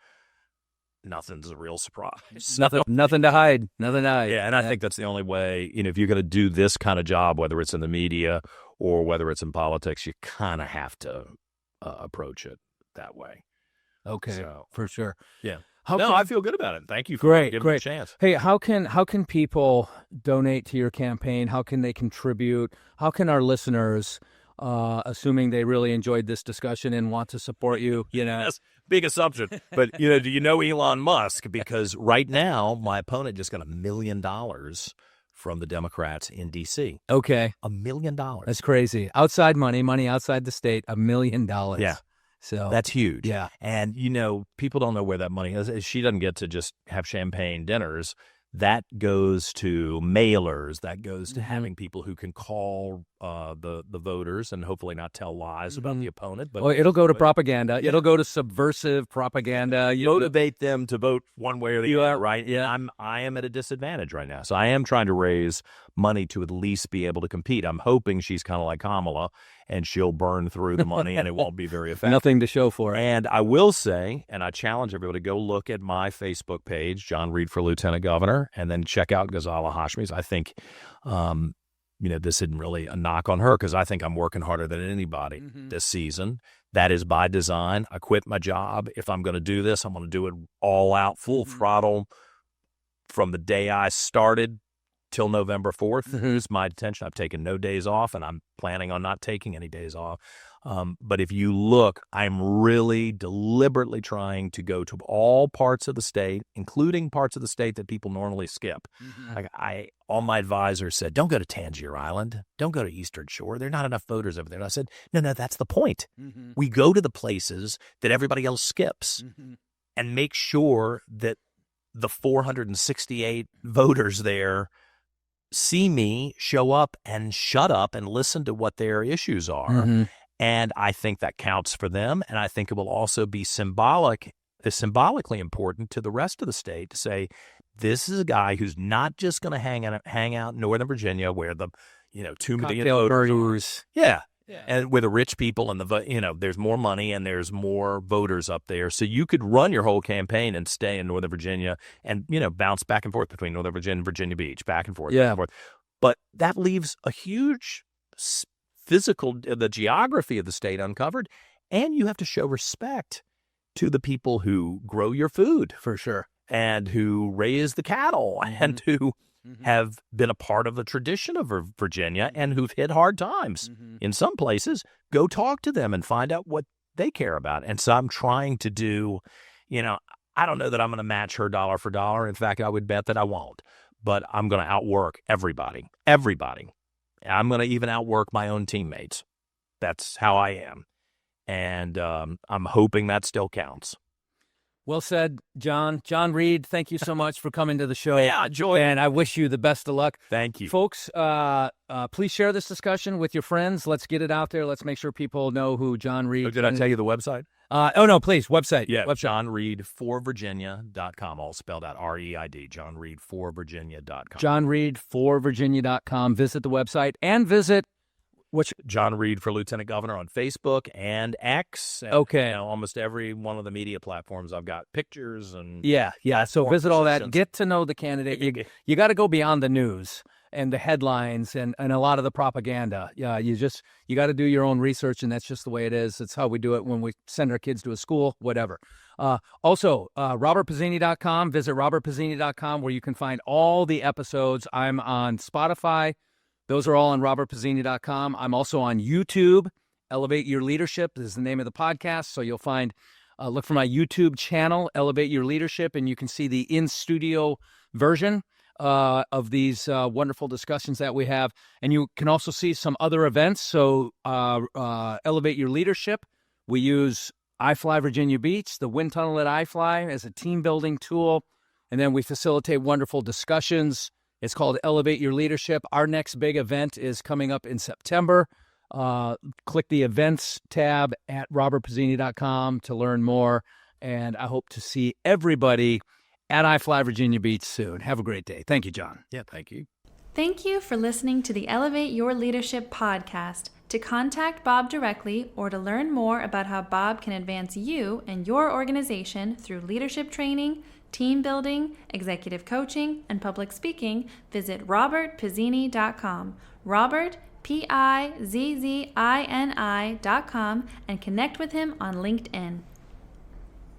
Speaker 3: nothing's a real surprise.
Speaker 2: Nothing to hide. Nothing to hide.
Speaker 3: Yeah, and I think that's the only way, if you're going to do this kind of job, whether it's in the media or whether it's in politics, you kind of have to approach it that way.
Speaker 2: Okay,
Speaker 3: so,
Speaker 2: for sure.
Speaker 3: Yeah. I feel good about it. Thank you for giving me a chance.
Speaker 2: Hey, how can people donate to your campaign? How can they contribute? How can our listeners, assuming they really enjoyed this discussion and want to support you,
Speaker 3: That's big assumption. But, do you know Elon Musk? Because right now, my opponent just got $1 million from the Democrats in D.C.
Speaker 2: Okay.
Speaker 3: $1 million.
Speaker 2: That's crazy. Outside money outside the state, $1 million.
Speaker 3: Yeah.
Speaker 2: So
Speaker 3: that's huge.
Speaker 2: Yeah.
Speaker 3: And, people don't know where that money is. She doesn't get to just have champagne dinners. That goes to mailers. That goes to having people who can call the voters and hopefully not tell lies about the opponent. But
Speaker 2: it'll go to propaganda. Yeah. It'll go to subversive propaganda.
Speaker 3: Motivate them to vote one way or the other, right?
Speaker 2: Yeah.
Speaker 3: I am at a disadvantage right now. So I am trying to raise money to at least be able to compete. I'm hoping she's kind of like Kamala and she'll burn through the money and it won't be very effective.
Speaker 2: Nothing to show for it.
Speaker 3: And I will say, and I challenge everybody to go look at my Facebook page, John Reid for Lieutenant Governor, and then check out Ghazala Hashmi's. I think, this isn't really a knock on her because I think I'm working harder than anybody this season. That is by design. I quit my job. If I'm going to do this, I'm going to do it all out, full throttle from the day I started till November 4th is my intention. I've taken no days off, and I'm planning on not taking any days off. But if you look, I'm really deliberately trying to go to all parts of the state, including parts of the state that people normally skip. All my advisors said, don't go to Tangier Island. Don't go to Eastern Shore. There are not enough voters over there. And I said, no, that's the point. We go to the places that everybody else skips and make sure that the 468 voters there see me show up and shut up and listen to what their issues are. And I think that counts for them. And I think it will also be symbolically important to the rest of the state to say, this is a guy who's not just going to hang out in Northern Virginia where the, 2 million voters. Yeah. And with the rich people and there's more money and there's more voters up there. So you could run your whole campaign and stay in Northern Virginia and, bounce back and forth between Northern Virginia and Virginia Beach, back and forth.
Speaker 2: Yeah.
Speaker 3: Back and forth. But that leaves a huge the geography of the state uncovered. And you have to show respect to the people who grow your food.
Speaker 2: For sure.
Speaker 3: And who raise the cattle and who have been a part of the tradition of Virginia and who've hit hard times in some places. Go talk to them and find out what they care about. And so I'm trying to do, I don't know that I'm going to match her dollar for dollar. In fact, I would bet that I won't. but I'm going to outwork everybody. Everybody. I'm going to even outwork my own teammates. That's how I am. And I'm hoping that still counts.
Speaker 2: Well said, John. John Reid, thank you so much for coming to the show.
Speaker 3: Yeah, enjoy.
Speaker 2: And I wish you the best of luck.
Speaker 3: Thank you.
Speaker 2: Folks, please share this discussion with your friends. Let's get it out there. Let's make sure people know who John Reid is.
Speaker 3: Did I tell you the website?
Speaker 2: No, please. Website.
Speaker 3: Yeah,
Speaker 2: website.
Speaker 3: JohnReid4Virginia.com, all spelled out REID, JohnReid4Virginia.com.
Speaker 2: JohnReid4Virginia.com. Visit the website and visit
Speaker 3: John Reid for Lieutenant Governor on Facebook and X. And,
Speaker 2: okay.
Speaker 3: Almost every one of the media platforms, I've got pictures and
Speaker 2: yeah. So visit all that. Get to know the candidate. You got to go beyond the news and the headlines and a lot of the propaganda. Yeah, you got to do your own research, and that's just the way it is. It's how we do it when we send our kids to a school, whatever. Also, RobertPizzini.com. Visit RobertPizzini.com, where you can find all the episodes. I'm on Spotify. Those are all on RobertPizzini.com. I'm also on YouTube. Elevate Your Leadership is the name of the podcast. So you'll find, look for my YouTube channel, Elevate Your Leadership, and you can see the in-studio version of these wonderful discussions that we have. And you can also see some other events. So Elevate Your Leadership, we use iFly Virginia Beach, the wind tunnel at iFly as a team-building tool. And then we facilitate wonderful discussions. It's called Elevate Your Leadership. Our next big event is coming up in September. Click the events tab at robertpizzini.com to learn more. And I hope to see everybody at iFly Virginia Beach soon. Have a great day. Thank you, John.
Speaker 3: Yeah, thank you.
Speaker 1: Thank you for listening to the Elevate Your Leadership podcast. To contact Bob directly or to learn more about how Bob can advance you and your organization through leadership training, team building, executive coaching, and public speaking, visit robertpizzini.com. Robert, Pizzini.com, and connect with him on LinkedIn.